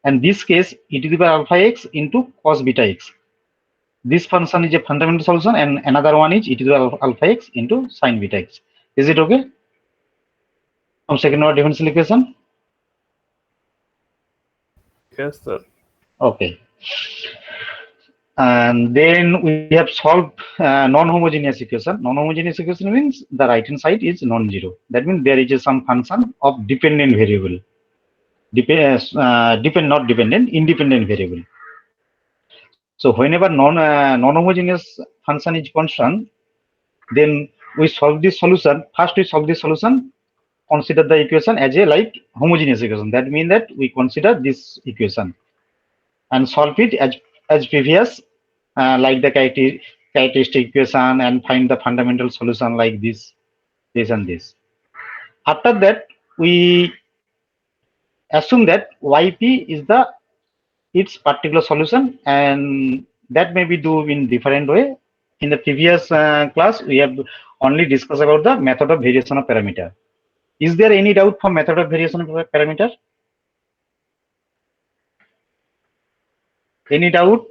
and this case e to the power alpha x into cos beta x. This function is a fundamental solution, and another one is e to the power alpha x into sin beta x. Is it okay? From second order differential equation. Yes, sir. Okay. And then we have solved non-homogeneous equation. Non-homogeneous equation means the right hand side is non-zero. That means there is some function of dependent variable. Not dependent, independent variable. So whenever non-homogeneous function is constant, then we solve this solution. First we solve this solution, consider the equation as a like homogeneous equation. That means that we consider this equation and solve it as previous, like the characteristic equation, and find the fundamental solution like this and this. After that, we assume that yp is the its particular solution, and that may be do in different way. In the previous class, we have only discussed about the method of variation of parameter. Is there any doubt from method of variation of parameter? Any doubt?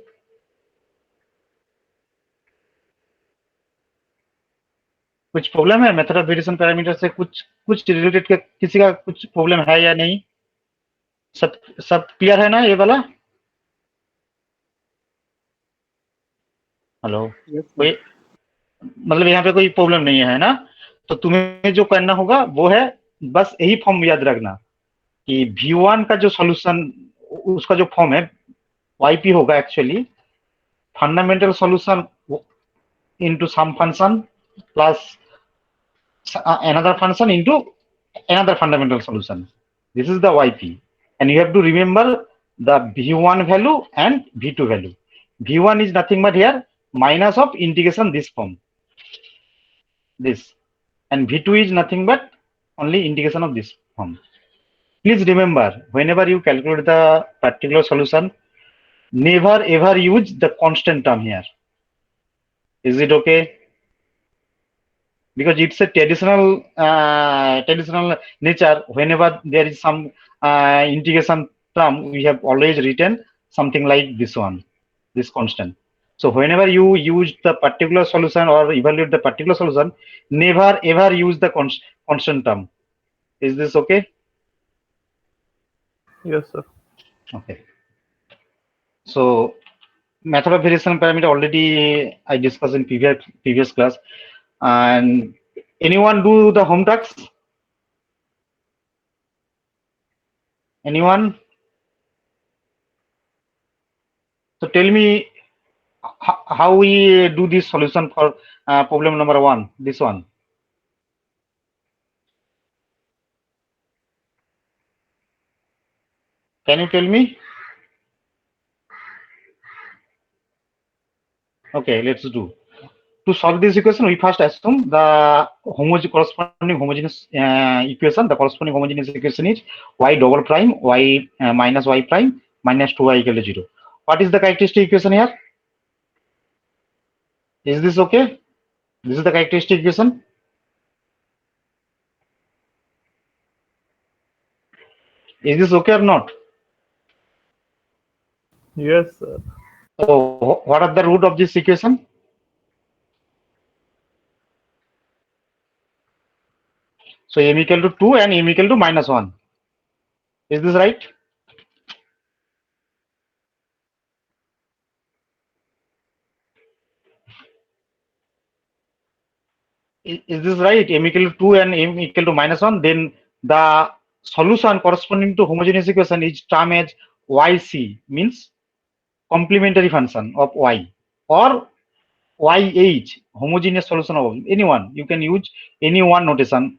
कुछ problem है method of variation parameter से? कुछ related किसी का कुछ problem है या नहीं? सब क्लियर है ना ये वाला? हेलो? कोई मतलब यहाँ पे कोई प्रॉब्लम नहीं है ना? तो तुम्हें जो करना होगा वो है बस यही फॉर्म याद रखना कि V1 का जो सॉल्यूशन, उसका जो फॉर्म है YP होगा actually fundamental solution into some function plus another function into another fundamental solution. This is the YP, and you have to remember the V1 value and V2 value. V1 is nothing but here minus of integration this form, this, and V2 is nothing but only integration of this form. Please remember, whenever you calculate the particular solution, never ever use the constant term here. Is it okay? Because it's a traditional nature. Whenever there is some integration term, we have always written something like this one, this constant. So whenever you use the particular solution or evaluate the particular solution, never ever use the constant term. Is this okay? Yes, sir. Okay. So method of variation parameter already I discussed in previous class. And anyone do the home tasks? Anyone? So tell me how we do this solution for problem number 1, this one. Can you tell me? Okay, let's do. To solve this equation, we first assume the corresponding homogeneous equation. The corresponding homogeneous equation is y double prime y minus y prime minus 2y equal to 0. What is the characteristic equation here? Is this okay? This is the characteristic equation. Is this okay or not? Yes, sir. So what are the root of this equation? So m equal to 2 and m equal to minus 1. Is this right? Is this right? M equal to 2 and m equal to minus 1. Then the solution corresponding to homogeneous equation is termed as YC, means complementary function of Y, or YH, homogeneous solution of anyone. You can use any one notation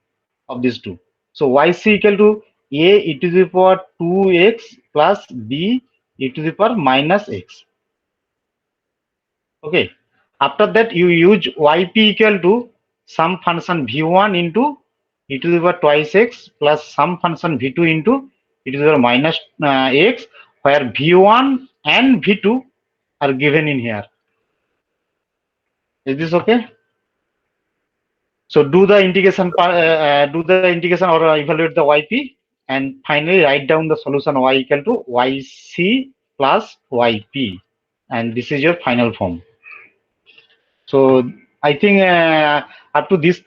of these two. So YC equal to A e to the power 2x plus B e to the power minus x. Okay. After that, you use YP equal to some function V1 into e to the power twice x plus some function V2 into e to the power minus x, where V1 and V2 are given in here. Is this okay? So do the integration or evaluate the YP. and finally write down the solution y equal to yc plus yp, and this is your final form. So I think up to this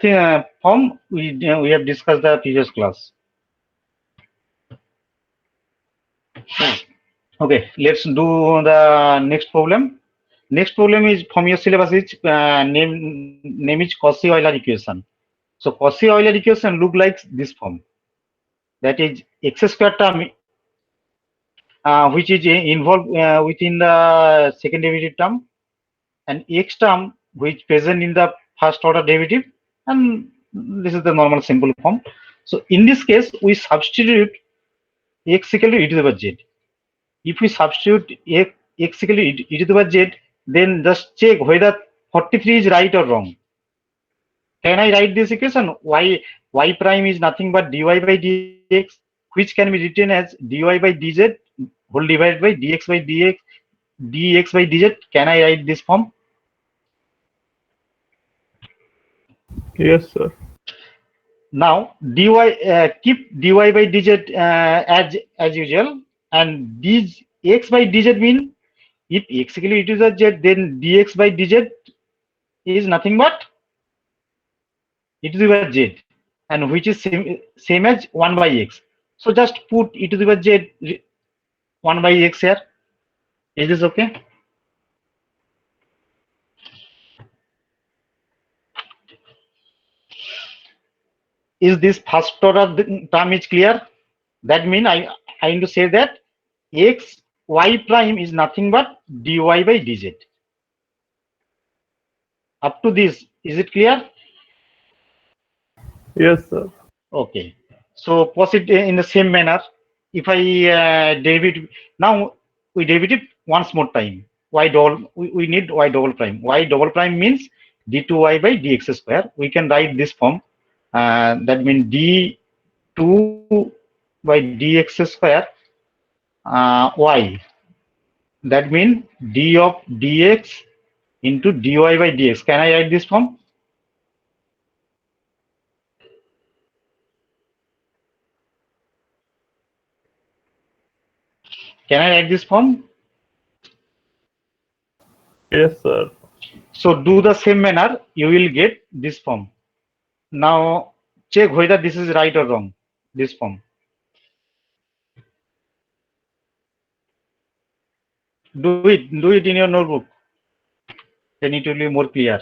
form we have discussed the previous class. Okay, let's do the next problem. Next problem is from your syllabus is name is Cauchy-Euler equation. So Cauchy-Euler equation look like this form. That is x square term which is involved within the second derivative term, and x term which present in the first order derivative, and this is the normal simple form. So in this case we substitute x equal to e to the power z. If we substitute x equal to e to the power z, then just check whether 43 is right or wrong. Can I write this equation? Y prime is nothing but dy by dx, which can be written as dy by dz whole divided by dx by dx by dz. Can I write this form? Yes, sir. Now dy keep dy by dz as usual, and these x by dz mean if x equal to e to the z, then dx by dz is nothing but e to the power z, and which is same as 1 by x. So just put e to the power z 1 by x here. Is this okay? Is this first order term is clear? That means I need to say that x y prime is nothing but dy by dz. Up to this, is it clear? Yes, sir. Okay. So proceed in the same manner. If I derivative, now we derivative once more time. Y double, we need y double prime. Y double prime means d2y by dx square. We can write this form. That means d2 by dx square y. That means d of dx into dy by dx. Can I write this form? Can I write this form? Yes, sir. So do the same manner, you will get this form. Now check whether this is right or wrong, this form. Do it in your notebook. Then it will be more clear.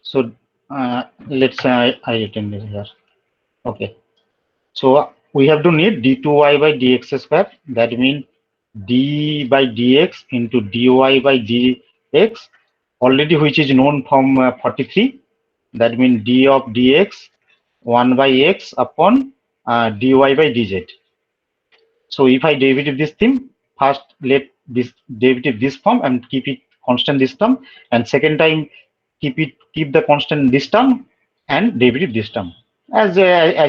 So let's say I attend this here. Okay. So we have to need d2y by dx square. That means d by dx into dy by dx, already which is known from 43. That means d of dx 1 by x upon dy by dz. So if I derivative this thing, first let this derivative this form and keep it constant this term, and second time keep the constant this term and derivative this term as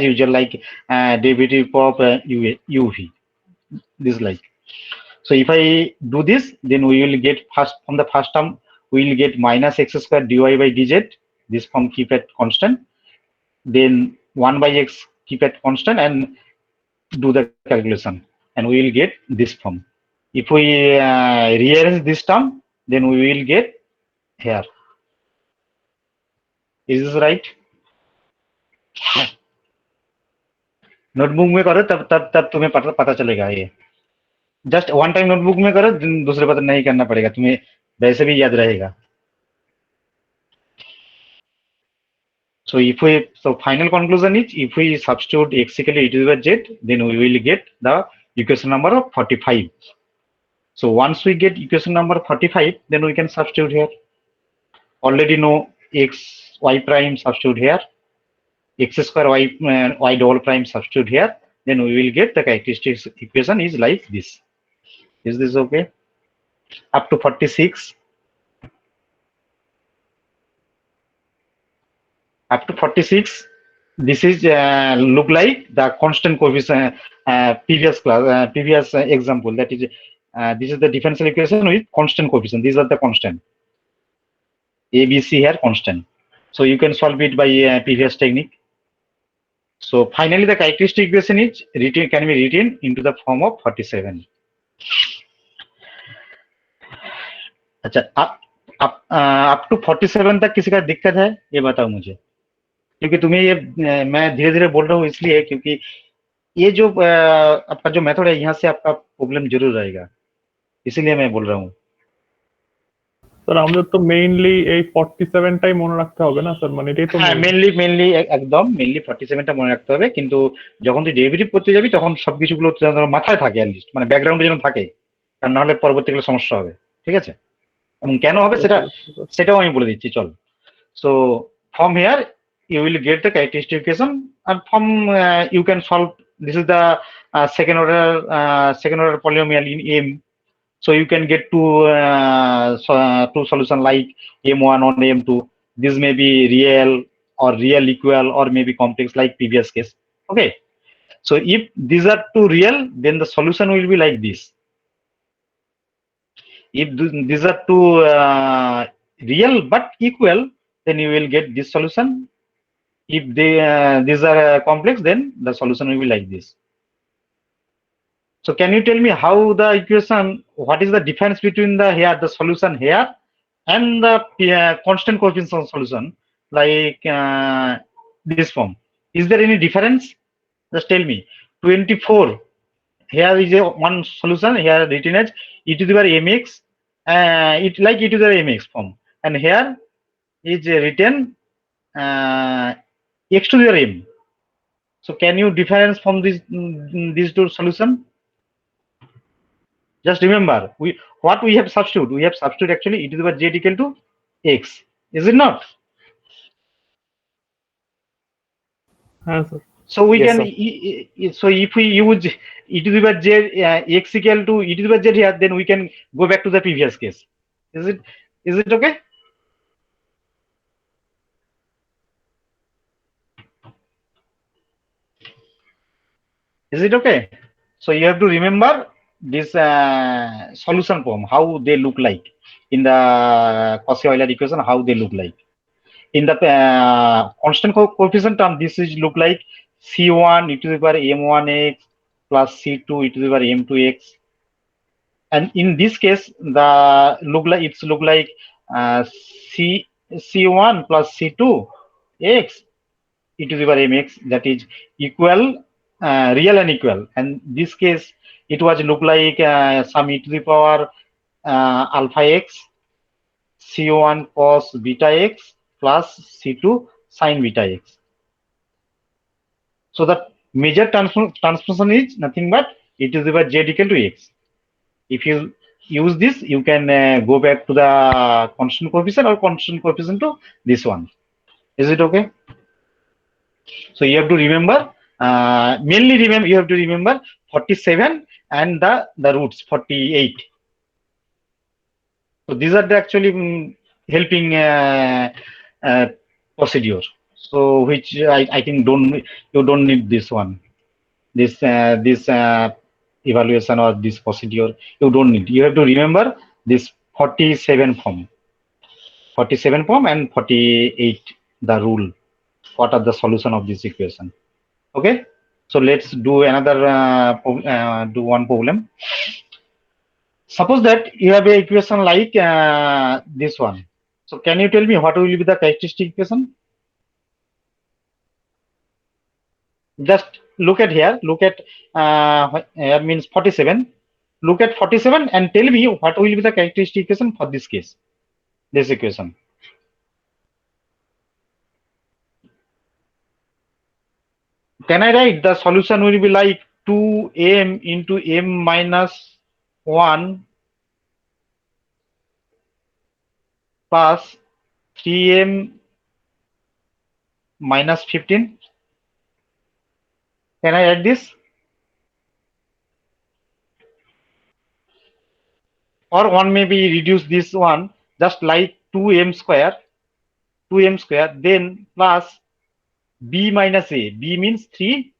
usual, like derivative of uv, this like. So if I do this, then we will get first from the first term we will get minus x square dy by dz. This form keep it constant. Then 1 by x keep it constant and do the calculation, and we will get this form. If we rearrange this term, then we will get here. Is this right? Notebook में करो तब तुम्हें पता चलेगा ये. Just one time notebook में करो, दूसरे बार नहीं करना पड़ेगा, तुम्हें वैसे भी याद रहेगा. So final conclusion is, if we substitute x equal to e to the power z, then we will get the equation number of 45. So once we get equation number 45, then we can substitute here. Already know x y prime, substitute here. X square y double prime, substitute here. Then we will get the characteristic equation is like this. Is this okay? Up to 46. Up to 46, this is look like the constant coefficient previous class, previous example. That is, this is the differential equation with constant coefficient. These are the constant. A, B, C here constant. So you can solve it by previous technique. So finally, the characteristic equation is can be written into the form of 47. अच्छा, up to 47 तक किसी का दिक्कत है ये बताओ मुझे, क्योंकि तुम्हें ये मैं धीरे धीरे बोल रहा हूँ इसलिए क्योंकि ये जो आपका जो मेथड है यहाँ से आपका प्रॉब्लम जरूर रहेगा, इसीलिए मैं बोल रहा हूँ। স্যার আমাদের তো মেইনলি এই 47টাই মনে রাখতে হবে না স্যার, মানে এটাই তো হ্যাঁ, মেইন। মেনলি একদম মেনলি 47টা মনে রাখতে হবে, কিন্তু যখন তুই ডেরিভেটিভ করতে যাবি তখন সবকিছুগুলো যেন মাথায় থাকে অ্যাটলিস্ট, মানে ব্যাকগ্রাউন্ডে যেন থাকে, কারণ নাহলে পরবর্তীকালে সমস্যা হবে। ঠিক আছে, এবং কেন হবে সেটাও আমি বলে দিচ্ছি, চল। So from here you will get the characteristic equation, and from you can solve. This is the second order polynomial in M. So you can get two solution like M1 or M2. This may be real or real equal or maybe complex like previous case. Okay. So if these are two real, then the solution will be like this. If these are two real but equal, then you will get this solution. If these are complex, then the solution will be like this. So can you tell me how the equation, what is the difference between the solution here and the constant coefficient solution like this form? Is there any difference? Just tell me. 24, here is one solution, here written as e to the power mx, it like e to the power mx form, and here is written x to the power m. So can you difference from these two solution? Just remember, what we have substitute. We have substitute actually e to the power z equal to x. Is it not? হ্যাঁ sir. So we Yes, can so if we use e to the power z x equal to e to the power z here, then we can go back to the previous case. Is it okay? Is it okay? So you have to remember this solution form, how they look like in the Cauchy-Euler equation, how they look like. In the constant coefficient term, this is look like C1 e to the power m1x plus C2 e to the power m2x. And in this case, the look like C1 plus C2 x e to the power mx, that is equal, real and equal. And this case, it was look like some e to the power alpha x C1 cos beta x plus C2 sin beta x. So the major transformation is nothing but e to the power z equal to x. If you use this, you can go back to the constant coefficient or constant coefficient to this one. Is it okay? So you have to remember, mainly you have to remember 47 and the roots 48. So these are the actually helping procedure. So which I think you don't need this one, this evaluation or this procedure. You don't need. You have to remember this 47 form, 47 form and 48 the rule. What are the solution of this equation? Okay. So let's do another do one problem. Suppose that you have a equation like this one. So can you tell me what will be the characteristic equation? Just look at here. Look at here means 47. Look at 47 and tell me what will be the characteristic equation for this case. This equation. Can I write the solution will be like 2m into m minus 1 plus 3m minus 15? Can I add this? Or one maybe reduce this one just like 2m square, then plus b minus a. B means 3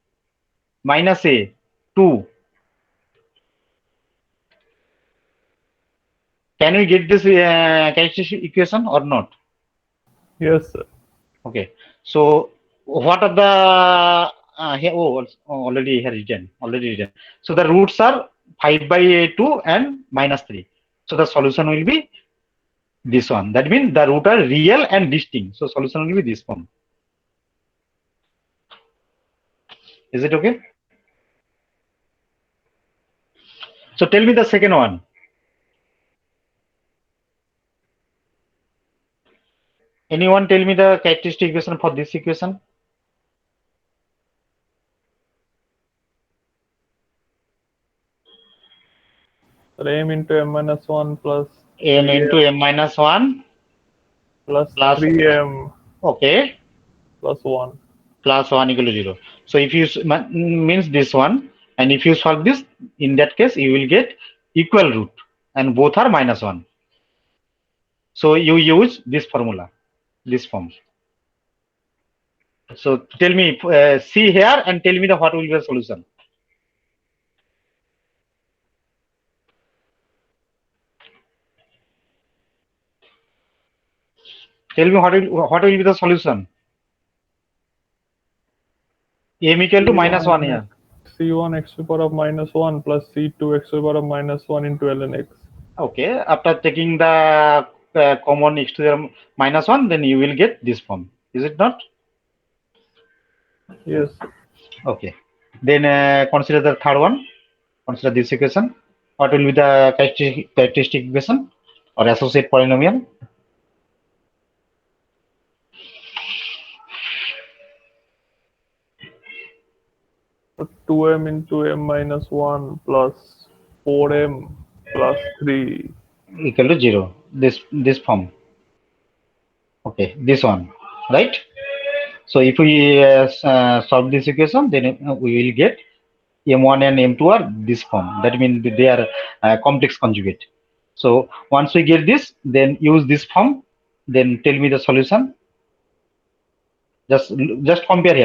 minus a 2. Can we get this characteristic equation or not? Yes, sir. Okay, so what are the here, already here written. So the roots are 5/2 and -3. So the solution will be this one. That means the root are real and distinct. So solution will be this form. Is it okay? So tell me the second one. Anyone tell me the characteristic equation for this equation? m into m minus 1 plus N into m minus 1 plus plus 3m okay plus 1. plus 1 equal to 0. So if you means this one, and if you solve this, in that case you will get equal root and both are -1. So you use this formula, this form. So tell me, see here and tell me the what will be the solution. Tell me what will be the solution. M equal to -1 here. C1 x to the power of -1 plus C2 x to the power of -1 into ln x. Okay, after taking the common x to the -1, then you will get this form. Is it not? Yes. Okay. Then consider the third one. Consider this equation. What will be the characteristic equation or associate polynomial? So 2m into m minus 1 plus 4m plus 3 Equal to 0. This form. Okay, this one, right? So if we solve this equation, then we will get m1 and m2 are this form. That means they are complex conjugate. So once we get this, then use this form. Then tell me the solution. Just compare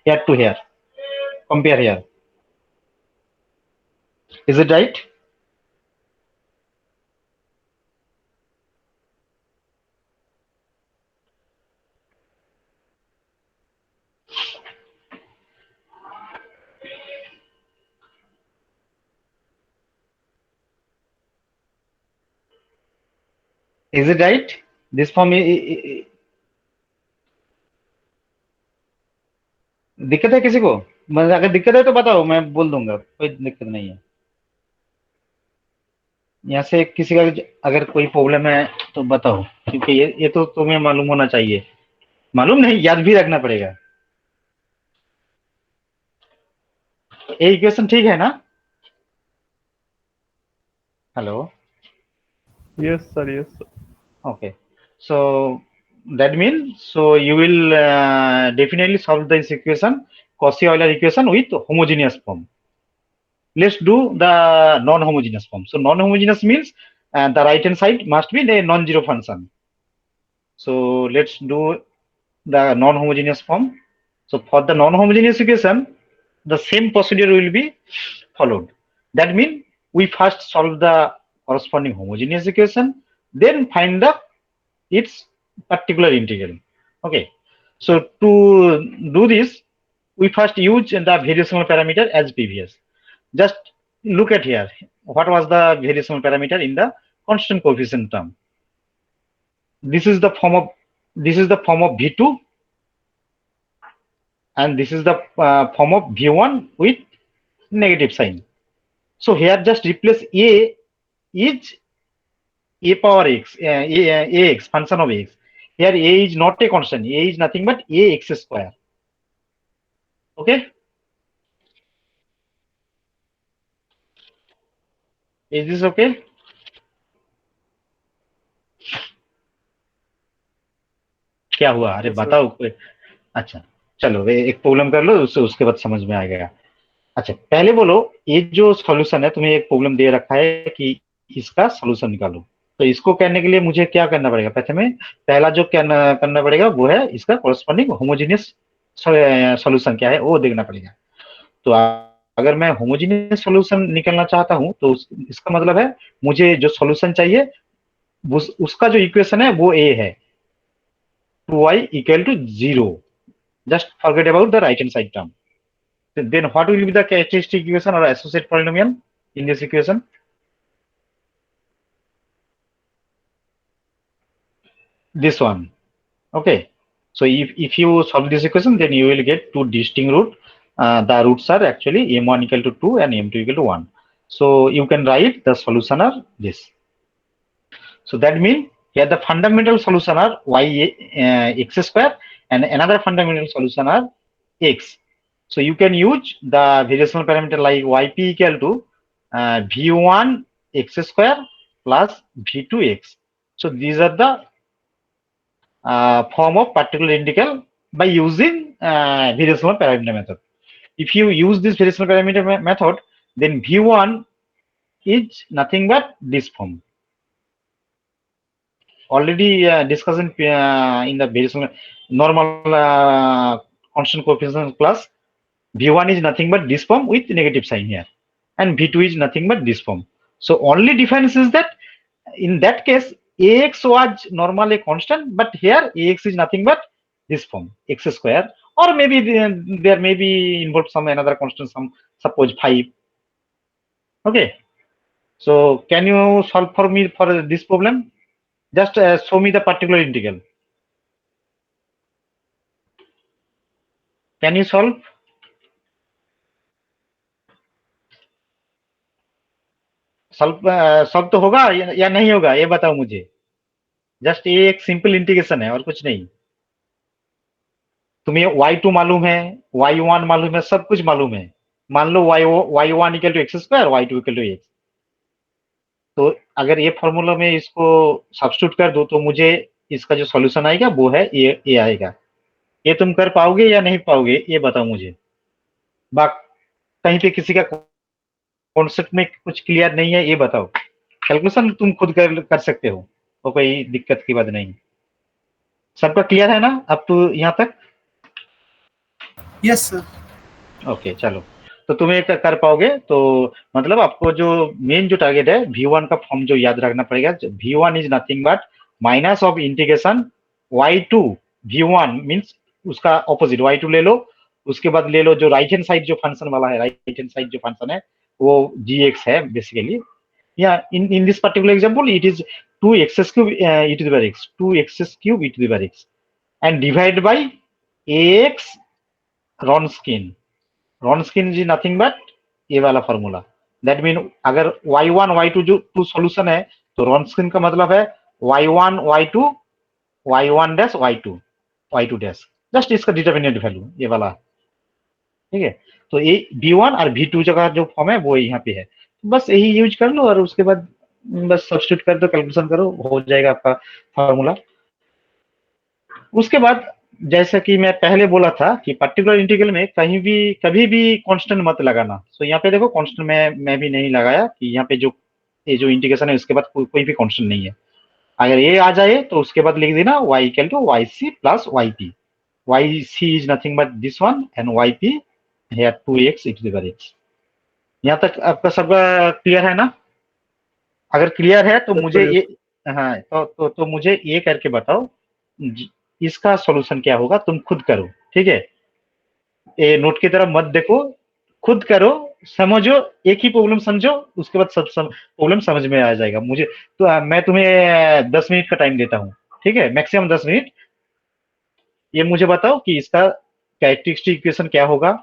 here to here. Compare here. Is it right? Is it right? This form दिक्कत है किसी को? मतलब अगर दिक्कत है तो बताओ, मैं बोल दूंगा, कोई दिक्कत नहीं है। यहाँ से किसी का अगर कोई प्रॉब्लम है तो बताओ, क्योंकि ये तो तुम्हें मालूम होना चाहिए। मालूम नहीं, याद भी रखना पड़ेगा। ये इक्वेशन ठीक है ना? Hello. Yes sir, yes sir. Okay, so that means you will definitely solve this equation, Cauchy-Euler equation, with homogeneous form. Let's do the non-homogeneous form. So non-homogeneous means the right hand side must be a non-zero function. So let's do the non-homogeneous form. So for the non-homogeneous equation, the same procedure will be followed. That means we first solve the corresponding homogeneous equation, then find the its particular integral. Okay, so to do this, we first use the variational parameter as previous. Just look at here. What was the variational parameter in the constant coefficient term? This is the form of V2, and this is the form of V1 with negative sign. So here just replace a is a power x, ax, function of x. Here a is not a constant, a is nothing but ax square. Okay, is this okay? क्या हुआ? अरे बताओ कोई। अच्छा चलो, एक problem कर लो, उसके बाद समझ में आएगा। अच्छा पहले बोलो, ये जो सॉल्यूशन है तुम्हें एक प्रॉब्लम दे रखा है कि इसका सॉल्यूशन निकालो। तो इसको करने के लिए मुझे क्या करना पड़ेगा? प्रथम पहला जो करना पड़ेगा वो है इसका कॉरस्पॉन्डिंग होमोजेनियस सॉल्यूशन क्या है वो देखना पड़ेगा। तो अगर मैं होमोजेनियस सॉल्यूशन निकालना चाहता हूं तो इसका मतलब है मुझे जो सॉल्यूशन चाहिए उसका जो इक्वेशन है वो ए है। 2y equal to 0. Just forget about the right hand side term. Then what will be the characteristic equation or associate polynomial in this equation? This one. Okay. So if you solve this equation, then you will get two distinct root. The roots are actually m1 equal to 2 and m2 equal to 1. So you can write the solution are this. So that means here the fundamental solution are x square and another fundamental solution are x. So you can use the variational parameter like yp equal to v1 x square plus v2 x. So these are the form of particular integral by using variational parameter method. If you use this variational parameter method, then v1 is nothing but this form. Already discussed in the variational normal constant coefficient class. v1 is nothing but this form with negative sign here, and v2 is nothing but this form. So only difference is that in that case ax was normally a constant, but here ax is nothing but this form x square, or maybe there may be involved some another constant, some suppose 5. Okay, so can you solve for me for this problem? Just show me the particular integral. Can you solve? Solve तो होगा या नहीं होगा, ये बताओ मुझे. Just ये एक सिंपल इंटीग्रेशन है और कुछ नहीं. तुम्हें y2 मालूम है, y1 मालूम है, सब कुछ मालूम है. मान लो y1 equal to x square, y2 equal to x. तो अगर ये फॉर्मूला में इसको सब्स्टिट्यूट कर दो तो मुझे इसका जो सॉल्यूशन आएगा वो है ये आएगा. ये तुम कर पाओगे या नहीं पाओगे, ये बताओ मुझे. कहीं पे किसी का कॉन्सेप्ट में कुछ क्लियर नहीं है, ये बताओ. कैलकुलेशन तुम खुद कर सकते हो, तो कोई दिक्कत की बात नहीं. सबका क्लियर है ना अब तो यहाँ तक? Yes sir. ओके, चलो. तो तुम्हें कर पाओगे. तो मतलब आपको जो मेन जो टारगेट है v1 का फॉर्म जो याद रखना पड़ेगा. v1 is nothing but minus of integration y2 v1 means उसका ऑपोजिट y2 ले लो. उसके बाद ले लो जो राइट हैंड साइड जो फंक्शन वाला है, राइट हैंड साइड जो फंक्शन है वो gx है बेसिकली. या in this particular example it is 2x cube e to the power x, 2x cube e to the power x and divide by ax Wronskian. Wronskian is nothing but ये वाला formula. That mean अगर y1 y2 जो to solution है तो Wronskian का मतलब है y1 y2 y1 dash y2 dash. Just इसका डिटरमिनेंट वैल्यू ये वाला. ठीक है. तो ये v1 और v2 जगह जो फॉर्म है वो यहाँ पे है. बस यही यूज कर लो और उसके बाद बस सब्स्टिट्यूट कर दो, कैलकुलेशन करो, हो जाएगा आपका फॉर्मूला. उसके बाद जैसा कि मैं पहले बोला था कि पर्टिकुलर इंटीग्रल में कभी भी कांस्टेंट मत लगाना. सो यहाँ पे देखो कांस्टेंट मैं भी नहीं लगाया कि यहाँ पे ये जो इंटीग्रेशन है उसके बाद कोई भी कांस्टेंट नहीं है. अगर ये आ जाए तो उसके बाद लिख देना y equal to yc plus yp. yc is nothing but this one and yp here 2x e to the power x. यहाँ तक आपका सबका क्लियर है ना? अगर क्लियर है तो मुझे ये तो मुझे ये करके बताओ इसका सॉल्यूशन क्या होगा. तुम खुद करो, ठीक है. ये नोट की तरफ मत देखो, खुद करो, समझो, एक ही प्रॉब्लम समझो, उसके बाद सब प्रॉब्लम समझ में आ जाएगा. मुझे तो मैं तुम्हें 10 मिनट का टाइम देता हूँ, ठीक है, मैक्सिमम 10 मिनट. ये मुझे बताओ कि इसका कैरेक्टरिस्टिक इक्वेशन क्या होगा,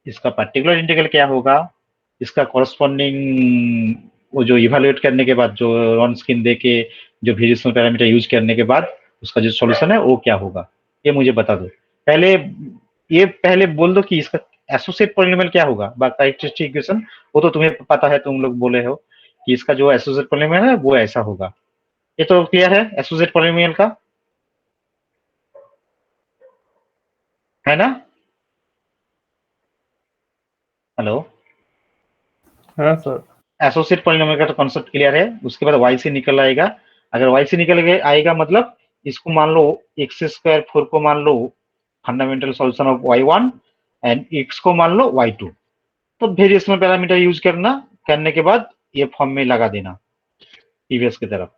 इसका पर्टिकुलर इंटीग्रल क्या होगा, इसका कॉरस्पॉन्डिंग वो जो इवेल्युएट करने के बाद जो Wronskian देके जो वेरिएशनल पैरामीटर यूज करने के बाद उसका जो सॉल्यूशन है वो क्या होगा, ये मुझे बता दो. पहले बोल दो कि इसका एसोसिएट पॉलिनोमियल क्या होगा. कैरेक्टरिस्टिक इक्वेशन वो तो तुम्हें पता है, तुम लोग बोले हो कि इसका जो एसोसिएट पॉलिनोमियल है वो ऐसा होगा. ये तो क्लियर है एसोसिएट पॉलिनोमियल का, है ना? हेलो. हाँ सर. एसोसिएट पॉलिनोमियल का तो कॉन्सेप्ट क्लियर है. उसके बाद y से निकल आएगा. अगर y से निकल आएगा मतलब इसको मान लो x स्क्वायर 4 को मान लो fundamental solution of y1 and x को मान लो y2. तो वेरिएशनल पैरामीटर यूज करने के बाद ये फॉर्म में लगा देना प्रीवियस की तरफ.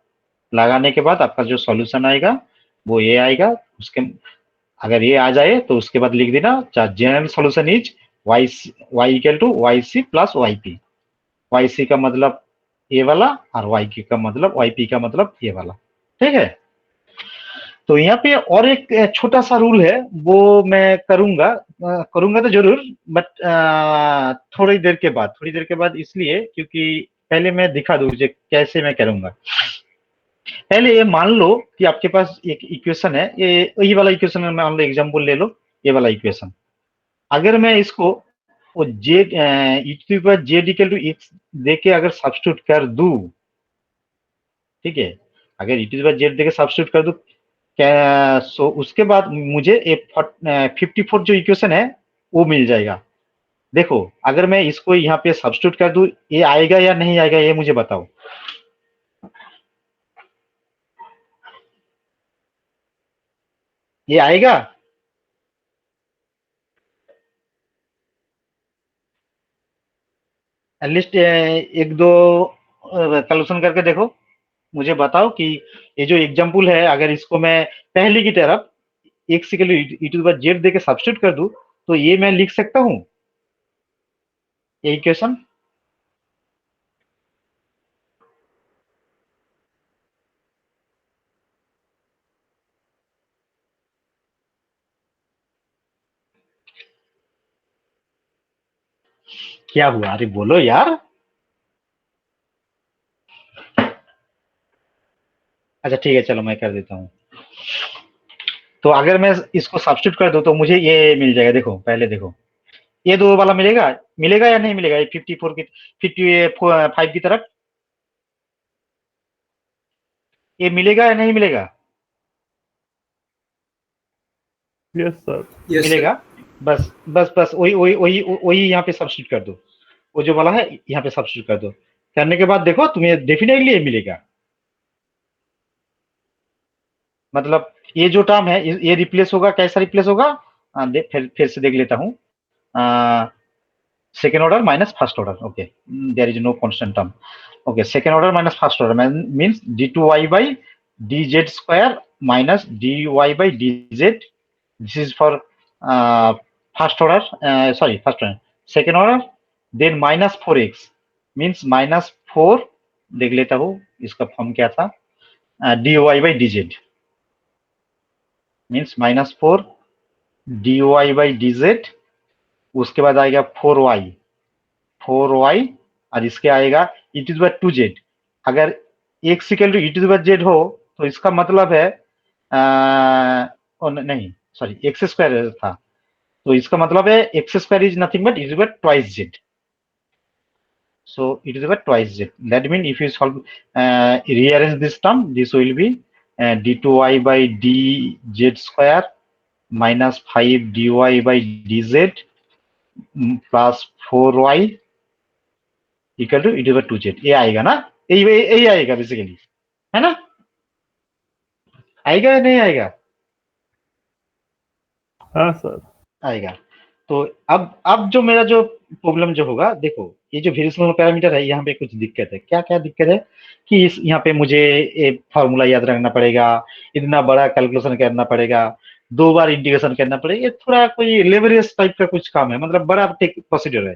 लगाने के बाद आपका जो सॉल्यूशन आएगा वो ये आएगा। उसके अगर ये आ जाए तो उसके बाद लिख देना general solution is y y equal to y c plus y p. Y c का मतलब ये वाला और वाई की का मतलब वाई पी का मतलब ये वाला। ठीक है। तो यहाँ पे और एक छोटा सा रूल है, वो मैं करूंगा, करूंगा तो जरूर, बट थोड़ी देर के बाद इसलिए क्योंकि पहले मैं दिखा दूं मुझे कैसे मैं करूंगा। पहले ये मान लो कि आपके पास एक इक्वेशन है, ये वाला इक्वेशन में मान लो एग्जाम्पल ले लो, ये वाला इक्वेशन। अगर मैं इसको वो z z equal to x दे के अगर सब्स्टिट्यूट कर दूं, ठीक है, अगर जेड दे के सब्स्टिट्यूट कर दूं, सो उसके बाद मुझे 54 जो इक्वेशन है वो मिल जाएगा। देखो अगर मैं इसको यहाँ पे सब्स्टिट्यूट कर दूं, ये आएगा या नहीं आएगा ये मुझे बताओ। ये आएगा? एटलीस्ट एक दो कैलकुलेशन करके देखो, मुझे बताओ कि ये जो एग्जाम्पल है अगर इसको मैं पहले की तरफ x equal to e to the power z देके सब्स्टिट्यूट कर दूं तो ये मैं लिख सकता हूँ, ये इक्वेशन। क्या हुआ, अरे बोलो यार। अच्छा ठीक है, चलो मैं कर देता हूँ। तो अगर मैं इसको सब्स्टिट्यूट कर दूं तो मुझे ये मिल जाएगा। देखो पहले देखो, ये दो वाला मिलेगा, मिलेगा या नहीं मिलेगा, ये 54 की 55 की तरफ ये मिलेगा या नहीं मिलेगा? Yes sir. यस मिलेगा। सर। बस बस बस वही वही वही वही यहाँ पे सब्स्टिट्यूट कर दो, वो जो वाला है यहाँ पे सब्स्टिट्यूट कर दो। करने के बाद देखो तुम्हें डेफिनेटली ये मिलेगा। मतलब ये जो टर्म है ये रिप्लेस होगा, कैसा रिप्लेस होगा? फिर से देख लेता हूँ। Second order minus first order, okay, there is no constant term. Okay, second order minus first order means d two y by d z square minus d y by d z. This is for first order, sorry first order, second order. Then minus 4x means minus 4, देख लेता हूँ इसका form क्या था, d y by d z means minus 4 d y by d Z. उसके बाद आएगा 4y और इसके आएगा ई टू द पावर 2z। अगर x equal to e to the power z हो तो इसका मतलब है नहीं सॉरी एक्स स्क्वायर था, तो इसका मतलब है x square is nothing but e to the power twice z। So e to the power twice z. That means if you solve, rearrange this term, this will be d2y by dz square minus 5 dy by dz plus 4y equal to e to the power 2z। ये आएगा ना, यही आएगा basically, है ना? आएगा या नहीं आएगा? हाँ सर। आएगा। तो अब जो मेरा जो प्रॉब्लम जो होगा, देखो ये जो वेरिएशनल पैरामीटर है यहाँ पे कुछ दिक्कत है। क्या क्या दिक्कत है कि इस यहाँ पे मुझे एक फार्मूला याद रखना पड़ेगा, इतना बड़ा कैलकुलेशन करना पड़ेगा, 2 बार इंटीग्रेशन करना पड़ेगा, ये थोड़ा कोई लेबरियस टाइप का कुछ काम है, मतलब बड़ा प्रोसीजर है।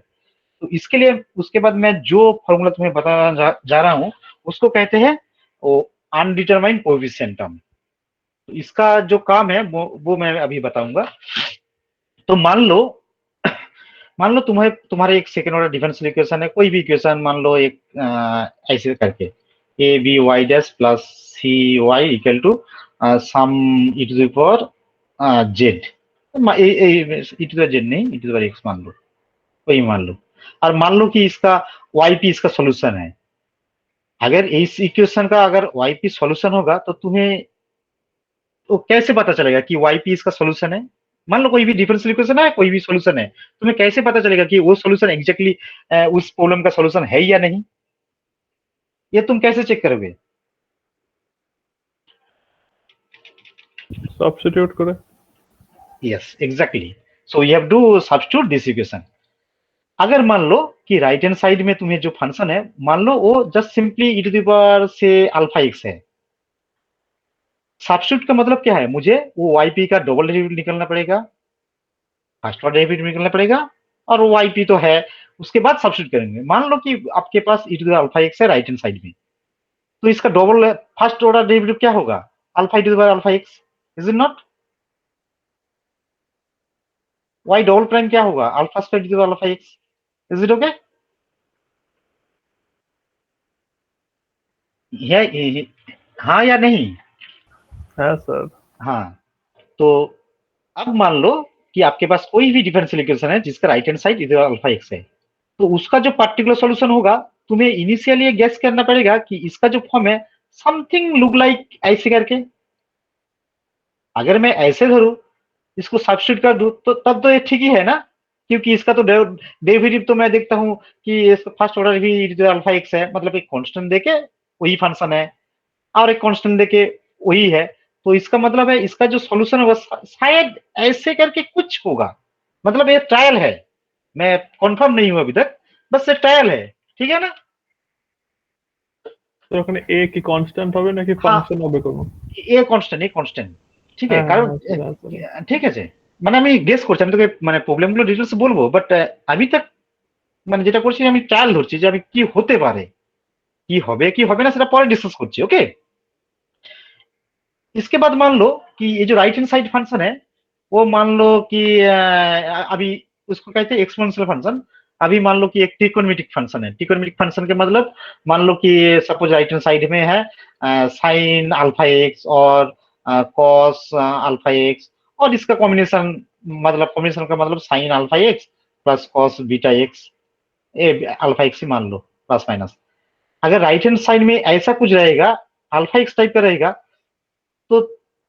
तो इसके लिए उसके बाद मैं जो फॉर्मूला तुम्हें बताना जा रहा हूँ उसको कहते हैं वो अनडिटरमाइंड कोएफिशिएंट टर्म। तो इसका जो काम है वो मैं अभी बताऊंगा। तो मान लो तुम्हारे एक सेकेंड ऑर्डर डिफरेंशियल इक्वेशन है, कोई भी इक्वेशन मान लो एक ऐसे करके a b y dash plus c y equal to some e to the power z, e to the z नहीं, e to the power x मान लो, कोई मान लो, और मान लो कि इसका वाई पी इसका सोल्यूशन है। अगर इस इक्वेशन का अगर वाई पी सोल्यूशन होगा तो तुम्हें तो कैसे पता चलेगा कि वाई पी इसका सोल्यूशन है? मान लो कोई भी डिफरेंशियल इक्वेशन है, कोई भी सोल्यूशन है, तुम्हें कैसे पता चलेगा कि वो सोल्यूशन एग्जैक्टली उस प्रॉब्लम का सोल्यूशन है या नहीं? ये तुम कैसे चेक करोगे? सब्स्टिट्यूट करें। Yes exactly, so you have to substitute this equation. अगर मान लो कि राइट हैंड साइड में तुम्हें जो फंक्शन है, मान लो वो just simply e to the power से अल्फा एक्स है, सब्स्टिट्यूट का मतलब क्या है, मुझे वो yp का डबल डेरिवेटिव निकलना पड़ेगा, फर्स्ट ऑर्डर डेरिवेटिव निकलना पड़ेगा, और वो yp तो है, उसके बाद सब्स्टिट्यूट करेंगे। मान लो कि आपके पास e to the alpha x है राइट हैंड साइड में, तो इसका डबल फर्स्ट ऑर्डर डेरिवेटिव क्या होगा, alpha e to the alpha x, is it not? y double prime क्या होगा, alpha square e to the alpha x, is it okay? हाँ या नहीं? है सर। हाँ, तो अब मान लो कि आपके पास कोई भी डिफरेंशियल इक्वेशन है जिसका राइट हैंड साइड इधर अल्फा एक्स है, तो उसका जो पर्टिकुलर सॉल्यूशन होगा, तुम्हें इनिशियली गेस करना पड़ेगा कि इसका जो फॉर्म है समथिंग लुक लाइक ऐसे करके। अगर मैं ऐसे धरूं, इसको सब्स्टिट्यूट कर दूं, तो तब तो ये ठीक ही है ना, क्योंकि इसका तो डेरिवेटिव तो मैं देखता हूं कि फर्स्ट ऑर्डर भी अल्फा एक्स है, मतलब एक कांस्टेंट देके वही फंक्शन है, और एक कांस्टेंट देके वही है, तो इसका मतलब है इसका जो सॉल्यूशन होगा शायद ऐसे करके कुछ होगा। मतलब ये ट्रायल है, मैं कंफर्म नहीं हूं अभी तक, बस ये ट्रायल है, ठीक है ना? তো ওখানে এ কি কনস্ট্যান্ট হবে নাকি हाँ, ফাংশন হবে কোনো? এ কনস্ট্যান্ট, ঠিক আছে, হ্যাঁ হ্যাঁ কারণ হ্যাঁ স্যার, হ্যাঁ স্যার। ঠিক আছে, মানে আমি গেস করছি, আমি তোকে মানে প্রবলেমগুলো ডিটেলস বলবো, বাট আমি তো মানে যেটা করছি আমি ট্রায়াল ধরছি যে আমি কি হতে পারে, কি হবে না সেটা পরে ডিসকাস করছি, ओके? इसके बाद मान लो कि ये जो राइट हैंड साइड फंक्शन है, वो मान लो कि अभी उसको कहते हैं एक्सपोनेंशियल फंक्शन। अभी मान लो कि एक ट्रिकोनोमेट्रिक फंक्शन है, ट्रिकोनोमेट्रिक फंक्शन के मतलब मान लो कि सपोज राइट हैंड साइड में है साइन अल्फा एक्स और कॉस अल्फा एक्स, और इसका कॉम्बिनेशन, मतलब कॉम्बिनेशन का मतलब sine alpha x plus cos beta x, alpha x ही मान लो, प्लस माइनस। अगर राइट हैंड साइड में ऐसा कुछ रहेगा, अल्फा एक्स टाइप का रहेगा, तो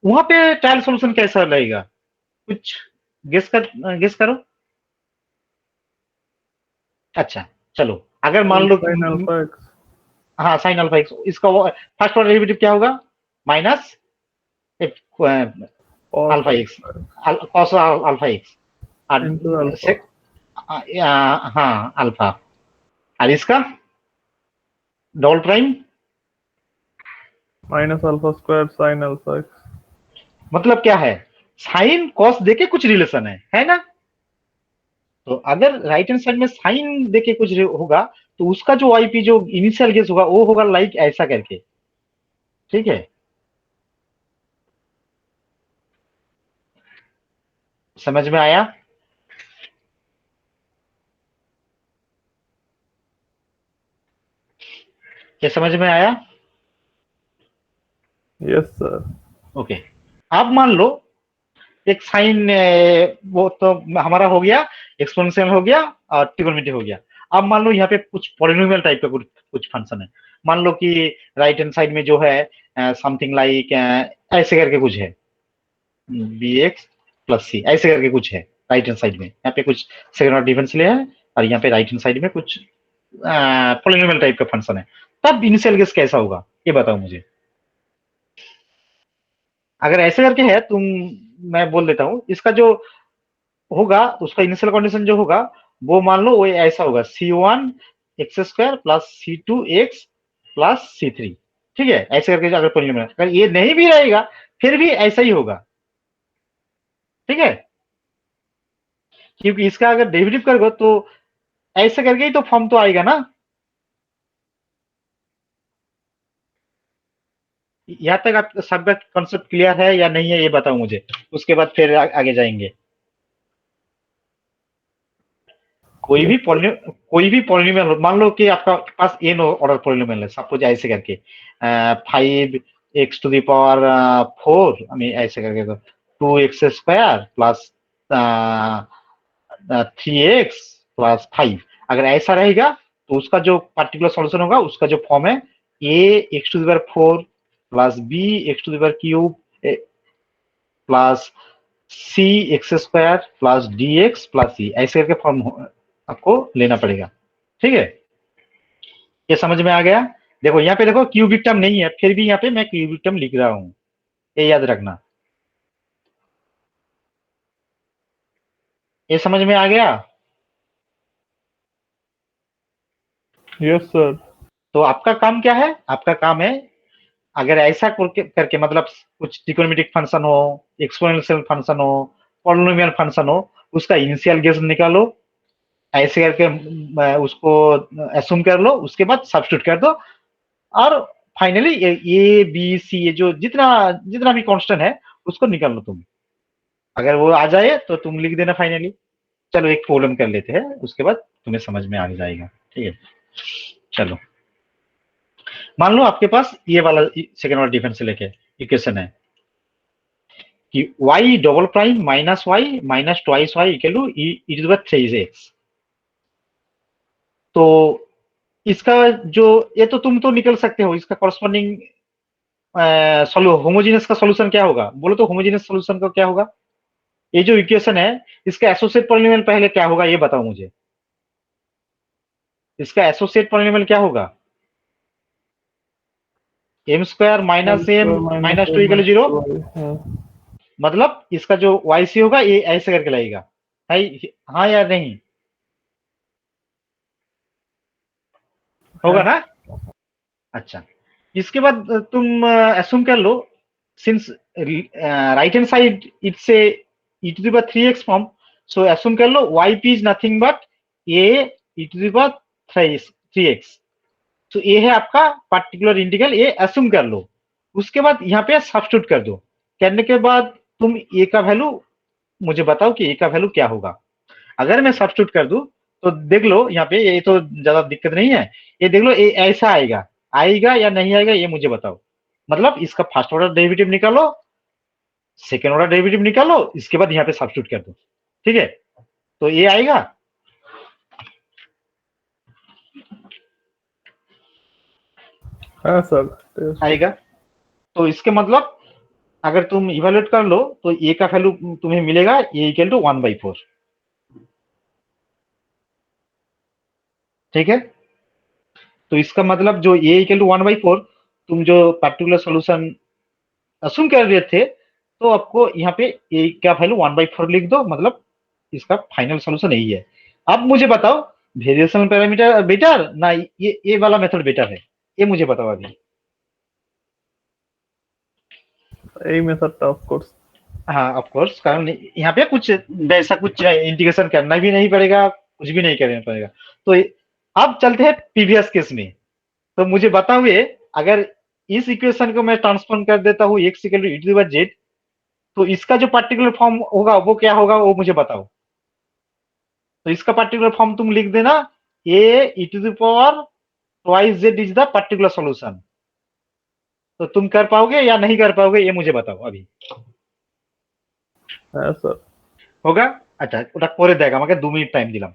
वहां पे ट्रायल सॉल्यूशन कैसा रहेगा, कुछ गेस करो। अच्छा, चलो, अगर मान लो সাইন আলফা এক্স हाँ साइन अल्फा एक्स, इसका फर्स्ट ऑर्डर डेरिवेटिव क्या होगा, minus cos alpha x, alpha cos alpha x, और ইন্টু আলফা से, हाँ अल्फा, और इसका double prime, minus alpha square sine alpha x. मतलब क्या है, साइन कॉस देके कुछ रिलेशन है ना? तो अगर राइट हैंड साइड में साइन देके कुछ होगा, तो उसका जो आईपी जो इनिशियल गेस होगा वो होगा लाइक ऐसा करके, ठीक है? समझ में आया? क्या समझ में आया? Yes sir. ओके, अब मान लो एक साइन, वो तो हमारा हो गया, एक्सपोनेंशियल हो गया और ट्रिगोनोमेट्री हो गया। अब मान लो यहाँ पे कुछ पॉलिनोमियल टाइप का कुछ फंक्शन है, मान लो कि राइट हैंड साइड में जो है समथिंग लाइक ऐसे करके कुछ है, बी एक्स प्लस सी ऐसे करके कुछ है राइट हैंड साइड में, यहाँ पे कुछ सेकंड ऑर्डर डिफरेंशियल है, और यहाँ पे राइट हैंड साइड में कुछ पॉलिनोमियल टाइप का फंक्शन है, तब इनिशियल गेस कैसा होगा, ये बताओ मुझे। अगर ऐसे करके है तुम, मैं बोल देता हूँ इसका जो होगा, उसका इनिशियल कंडीशन जो होगा, वो मान लो वो ऐसा होगा, C1 x square plus C2 x plus C3, ठीक है? ऐसे करके अगर पॉलिनोमियल, अगर ये नहीं भी रहेगा फिर भी ऐसा ही होगा, ठीक है? क्योंकि इसका अगर डेरिवेटिव करोगे तो ऐसे करके ही तो फॉर्म तो आएगा ना। यहाँ तक आप सबका कॉन्सेप्ट क्लियर है या नहीं है, ये बताओ मुझे, उसके बाद फिर आगे जाएंगे। Yes sir. कोई भी पॉलिनोमियल, मान लो कि आपका पास एन ऑर्डर पॉलिनोमियल है, सपोज ऐसे करके 5x⁴, আমি ऐसे करके 2x² प्लस 3x+5, अगर ऐसा रहेगा तो उसका जो पर्टिकुलर सॉल्यूशन होगा, उसका जो फॉर्म है a x⁴ plus b x³ plus c x² plus dx plus c, ऐसे करके फॉर्म आपको लेना पड़ेगा, ठीक है? ये समझ में आ गया? देखो यहाँ पे देखो क्यूबिक टर्म नहीं है, फिर भी यहाँ पे मैं क्यूबिक टर्म लिख रहा हूँ, ये याद रखना। ये समझ में आ गया? Yes sir. तो आपका काम क्या है, आपका काम है अगर ऐसा करके मतलब कुछ ट्रिग्नोमेट्रिक फंक्शन हो, एक्सपोनेंशियल फंक्शन हो, पॉलिनोमियल फंक्शन हो, उसका इनिशियल गेस निकालो, ऐसे करके उसको एज्यूम कर लो, उसके बाद सब्स्टिट्यूट कर दो, और फाइनली ए बी सी ये जो जितना जितना भी कांस्टेंट है उसको निकाल लो तुम। अगर वो आ जाए तो तुम लिख देना फाइनली। चलो एक प्रॉब्लम कर लेते हैं, उसके बाद तुम्हें समझ में आ जाएगा। ठीक है, चलो मान लो आपके पास ये वाला सेकेंड वाला डिफरेंशियल इक्वेशन है कि y double prime minus y minus twice y equal to e to the power 3x। तो इसका जो ये तो तुम तो निकल सकते हो, इसका कॉरस्पॉन्डिंग होमोजेनियस का सॉल्यूशन क्या होगा, बोलो तो होमोजेनियस सॉल्यूशन का क्या होगा। ये जो इक्वेशन है इसका एसोसिएट पॉलिनोमियल पहले क्या होगा ये बताओ मुझे। इसका एसोसिएट पॉलिनोमियल क्या होगा, m square minus m minus two equal 0। मतलब इसका जो वाई सी होगा ये ऐसे करके लगेगा, है हाँ या नहीं, होगा ना। अच्छा, इसके बाद तुम एज्यूम कर लो, since right hand side it's a e to the power 3x form, so assume कर लो yp is nothing but a e to the power 3x। तो ये है आपका पर्टिकुलर इंटीग्रल, ये एज्यूम कर लो। उसके बाद यहाँ पे सब्स्टिट्यूट कर दो, करने के बाद तुम a का वैल्यू मुझे बताओ कि a का वैल्यू क्या होगा। अगर मैं सब्स्टिट्यूट कर दूं तो देख लो यहाँ पे, ये तो ज्यादा दिक्कत नहीं है, ये देख लो ये ऐसा आएगा, आएगा या नहीं आएगा ये मुझे बताओ। मतलब इसका फर्स्ट ऑर्डर डेरिवेटिव निकालो, सेकेंड ऑर्डर डेरिवेटिव निकालो, इसके बाद यहाँ पे सब्स्टिट्यूट कर दो। ठीक है, तो ये आएगा, हाँ सर आएगा। तो इसके मतलब अगर तुम इवेलुएट कर लो तो ए का वैल्यू तुम्हें मिलेगा ए इक्वल टू 1/4। ठीक है, तो इसका मतलब जो ए इक्वल टू 1/4 तुम जो पर्टिकुलर सॉल्यूशन असूम कर रहे थे, तो आपको यहाँ पे ए का वैल्यू 1/4 लिख दो, मतलब इसका फाइनल सॉल्यूशन यही है। अब मुझे बताओ वेरिएशन पैरामीटर बेटर ना ये वाला मेथड बेटर है, ये मुझे बताओ अभी। यही मेथड था ऑफ कोर्स। हाँ ऑफ कोर्स, कारण यहाँ पे कुछ वैसा कुछ इंटीग्रेशन करना भी नहीं पड़ेगा, कुछ भी नहीं करना पड़ेगा। तो अब चलते हैं प्रीवियस केस में। तो मुझे बताओ ये, अगर इस इक्वेशन को मैं ट्रांसफॉर्म कर देता हूँ x equal to e to the power z, तो इसका जो पर्टिकुलर फॉर्म होगा वो क्या होगा वो मुझे बताओ। तो इसका पर्टिकुलर फॉर्म तुम लिख देना, a e to the power twice z is the particular solution. तो तुम कर पाओगे या नहीं कर पाओगे ये मुझे बताओ अभी। হ্যাঁ স্যার। होगा, अच्छा ওটা করে দেখ, আমাকে 2 মিনিট টাইম দিলাম,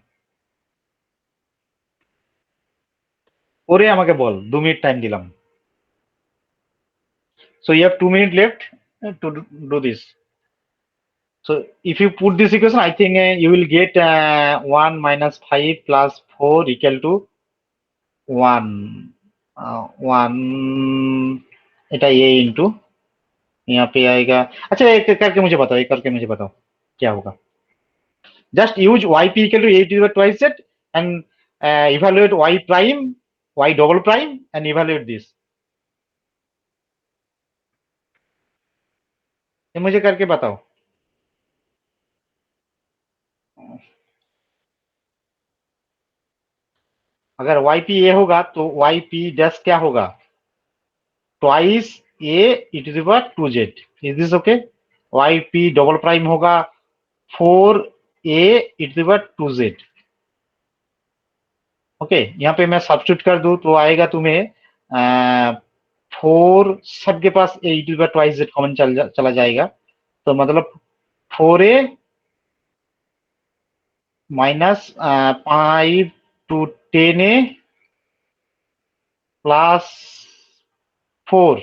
করে আমাকে বল, 2 মিনিট টাইম দিলাম। So you have 2 minutes left to do this. So if you put this equation, I think you will get 1 minus 5 plus 4 equal to 1 1 এটা a इंटू यहाँ पे आएगा। अच्छा एक करके मुझे बताओ, एक करके मुझे बताओ क्या होगा। Just use yp equal to a to the power twice z and evaluate y prime, y double prime and evaluate this। ये मुझे करके बताओ। अगर yp a होगा तो yp डैश क्या होगा, twice a e to the power 2z। Is this okay. yp double prime होगा 4a e to the power 2z। Okay, यहाँ पे मैं सब्स्टिट्यूट कर दूं तो आएगा तुम्हें 4, सबके पास a e to the power twice z common चला जाएगा, तो मतलब 4a minus 5 to 10a plus 4a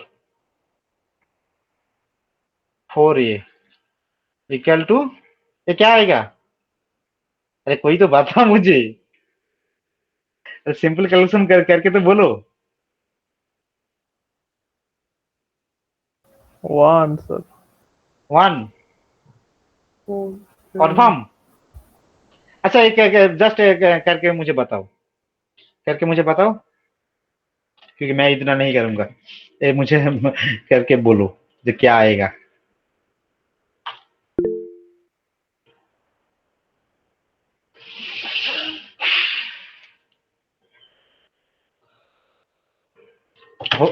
equal to, ये क्या आएगा, अरे कोई तो बता मुझे, सिंपल कैलकुलेशन करके तो बोलो। 1 স্যার। 1 कंफर्म। अच्छा एक जस्ट करके मुझे बताओ, करके मुझे बताओ। क्योंकि मैं इतना नहीं करूंगा। ये मुझे करके बोलो जो क्या आएगा।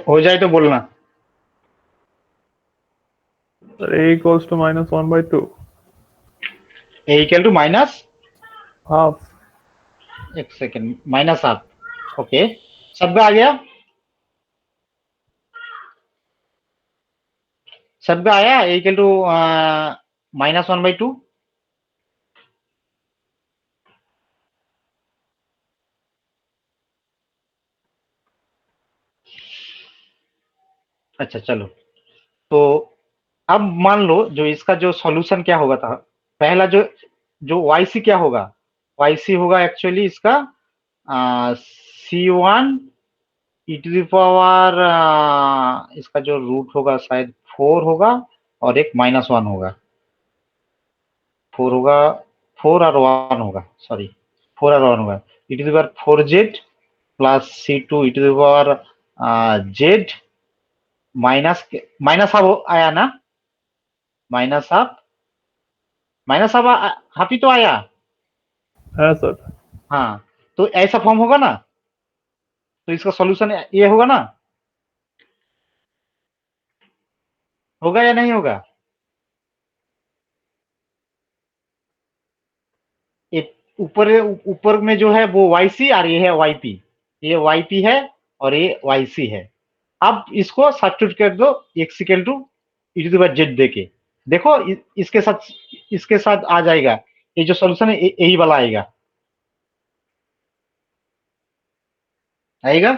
हो जाए तो बोलना। Sir a equals to -1/2 a equal to minus, half. एक सेकेंड, माइनस हाफ। ओके, सबका आ गया, सबका आया। A equal to -1/2। अच्छा चलो, तो अब मान लो जो इसका जो सॉल्यूशन क्या होगा था, पहला जो जो वाई क्या होगा, वाई होगा एक्चुअली इसका C1 E to the power, इसका जो रूट होगा शायद 4 होगा और एक -1 होगा, 4 होगा, 4 और 1 होगा, सॉरी 4 और 1 होगा, e to the power 4Z plus C2 e to the power Z minus, minus half आया ना, minus half, minus half, half ही तो आया। है सर। हाँ, तो ऐसा फॉर्म होगा ना, तो इसका सॉल्यूशन ये होगा ना, होगा या नहीं होगा? ऊपर ऊपर में जो है वो वाई सी और ये है वाई पी, ये वाई पी है और ये वाई सी है। अब इसको सब्स्टिट्यूट कर दो x equal to e to the power z देके, देखो इसके साथ आ जाएगा, ये जो सॉल्यूशन है यही वाला आएगा, आएगा।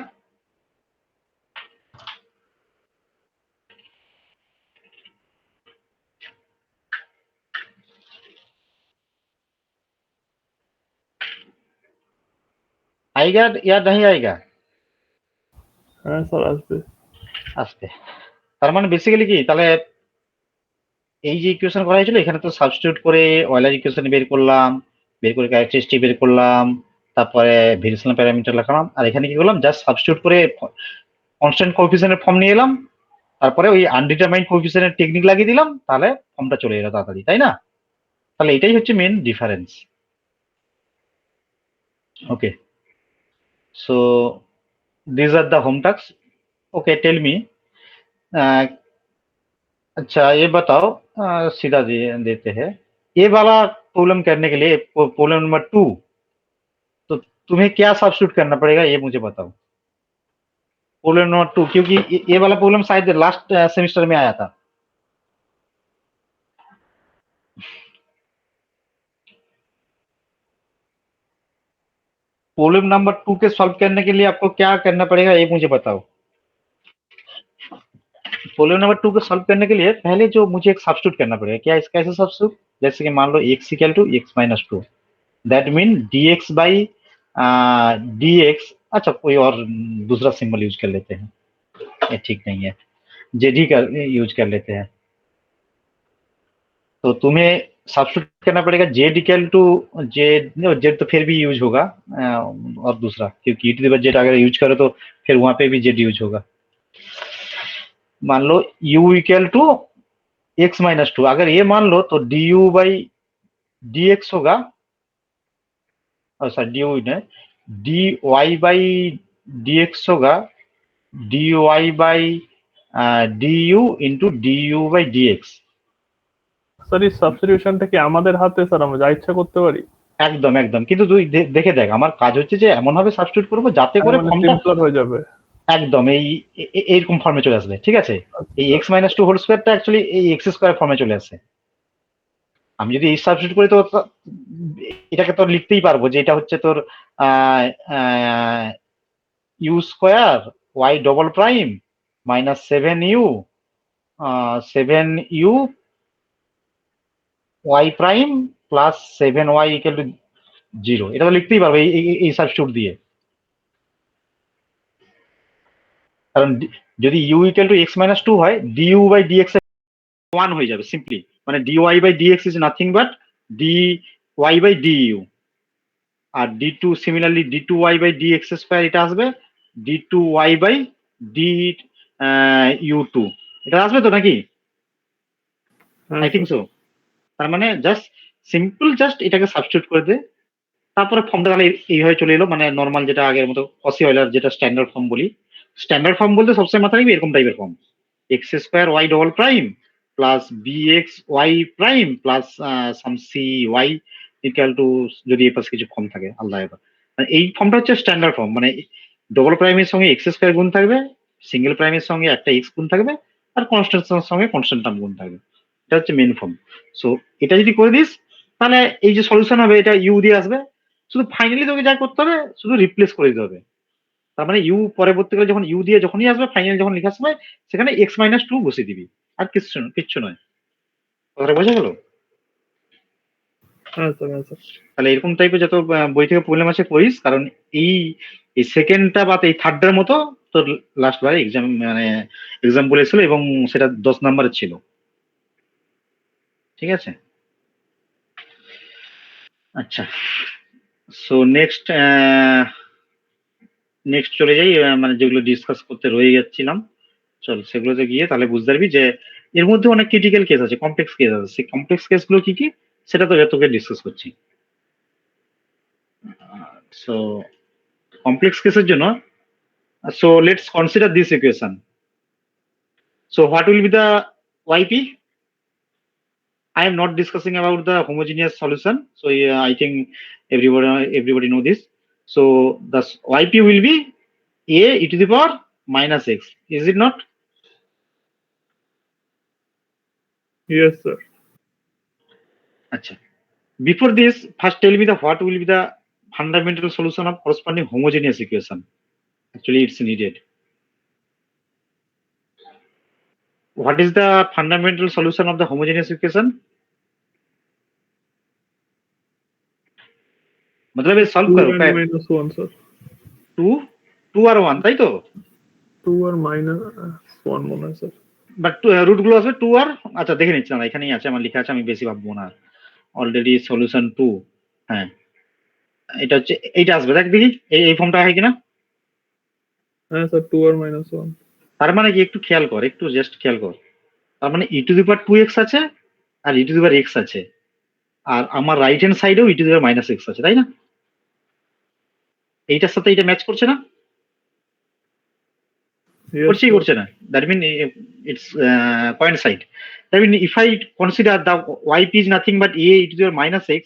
आएगा या नहीं आएगा? হ্যাঁ স্যার আসবে। আসবে। তার মানে বেসিক্যালি কি তাহলে এই যে ইকুয়েশন করা হয়েছিল এখানে তো সাবস্টিটিউট করে অয়েলার ইকুয়েশন বের করলাম, বের করে ক্যারেক্টারিস্টিক বের করলাম, তারপরে ভেরিয়েশনাল প্যারামিটার লিখলাম, আর এখানে কি করলাম জাস্ট সাবস্টিটিউট করে কনস্ট্যান্ট কোএফিসিয়েন্টের ফর্ম নিয়ে এলাম, তারপরে ওই আনডিটারমাইন্ড কোএফিসিয়েন্টের টেকনিক লাগিয়ে দিলাম, তাহলে ফর্মটা চলে এলো তাড়াতাড়ি, তাই না? তাহলে এটাই হচ্ছে main difference. Okay, so this are the home task. Okay tell me, अच्छा ये बताओ, सीधा देते हैं, ये वाला प्रॉब्लम करने के लिए प्रॉब्लम नंबर 2, तो तुम्हें क्या सब्स्टिट्यूट करना पड़ेगा ये मुझे बताओ। प्रॉब्लम नंबर 2, क्योंकि ये वाला प्रॉब्लम शायद लास्ट सेमेस्टर में आया था। प्रॉब्लम नंबर 2 के सॉल्व करने के लिए आपको क्या करना पड़ेगा ये मुझे बताओ। प्रॉब्लम नंबर 2 को सॉल्व करने के लिए पहले जो मुझे एक सब्स्टिट्यूट करना पड़ेगा, क्या इसका ऐसा सब्स्टिट्यूट, जैसे कि मान लो x equal to x-2, that mean dx by dx, अच्छा कोई और दूसरा सिंबल यूज कर लेते हैं, ये ठीक नहीं है, जेड ही यूज कर लेते हैं। तो तुम्हें सब्स्टिट्यूट करना पड़ेगा z equal to z, z तो फिर भी यूज होगा, और दूसरा क्योंकि जेड अगर यूज करो तो फिर वहां पे भी जेड यूज होगा। मान लो u इक्वल टू x-2, अगर ये मान लो तो du बाई dx होगा, और सर dy ने dy बाई dx होगा, dy by du into du by dx। Sir এই সাবস্টিটিউশনটা কি আমাদের হাতে স্যার, আমরা যা ইচ্ছা করতে পারি? একদম একদম, কিন্তু তুই দেখে দেখ, আমার কাজ হচ্ছে যে এমন ভাবে সাবস্টিটিউট করবো যাতে করে মানে ফর্মটা সিম্পলার হয়ে যাবে। একদম এইরকম ফর্মে চলে আসবে, ঠিক আছে? এই x-2 হোল স্কয়ারটা অ্যাকচুয়ালি এই x স্কয়ার ফর্মে চলে আসে। আমি যদি এই সাবস্টিটিউট করি তো এটাকে তো লিখতেই পারবো যে এটা হচ্ছে তোর u square y double prime minus 7u 7u y prime plus 7y equal to 0, এটা তো লিখতেই পারবো এই সাবস্টিটিউট দিয়ে, কারণ যদি u ইকুয়াল টু x-2 হয় du বাই dx 1 হয়ে যাবে সিম্পলি, মানে dy by dx is nothing but dy by du, আর d2 similarly d2y by dx square এটা আসবে d2y by D U two, এটা আসবে তো নাকি? হ্যাঁ আই থিঙ্ক স্যার। সো। তার মানে জাস্ট সিম্পল জাস্ট এটাকে সাবস্টিটিউট করে দে, তারপরে ফর্মটা তাহলে এইভাবে চলে এলো, মানে নর্মাল যেটা আগের মতো কসি অয়লার যেটা স্ট্যান্ডার্ড ফর্ম বলি। স্ট্যান্ডার্ড ফর্ম বলতে সবসময় মাথায় রাখবি এরকম টাইপের form, x square y double prime plus b x y prime plus some c y equal to, যদি এ পাশে কিছু ফর্ম থাকে আলাদা এবার, মানে এই ফর্মটা হচ্ছে স্ট্যান্ডার্ড ফর্ম, মানে ডবল প্রাইমের সঙ্গে এক্স স্কোয়ার গুণ থাকবে, সিঙ্গেল প্রাইমের সঙ্গে একটা এক্স গুণ থাকবে, আর কনস্ট্যান্টের সঙ্গে কনস্ট্যান্ট টার্ম গুণ থাকবে। এটা হচ্ছে মেন ফর্ম। সো এটা যদি করে দিস তাহলে এই যে সলিউশন হবে এটা ইউ দিয়ে আসবে, শুধু ফাইনালি তোকে যা করতে হবে শুধু রিপ্লেস করে দিতে হবে। তার মানে ইউ পরবর্তীকালে যখন ইউ দিয়ে যখনই আসবে ফাইনাল যখন লেখার সময় সেখানে এক্স মাইনাস টু বসিয়ে দিবি, আর কিচ্ছু নয়। কথাটা বোঝা গেল? হ্যাঁ স্যার, হ্যাঁ স্যার। তাহলে এরকম টাইপের যত বই থেকে প্রবলেম আছে করিস, কারণ এই এই সেকেন্ডটা বা এই থার্ডটার মতো তোর লাস্ট বারে এক্সাম মানে এক্সাম বলেছিল এবং সেটা 10 নম্বরের ছিল। ঠিক আছে, আচ্ছা। সো নেক্সট চলে যাই, মানে যেগুলো ডিসকাস করতে রয়ে যাচ্ছিলাম, চল সেগুলোতে গিয়ে তাহলে বুঝতে পারবি যে এর মধ্যে অনেক ক্রিটিক্যাল কেস আছে, কমপ্লেক্স কেস আছে, সেই কমপ্লেক্স কেসগুলো কি কি সেটা তো তোকে ডিসকাস করছি। সো কমপ্লেক্স কেসের জন্য, so let's consider this equation. So what will be the YP? I am not discussing about the homogeneous solution, so I think everybody know this. So the yp will be a e to the power minus x, is it not? Yes sir. Acha. Before this, first tell me the what will be the fundamental solution of corresponding homogeneous equation. Actually, it's needed. What is the fundamental solution of the homogeneous equation? मतलब ये solve 2 करो and minus 1 sir. 2 আর 1 তাই তো? 2 আর minus 1 মনে হয় sir. But root গুলো আসবে 2 আর, আচ্ছা দেখে নিচ্ছি না, এখানেই আছে আমার লেখা আছে, আমি বেশি ভাববো না। অলরেডি সলিউশন 2, হ্যাঁ এটা হচ্ছে, এইটা আসবে দেখ দেখি এই ফর্মটা হয় কিনা। হ্যাঁ স্যার, 2 আর minus 1। তার মানে কি একটু খেয়াল কর, একটু জাস্ট খেয়াল কর, তার মানে ই টু দি পাওয়ার 2x আছে আর e to the power x আছে, আর আমার রাইট হ্যান্ড সাইডেও e to the power minus x আছে, তাই না? এইটার সাথে এটা ম্যাচ করছে না? Yes করছেই sir. করছে না? That mean it's coincide. That mean if I consider the yp is nothing but a e to the power minus x,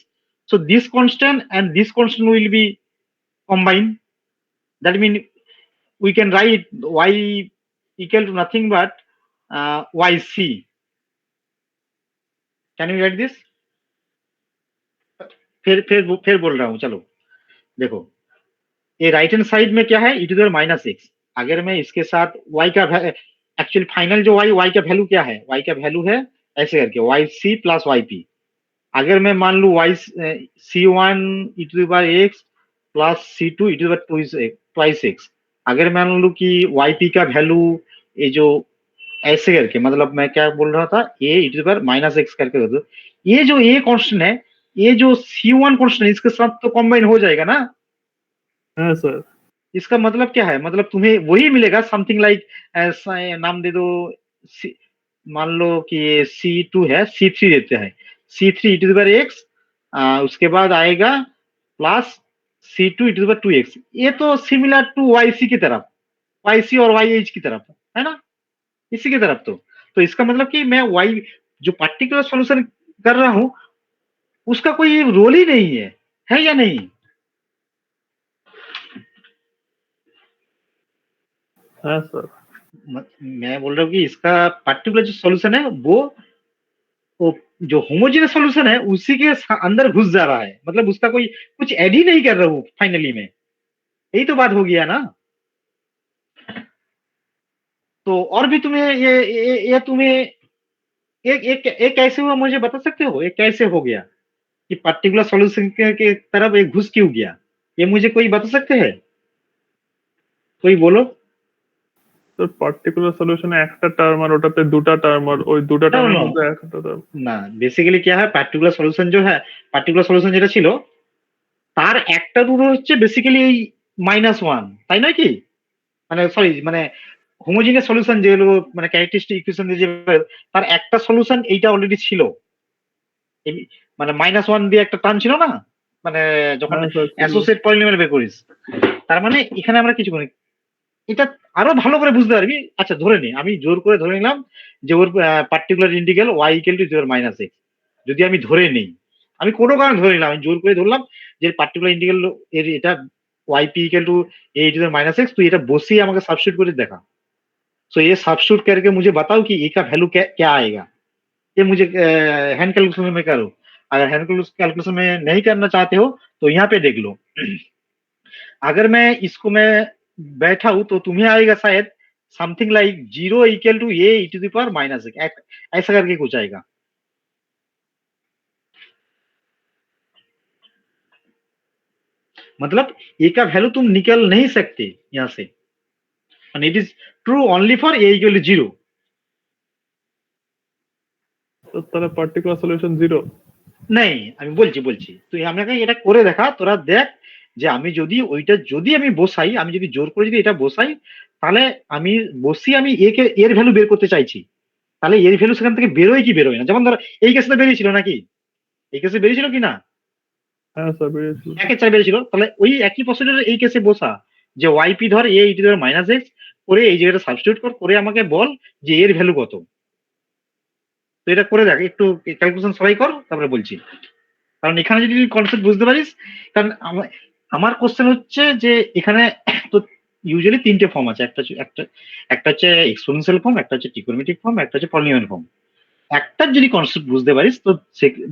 so this constant and this constant will be combined. That mean we can write y equal to nothing but yc. Can you write this? फिर बोल रहा हूँ, चलो देखो, ये right hand side में क्या है, e to the power minus x। अगर मैं इसके साथ y का एक्चुअली फाइनल जो y का वैल्यू क्या है, y का वैल्यू है ऐसे करके yc प्लस yp। अगर मैं मान लू y c1 e to the power x plus c2 e to the power twice x, अगर मैं मान लू कि yp का वैल्यू ये जो ऐसे करके, मतलब मैं क्या बोल रहा था, a e to the power minus x करके कर दो, ये जो a कांस्टेंट है, ये जो c1 कांस्टेंट है इसके साथ तो कंबाइन हो जाएगा ना। हाँ सर। इसका मतलब क्या है, मतलब तुम्हें वही मिलेगा समथिंग लाइक, नाम दे दो, मान लो कि ये C2 है, C3 देते हैं, C3 e to the power x, उसके बाद आएगा plus C2 e to the power 2x, ये तो सिमिलर टू YC की तरफ, YC और YH की तरफ है ना, इसी की तरफ। तो इसका मतलब कि मैं Y जो पार्टिकुलर सॉल्यूशन कर रहा हूं उसका कोई रोल ही नहीं है या नहीं? हाँ सर। मैं बोल रहा हूँ कि इसका पार्टिकुलर जो सॉल्यूशन है वो जो होमोजेनियस सॉल्यूशन है उसी के अंदर घुस जा रहा है, मतलब उसका कोई कुछ ऐड ही नहीं कर रहा हूँ फाइनली में, यही तो बात हो गया ना। तो और भी तुम्हें ये तुम्हें एक कैसे हुआ मुझे बता सकते हो, एक कैसे हो गया कि पार्टिकुलर सॉल्यूशन के तरफ एक घुस क्यों गया, ये मुझे कोई बता सकते हैं? कोई बोलो। তো পার্টিকুলার সলিউশনে একটা টার্ম আর ওটাতে দুটো টার্ম আর ওই দুটো টার্মের মধ্যে একটা টার্ম না, বেসিক্যালি কি হয়, পার্টিকুলার সলিউশন जो है, পার্টিকুলার সলিউশন যেটা ছিল তার একটা রুট হচ্ছে বেসিক্যালি এই -1, তাই নয় কি? মানে সরি, মানে হোমোজিনিয়াস সলিউশন যেগুলো মানে ক্যারেক্টারিস্টিক ইকুয়েশন দিয়ে যে তার একটা সলিউশন এইটা অলরেডি ছিল, মানে -1 দিয়ে একটা টার্ম ছিল না, মানে যখন হ্যাঁ স্যার ছিল। অ্যাসোসিয়েট পলিনোমিয়াল বের করিস, তার মানে এখানে আমরা কিছু করি, এটা আরো ভালো করে বুঝতে পারবি। আচ্ছা ধরে নি, আমি জোর করে ধরে নিলাম যে ওর particular integral y equal to 0 - x, যদি আমি ধরে নেই, আমি কোনো কারণে ধরে নিলাম, আমি জোর করে ধরলাম যে পার্টিকুলার ইন্টিগ্রাল এর এটা yp इक्वल टू a⁻x, तो এটা बसिए আমাকে সাবস্টিটিউট করে দেখা। सो ये सब्स्टिट्यूट करके मुझे बताओ कि ए का वैल्यू क्या क्या आएगा, ये मुझे हैंड कैलकुलेशन में करो। अगर हैंड कैलकुलेशन में नहीं करना चाहते हो तो यहाँ पे देख लो। अगर मैं इसको मैं बैठा हूं तो तुम्हें आएगा शायद something like 0 equal to a e to the power -1, ऐसा करके कुछ आएगा। मतलब ए का वैल्यू तुम निकल नहीं सकते यहाँ से, and it is true only for a equal to 0। তো তাহলে পার্টিকুলার সলিউশন 0। नहीं আমি বলছি বলছি তুই আমাকে এটা করে দেখা, তোরা দেখ যে আমি যদি ওইটা যদি আমি বসাই, আমি যদি জোর করে যদি এটা বসাই, তাহলে আমি বসিয়ে আমি এর ভ্যালু বের করতে চাইছি, তাহলে এর ভ্যালু সেখান থেকে বেরোয় কি বেরোয় না। যেমন ধর এই কেসে বেরিয়েছিল নাকি, এই কেসে বেরিয়েছিল কি না, হ্যাঁ স্যার বেরিয়েছিল। একের চার বেরিয়েছিল, তাহলে ওই একই প্রসিডিউর এই কেসে বসা, যে ওয়াইপি ধর এ e to the power -x করে এই জায়গাটা সাবস্টিটিউট কর, করে আমাকে বল যে এর ভ্যালু কত। তো এটা করে দেখ, একটু ক্যালকুলেশন সবাই কর, তারপরে বলছি। কারণ এখানে যদি কনসেপ্ট বুঝতে পারিস, কারণ আমার কোশ্চেন হচ্ছে যে এখানে তো ইউজুয়ালি তিনটে ফর্ম আছে, একটা হচ্ছে এক্সপোনেনশিয়াল ফর্ম, একটা হচ্ছে ট্রিগোনোমেট্রিক ফর্ম, একটা হচ্ছে পলিনোমিয়াল ফর্ম। একটার যদি কনসেপ্ট বুঝতে পারিস তো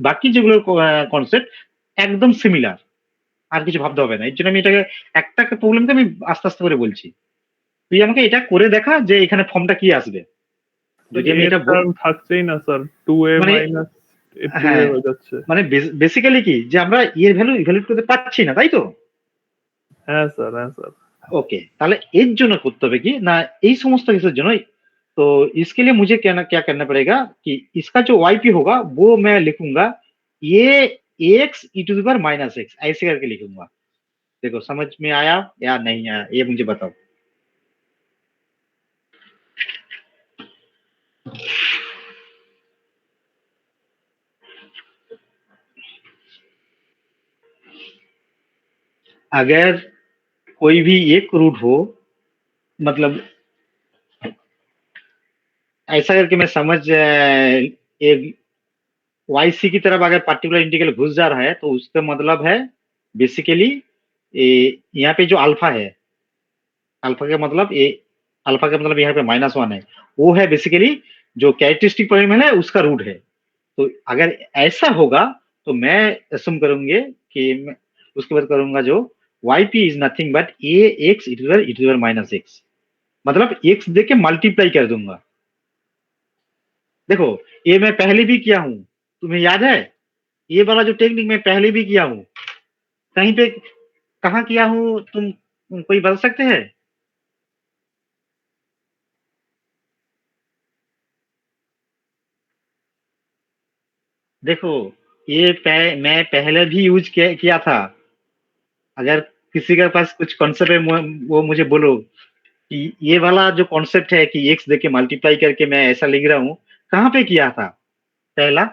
বাকি যেগুলো কনসেপ্ট একদম সিমিলার, আর কিছু ভাবতে হবে না। এর জন্য আমি এটাকে একটা প্রবলেমকে আমি আস্তে আস্তে করে বলছি, তুই আমাকে এটা করে দেখা যে এখানে ফর্মটা কি আসবে। যদি আমি এটা থাকছেই না স্যার, 2a মানে মাইনাস 2a হ্যাঁ হয়ে যাচ্ছে। মানে বেসিক্যালি কি যে আমরা এর ভ্যালু ইভ্যালুয়েট করতে পারছি না, তাই তো। হ্যাঁ স্যার, হ্যাঁ স্যার। ओके, তাহলে এর জন্য করতে হবে কি না, এই সমস্ত কিছুর জন্য तो इसके लिए मुझे क्या करना पड़ेगा कि इसका जो yp होगा वो मैं लिखूंगा ये ax e to the power -x, ऐसे करके लिखूंगा। देखो समझ में आया या नहीं आया ये मुझे बताओ। अगर कोई भी एक रूट हो, मतलब ऐसा करके मैं समझ एक वाई सी की तरफ अगर पार्टिकुलर इंटीग्रल घुस जा रहा है तो उसका मतलब है बेसिकली यहाँ पे जो अल्फा है, अल्फा का मतलब अल्फा का मतलब यहाँ पे -1 है, वो है बेसिकली जो कैरेक्टरिस्टिक पॉलिनोमियल है उसका रूट है। तो अगर ऐसा होगा तो मैं असम करूंगे कि मैं उसके बाद करूंगा जो yp is nothing but a x e to the power -x, मतलब x दे के मल्टीप्लाई कर दूंगा। देखो ये मैं पहले भी किया हूं, तुम्हें याद है, ये वाला जो टेक्निक मैं पहले भी किया हूं, कहीं पे कहाँ किया हूं तुम कोई बता सकते हैं। देखो ये मैं पहले भी यूज किया था। अगर किसी के पास कुछ कॉन्सेप्ट है वो मुझे बोलो कि ये वाला जो कॉन्सेप्ट है कि एक्स देके मल्टीप्लाई करके मैं ऐसा लिख रहा हूँ, कहाँ पे किया था पहला।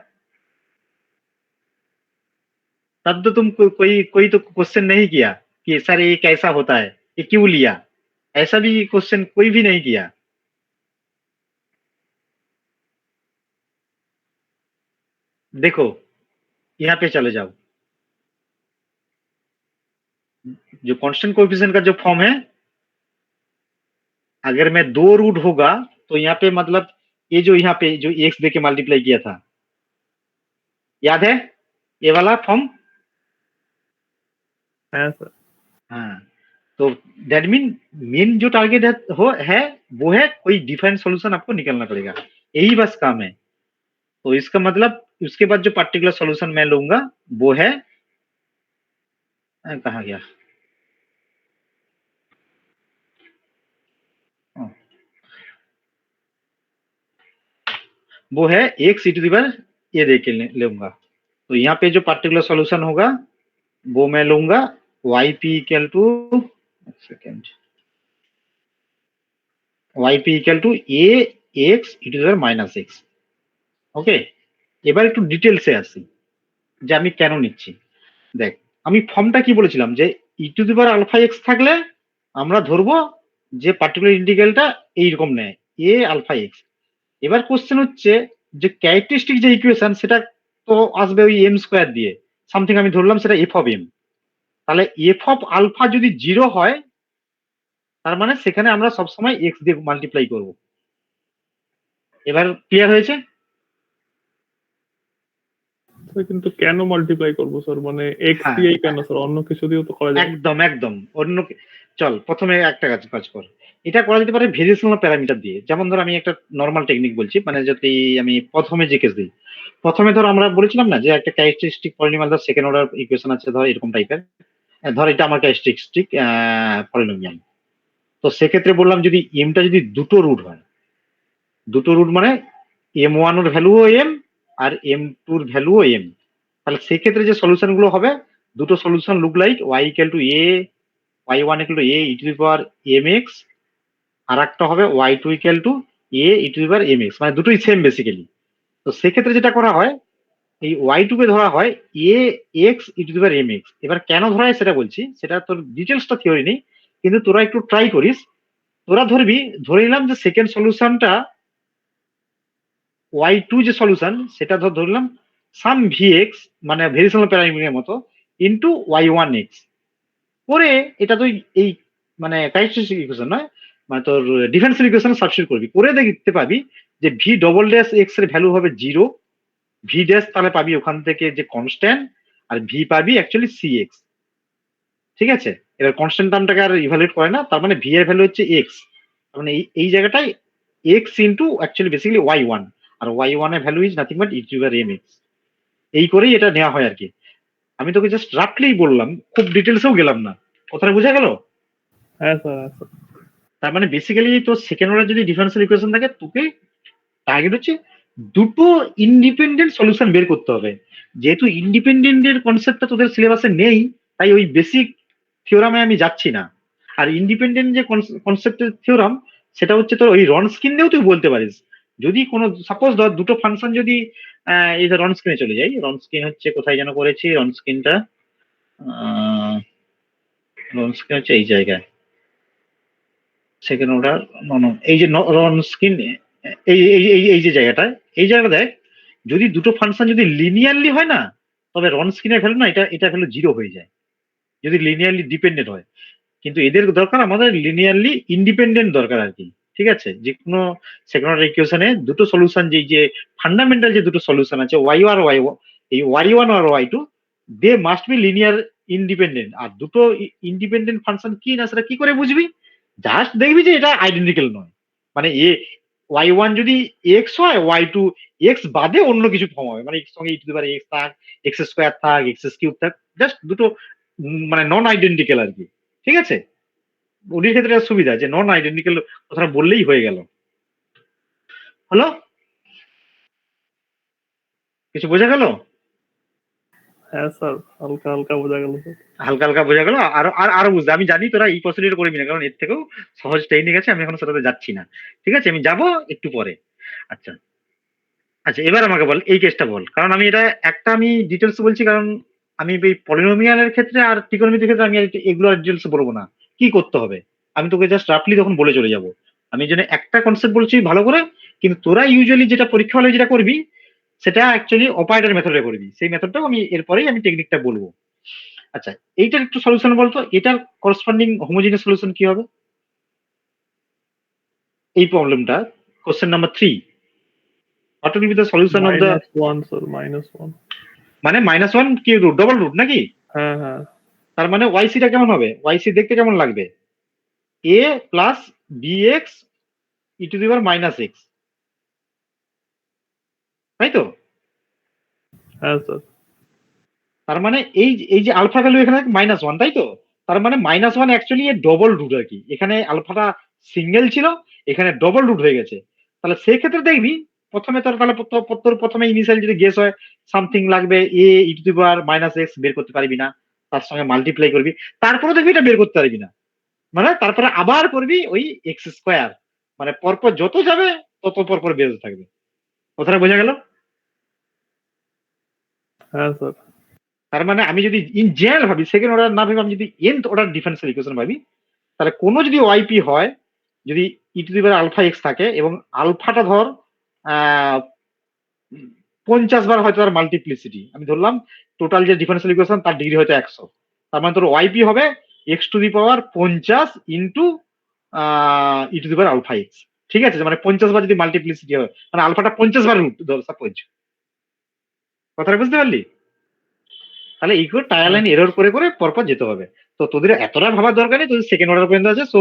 तब तो तुम कोई कोई तो क्वेश्चन नहीं किया कि सर ये कैसा होता है, ये क्यों लिया, ऐसा भी क्वेश्चन कोई भी नहीं किया। देखो यहाँ पे चले जाओ, जो कांस्टेंट कोएफिशिएंट का जो फॉर्म है, अगर मैं 2 रूट होगा तो यहाँ पे मतलब ये जो यहाँ पे जो एक्स देके मल्टीप्लाई किया था, याद है ये वाला फॉर्म। हाँ सर। हाँ, तो दैट मीन मेन जो टारगेट है वो है कोई डिफरेंट सॉल्यूशन आपको निकलना पड़ेगा, यही बस काम है। तो इसका मतलब उसके बाद जो पर्टिकुलर सॉल्यूशन मैं लूंगा वो है कहाँ गया, वो है एक सी टू दी पावर ये देख लूंगा। तो यहाँ पे जो पर्टिकुलर सॉल्यूशन होगा वो मैं लूंगा yp equal to second yp equal to a x e to the power minus x. Okay, এবার একটু ডিটেলসে আসি যে আমি কেন নিচ্ছি। দেখ, আমি ফর্মটা কি বলেছিলাম যে e to the power alpha x থাকলে আমরা ধরবো যে পার্টিকুলার ইন্টিগ্রালটা এইরকম নেয়, এ আলফা এক্স। এবার কোশ্চেন হচ্ছে যে ক্যারেক্টারিস্টিক যে ইকুয়েশন সেটা তো আসবে ওই এম স্কোয়ার দিয়ে, সামথিং আমি ধরলাম সেটা এফ অফ এম। তাহলে এফ অফ আলফা যদি 0 হয় তার মানে সেখানে আমরা সবসময় এক্স দিয়ে মাল্টিপ্লাই করব। এবার ক্লিয়ার হয়েছে? কিন্তু কেন মাল্টিপ্লাই করবো স্যার, মানে এক্স হ্যাঁ, দিয়েই কেন স্যার, অন্য কিছু দিয়েও তো করা যায়। একদম একদম অন্য চল প্রথমে একটা কাজ কাজ কর। এটা করা যেতে পারে ভেরিয়েশনাল প্যারামিটার দিয়ে। যেমন ধর আমি একটা নর্মাল টেকনিক বলছি, মানে যদি আমি প্রথমে যে কেস দিই, প্রথমে ধর আমরা বলেছিলাম না যে একটা ক্যারেক্টারিস্টিক পলিনোমিয়াল ধর সেকেন্ড অর্ডার ইকুয়েশন আছে ধর এরকম টাইপের। ধর এটা আমার ক্যারেক্টারিস্টিক পলিনোমিয়াল। তো সেক্ষেত্রে বললাম যদি এমটা যদি দুটো রুট হয়, দুটো রুট মানে এম ওয়ান এর ভ্যালুও এম আর এম টুর ভ্যালুও এম, তাহলে সেক্ষেত্রে যে সলিউশন গুলো হবে দুটো solution look like y equal to a y one equal to a e to the power m x, আর একটা হবে y two equal to a e to the power m x, মানে দুটোই সেম বেসিক্যালি। তো সেক্ষেত্রে যেটা করা হয় এই ওয়াই টু কে ধরা হয় a x e to the power m x. এবার কেন ধরা হয় সেটা বলছি, সেটা তোর ডিটেলসটা থিওরি নেই, কিন্তু তোরা একটু ট্রাই করিস। তোরা ধরবি, ধরে নিলাম যে সেকেন্ড সলিউশনটা ওয়াই টু যে সলিউশন সেটা ধরলাম সাম ভি এক্স মানে ভেরিয়েশনাল প্যারামিটারের মতো ইন্টু ওয়াই ওয়ান এক্স করে এটা তুই এই মানে ক্যারেক্টারিস্টিক ইকুয়েশন নয়, মানে তোর ডিফারেন্সিয়াল ইকুয়েশন সাবস্টিটিউট করবি, করে দেখতে পাবি যে ভি ডবল ড্যাশ এক্স এর ভ্যালু হবে 0, ভি ড্যাশ তাহলে পাবি ওখান থেকে যে কনস্ট্যান্ট, আর ভি পাবি অ্যাকচুয়ালি সি এক্স। ঠিক আছে, এবার কনস্ট্যান্ট টার্মটাকে আর ইভালুয়েট করে না, তার মানে ভি এর ভ্যালু হচ্ছে এক্স, তার মানে এই জায়গাটায় x into actually basically y one, আর ওয়াই ওয়ান এর value is nothing but e to the power m x. এই করেই এটা নেওয়া হয় আর কি। আমি তোকে জাস্ট রাফলি বললাম, খুব ডিটেলসেও গেলাম না, কথাটা বোঝা গেল? হ্যাঁ স্যার, হ্যাঁ স্যার। তার মানে বেসিক্যালি তো সেকেন্ড অর্ডার যদি ডিফারেন্সিয়াল ইকুয়েশন থাকে তোকে টার্গেট হচ্ছে দুটো ইন্ডিপেন্ডেন্ট সলিউশন বের করতে হবে। যেহেতু ইন্ডিপেন্ডেন্টের কনসেপ্টটা তোদের সিলেবাসে নেই, তাই ওই বেসিক থিওরামে আমি যাচ্ছি না। আর ইন্ডিপেন্ডেন্ট যে কনসেপ্টের থিওরাম সেটা হচ্ছে তোর ওই রনস্কিন দিয়েও তুই বলতে পারিস। যদি কোনো সাপোজ ধর দুটো ফাংশন যদি এই যে রনস্কিনে চলে যাই, রনস্কিন হচ্ছে কোথায় যেন করেছি রনস্কিনটা, রনস্কিন হচ্ছে এই জায়গায় সেকেন্ড অর্ডার এই যে রনস্কিন এই যে জায়গাটায়, এই জায়গাটা দেখ, যদি দুটো ফাংশন যদি লিনিয়ারলি হয় না তবে রনস্কিনের ভ্যালু না এটা এটা ভ্যালু 0 হয়ে যায় যদি লিনিয়ারলি ডিপেন্ডেন্ট হয়। কিন্তু এদের দরকার আমাদের লিনিয়ারলি ইন্ডিপেন্ডেন্ট দরকার আর কি। ঠিক আছে, যে কোনো সেকেন্ড অর্ডার ইকুয়েশনে দুটো সলিউশন যে ফান্ডামেন্টাল যে দুটো সলিউশন আছে ওয়াই আর ওয়াই, এই ওয়াই ওয়ান আর y two, they must be linear independent. আর দুটো ইন্ডিপেন্ডেন্ট ফাংশন কি না সেটা কি করে বুঝবি? জাস্ট দেখবি যে এটা আইডেন্টিক্যাল নয়, মানে এ ওয়াই ওয়ান যদি এক্স হয় ওয়াই টু এক্স বাদে অন্য কিছু ফর্ম হবে, মানে এক্স সঙ্গে ই টু দি পাওয়ার এক্স থাক, এক্স স্কোয়ার থাক, এক্স কিউব থাক, জাস্ট দুটো মানে নন আইডেন্টিক্যাল আর কি। ঠিক আছে, ওটির ক্ষেত্রে একটা সুবিধা যে নন আইডেন্টিক্যাল কথাটা বললেই হয়ে গেল। হলো, কিছু বোঝা গেল? হ্যাঁ স্যার, হালকা হালকা বোঝা গেল স্যার। হালকা হালকা বোঝা গেল, আরো বুঝতে আমি জানি তোরা এই প্রসিডিউর করবি না, কারণ এর থেকেও সহজ টেকনিক আছে, আমি এখন সেটাতে যাচ্ছি না। ঠিক আছে, আমি যাব একটু পরে। আচ্ছা আচ্ছা, এবার আমাকে বল এই কেসটা বল, কারণ আমি এটা একটা আমি ডিটেলস বলছি, কারণ আমি এই পলিনোমিয়ালের ক্ষেত্রে আর ত্রিকোণমিতির ক্ষেত্রে আমি এগুলো ডিটেলস বলবো না কি করতে হবে, আমি তোকে জাস্ট রাফলি তখন বলে চলে যাব। আমি এই জন্য একটা কনসেপ্ট বলছি ভালো করে, কিন্তু তোরা ইউজুয়ালি যেটা পরীক্ষা হলে যেটা করবি সেটা অ্যাকচুয়ালি অপারেটর মেথডে করবি, সেই মেথডটাও আমি এরপরেই আমি টেকনিকটা বলবো। আচ্ছা, এইটার একটু সলিউশন বলতো, এটার করসপন্ডিং হোমোজিনিয়াস সলিউশন কি হবে এই প্রবলেমটা, question number 3, what will be the solution of the, -1 sir, -1। মানে -1 কি রুট, ডবল রুট নাকি? হ্যাঁ হ্যাঁ। তার মানে ওয়াইসি টা কেমন হবে, ওয়াইসি দেখতে কেমন লাগবে, a plus b x e to the power minus x, তাই তো? হ্যাঁ স্যার। তার মানে এই যে আলফা ভ্যালু এখানে -1, তাই তো? তার মানে -1 অ্যাকচুয়ালি এর ডবল রুট আর কি, এখানে আলফাটা সিঙ্গেল ছিল, এখানে ডবল রুট হয়ে গেছে। তাহলে সেই ক্ষেত্রে দেখবি প্রথমে তোর তাহলে তোর প্রথমে ইনিশিয়াল যদি গেস হয় সামথিং লাগবে a e to the power minus x, বের করতে পারবি না, তার সঙ্গে মাল্টিপ্লাই করবি, তারপরে দেখবি এটা বের করতে পারবি না, মানে তারপরে আবার করবি ওই এক্স স্কোয়ার, মানে পরপর যত যাবে তত পরপর বেড়ে থাকবে। কথাটা বোঝা গেল? হ্যাঁ স্যার। তার মানে আমি যদি ইন জেনারেল ভাবি, সেকেন্ড অর্ডার না ভেবে আমি যদি nth অর্ডার ডিফারেন্সিয়াল ইকুয়েশন ভাবি, তাহলে কোনো যদি ওয়াইপি হয়, যদি e to the power alpha x থাকে এবং আলফাটা ধর 50 বার হয়তো তার মাল্টিপ্লিসিটি, আমি ধরলাম টোটাল যে ডিফারেন্সিয়াল ইকুয়েশন তার ডিগ্রি হয়তো 100, তার মানে তোর ওয়াইপি হবে x to the power 50 into e to the power alpha x. ঠিক আছে, মানে 50 বার যদি মাল্টিপ্লিসিটি হয়, মানে আলফাটা 50 বার রুট ধর সাপোজ। কথাটা বুঝতে পারলি? তাহলে এই করে টায়ার লাইন এরর করে করে পরপর যেতে হবে। তো তোদের এতটা ভাবার দরকার নেই, তোদের সেকেন্ড অর্ডার পর্যন্ত আছে, সো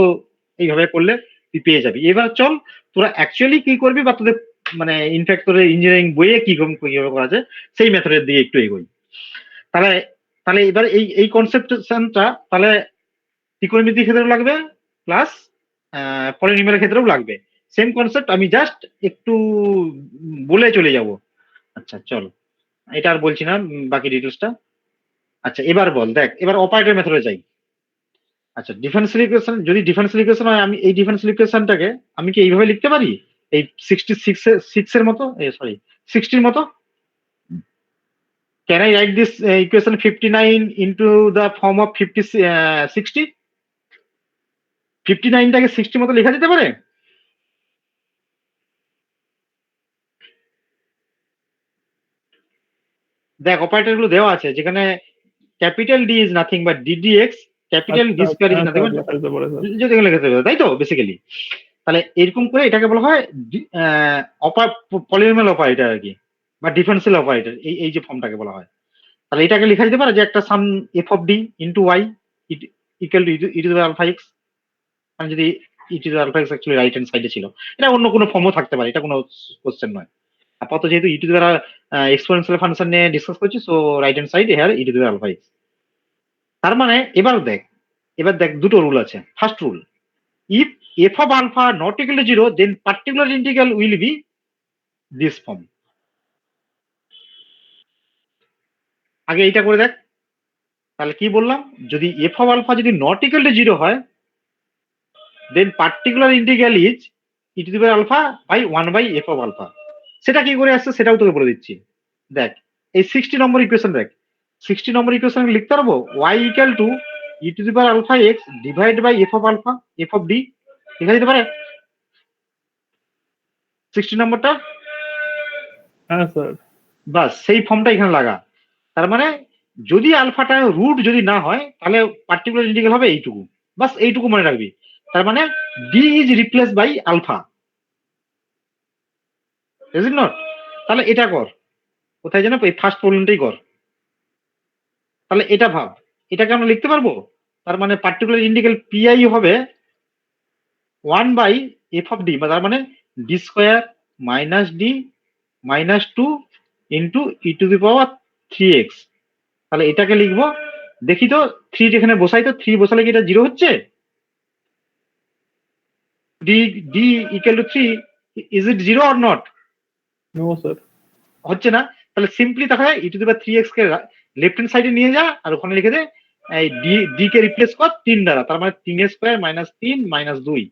এইভাবে করলে তুই পেয়ে যাবি। এবার চল তোরা অ্যাকচুয়ালি কি করবি, বা তোদের মানে ইনফ্যাক্ট তোদের ইঞ্জিনিয়ারিং বইয়ে কিভাবে করা যায় সেই মেথডের দিকে একটু এগোই। তাহলে তাহলে এবার এই কনসেপ্টটা তাহলে ত্রিকোণমিতির ক্ষেত্রেও লাগবে, প্লাস পলিনোমিয়ালের ক্ষেত্রেও লাগবে। সেম কনসেপ্ট, আমি জাস্ট একটু বলে চলে যাব। আচ্ছা চল, এটা আর বলছি না বাকি ডিটেলসটা। আচ্ছা এবার বল, দেখ এবার অপারেটর মেথডে যাই। আচ্ছা ডিফারেন্সিয়াল ইকুয়েশন, যদি ডিফারেন্সিয়াল ইকুয়েশন হয়, আমি এই ডিফারেন্সিয়াল ইকুয়েশনটাকে আমি কি এইভাবে লিখতে পারি, এই 66 এর মতো, সরি 60 মতো? Can I right this equation 59 into the form of 60? 59টাকে 60 মতো লেখা যেতে পারে? দেখ অপারেটর গুলো দেওয়া আছে, যেখানে capital D is nothing but ddx, capital D square is nothing but, যদি এগুলো লেখা যেতে পারে, তাই তো বেসিক্যালি। তাহলে এরকম করে এটাকে বলা হয় পলিনোমিয়াল অপারেটর আর কি, বা ডিফারেন্সিয়াল অপারেটর, এই যে ফর্মটাকে বলা হয়। তাহলে এটাকে লেখা যেতে পারে যে একটা some f of d into y equal to e to the power alpha x, মানে যদি e to the power alpha x actually right hand সাইডে ছিল, এটা অন্য কোনো ফর্মও থাকতে পারে, এটা কোনো কোশ্চেন নয়। আপাতত যেহেতু e to the power exponential function নিয়ে ডিসকাস করছি, so right hand side here e to the power alpha x. তার মানে এবার দেখ দুটো রুল আছে। First rule, if f of alpha not equal to 0, then particular integral will be this form. আগে এইটা করে দেখ। তাহলে কি বললাম, যদি f of alpha যদি not equal to 0 হয়, then particular integral is e to the power alpha by 1 by f of alpha। সেটা কি করে আসছে সেটাও তোকে বলে দিচ্ছি। দেখ এই 60 নম্বর ইকুয়েশন, দেখ 60 নম্বর ইকুয়েশন লিখতে পারবো y equal to e to the power alpha x divided by f of alpha f of d, লেখা যেতে পারে 60 নম্বরটা? হ্যাঁ স্যার। বাস সেই ফর্মটা এখানে লাগা। তার মানে যদি আলফাটা রুট যদি না হয়, তাহলে পার্টিকুলার ইন্টিগ্রাল হবে এইটুকু, বাস এইটুকু মনে রাখবি। তার মানে D is replace by alpha, is it not? তাহলে এটা কর, কোথায় যেন এই ফার্স্ট প্রবলেমটাই কর। তাহলে এটা ভাব, এটাকে আমরা লিখতে পারবো। তার মানে পার্টিকুলার ইন্টিগ্রাল পিআই হবে 1 বাই এফ অফ ডি, তার মানে D square minus D minus 2 into e to the power 3x। তাহলে এটাকে লিখবো, দেখি তো 3 যেখানে বসাই, তো 3 বসালে কি এটা 0 হচ্ছে? d equal to 3, is it 0 or not? No sir. হচ্ছে না। তাহলে সিম্পলি দেখা যায় e to the power 3x কে লেফট হ্যান্ড সাইডে নিয়ে যা, আর ওখানে লিখে দে এই ডি কে রিপ্লেস কর 3 দ্বারা, তার মানে 3 স্কয়ার মাইনাস 3 মাইনাস 2,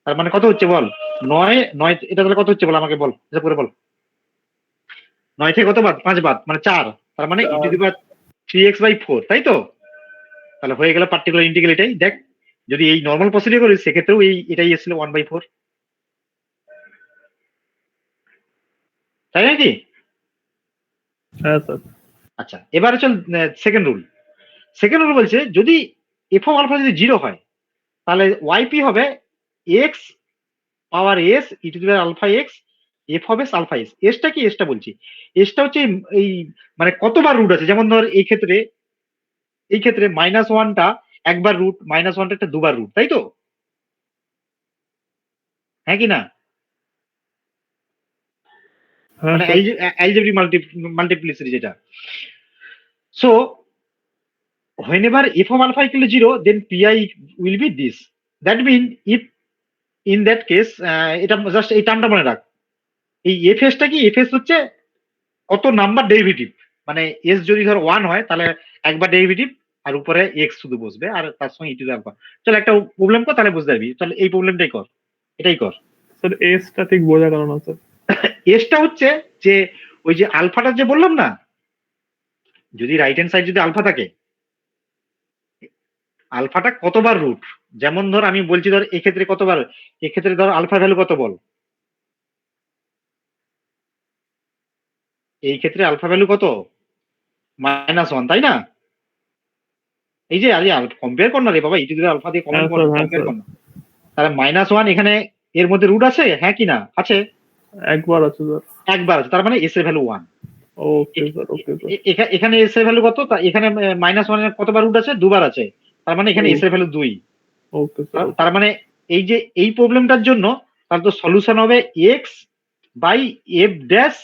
তার মানে কত হচ্ছে বল? 9 এটা তাহলে কত হচ্ছে বল, আমাকে বল, হিসাব করে বল। 9 থেকে কত বাদ? 5 বাদ, মানে 4, তার মানে ই to the power 3x by 4, তাই তো? তাহলে হয়ে গেল পার্টিকুলার ইন্টিগ্রাল এটাই। দেখ যদি এই নর্মাল প্রসিডিউর করি, সেক্ষেত্রেও এটাই এসেছিল 1/4, তাই নাকি? হ্যাঁ স্যার। আচ্ছা এবারে চল সেকেন্ড রুল। সেকেন্ড রুল বলছে যদি এফ অফ আলফা যদি 0 হয়, তাহলে ওয়াইপি হবে x power s e to the power alpha x f of s alpha s. এসটা কি? এসটা বলছি, এসটা হচ্ছে এই মানে কতবার রুট আছে, যেমন ধর এই ক্ষেত্রে মাইনাস ওয়ানটা একবার রুট, মাইনাস ওয়ানটা একটা দুবার রুট, তাই তো? হ্যাঁ কি না? মানে অ্যালজেব্রিক মাল্টিপ্লিসিটি যেটা। So whenever f of alpha equal to 0, then pi will be this. That mean if in that case, এটা জাস্ট এই টার্মটা মনে রাখ, এই এফএসটা কি? এফএস হচ্ছে কত নাম্বার ডেরিভেটিভ, মানে এস যদি ধর 1 হয় তাহলে একবার ডেরিভেটিভ, আর উপরে এক্স শুধু বসবে, আর তার সঙ্গে ই টু দি আলফা। চল একটা প্রবলেম কর, তাহলে বুঝতে পারবি। চল এই প্রবলেমটাই কর, এটাই কর। স্যার এসটা ঠিক বোঝা গেল না স্যার। এসটা হচ্ছে যে ওই যে আলফাটা যে বললাম না, যদি রাইট হ্যান্ড সাইড যদি আলফা থাকে, আলফাটা কতবার রুট, যেমন ধর আমি বলছি ধর এক্ষেত্রে কতবার, এক্ষেত্রে ধর আলফা ভ্যালু কত বল, এই ক্ষেত্রে আলফা ভ্যালু কত, -1, তাই না? এই যে আরে কম্পেয়ার কর না রে বাবা, ই টু দি আলফা দিয়ে হ্যাঁ স্যার, হ্যাঁ কম্পেয়ার স্যার, কর না। তাহলে -1 এখানে এর মধ্যে রুট আছে, হ্যাঁ কি না আছে? একবার আছে স্যার। একবার আছে, তার মানে এস এর ভ্যালু 1। ওকে স্যার, ওকে স্যার। এখানে এস এর ভ্যালু কত, এখানে -1 এর কতবার রুট আছে, দুবার আছে, তার মানে এখানে এস এর ভ্যালু 2। Okay sir. তার মানে এই যে এই প্রবলেমটার জন্য তার তো সলিউশন হবে x by f dash,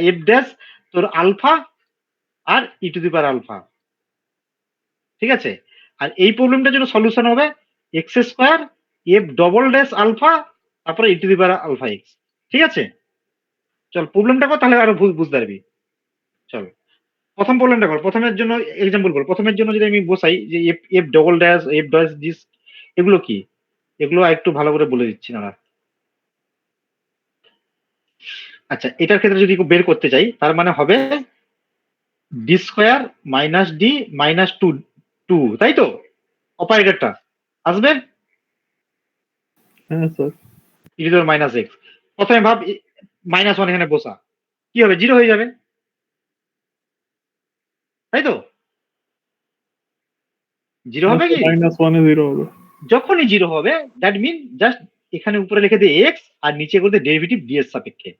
f dash তোর আলফা আর e to the power alpha, ঠিক আছে? আর এই প্রবলেমটার জন্য সলিউশন হবে x square f double dash alpha তারপরে e to the power alpha x, ঠিক আছে? চল প্রবলেমটা কর, তাহলে আরো বুঝতে পারবি। চল প্রথম প্রবলেমটা কর, প্রথমের জন্য এক্সাম্পল বল। প্রথমের জন্য যদি আমি বসাই যে F F double dash f dash this, এগুলো কি, এগুলো একটু ভালো করে বলে দিচ্ছি না। আচ্ছা, এটার ক্ষেত্রে যদি বের করতে চাই, তার মানে হবে D square minus D minus two two, তাই তো? অপারেটরটা আসবে হ্যাঁ sir. E to minus x. প্রথমে ভাব -1 এখানে বসা, কি হবে, 0 হয়ে যাবে, তাই তো? 0 হবে কি? -1 এ 0 হবে। যখনই 0 হবে দ্যাট মিন জাস্ট এখানে উপরে লিখে দে এক্স আর নিচে করে দে ডেরিভেটিভ ডি এর সাপেক্ষে,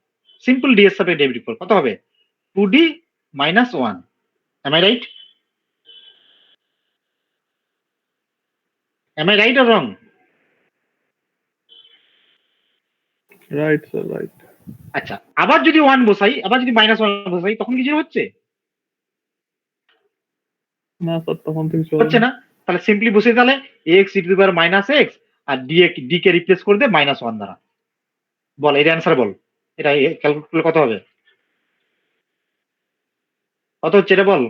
সিম্পল ডি এর সাপেক্ষে ডেরিভেটিভ কর, কত হবে 2d minus 1। Am I right? Am I right or wrong? Right sir, right. আচ্ছা, আবার যদি 1 বসাই, আবার যদি -1 বসাই, তখন কি 0 হচ্ছে? না স্যার, তখন থেকে চলে হচ্ছে না। তাহলে সিম্পলি বসে, তাহলে x e to the power minus x আর ডি কে রিপ্লেস করে দে -1 দ্বারা। বল এর অ্যান্সার বল, এটা ক্যালকুলেট করলে কত হবে, কত হচ্ছে এটা বল,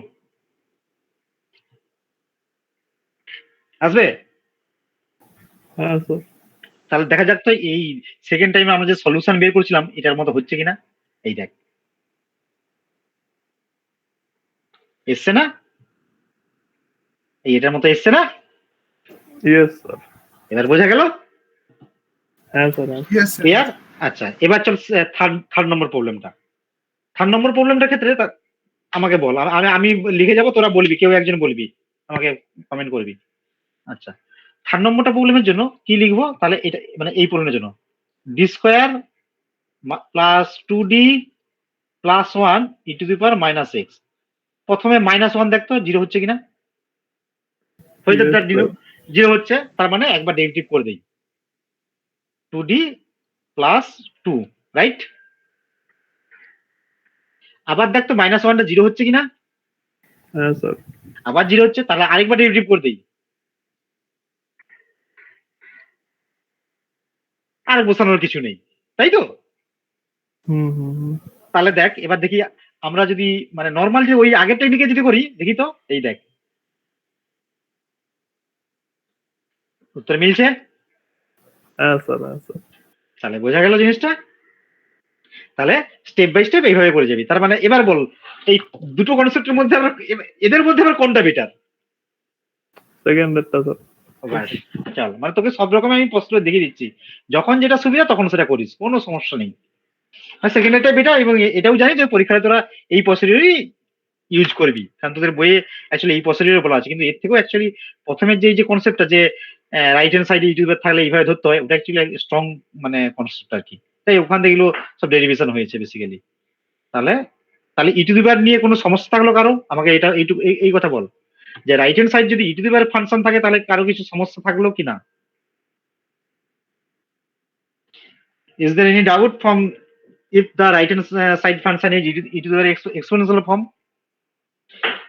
আসবে? হ্যাঁ স্যার। তাহলে দেখা যাক তো এই সেকেন্ড টাইমে আমরা যে সলিউশন বের করছিলাম এটার মতো হচ্ছে কিনা। এই দেখ, এসছে না, এই এটার মতো এসছে না? Yes sir. এবার বোঝা গেল? হ্যাঁ স্যার, হ্যাঁ। ক্লিয়ার? আচ্ছা, এবার চল থার্ড নম্বর প্রবলেমটা। থার্ড নম্বর প্রবলেমটার ক্ষেত্রে আমাকে বল, আমি লিখে যাব, তোরা বলবি, কেউ একজন বলবি, আমাকে কমেন্ট করবি। আচ্ছা, থার্ড নম্বরটা প্রবলেমের জন্য কি লিখবো তাহলে, এটা মানে এই প্রবলেমের জন্য D square plus 2d plus 1 E to the power minus x. প্রথমে -1 দেখতো 0 হচ্ছে কিনা, হয়ে যাচ্ছে, 0 হচ্ছে, তার মানে একবার ডেরিভেটিভ করে দেই 2d প্লাস 2, রাইট? আবার দেখতো -1টা 0 হচ্ছে কিনা, হ্যাঁ স্যার। আবার 0 হচ্ছে, তাহলে আরেকবার ডেরিভেটিভ করে দেই, আর বোঝানোর কিছু নেই, তাই তো? হুম হুম হুম। তাহলে দেখ, এবার দেখি আমরা যদি মানে নর্মাল যে ওই আগের টেকনিকে যদি করি, দেখি তো, এই দেখ উত্তর মিলছে। হ্যাঁ স্যার, হ্যাঁ স্যার। তাহলে বোঝা গেল জিনিসটা। তাহলে স্টেপ বাই স্টেপ এইভাবে করে যাবি। তার মানে এবার বল, এই দুটো কনসেপ্টের মধ্যে আবার এদের মধ্যে আবার কোনটা বেটার? সেকেন্ডেরটা স্যার। ব্যাস, চল, মানে তোকে সব রকম আমি প্রশ্ন দেখিয়ে দিচ্ছি, যখন যেটা সুবিধা তখন সেটা করিস, কোনো সমস্যা নেই। সেকেন্ডটা বেটার, এবং এটাও জানি যে পরীক্ষায় তোরা এই প্রসিডিউরই ইউজ করবি, কারণ তোদের বইয়ে অ্যাকচুয়ালি এই প্রসিডিউর বলা আছে, কিন্তু এর থেকেও অ্যাকচুয়ালি প্রথমের যে কনসেপ্টটা যে রাইট হ্যান্ড সাইডে ইউটিউবে থাকলে এইভাবে ধরতে হয়, ওটা অ্যাকচুয়ালি স্ট্রং মানে কনসেপ্ট আর কি, তাই ওখান থেকে এগুলো সব ডেরিভেশন হয়েছে বেসিক্যালি। তাহলে তাহলে ইউটিউবার নিয়ে কোনো সমস্যা থাকলো কারো, আমাকে এটা এইটুকু এই কথা বল, যে রাইট হ্যান্ড সাইড যদি ইউটিউবার ফাংশন থাকে তাহলে কারো কিছু সমস্যা থাকলো কিনা? Is there any doubt from if the right hand side function is e to the exponential form?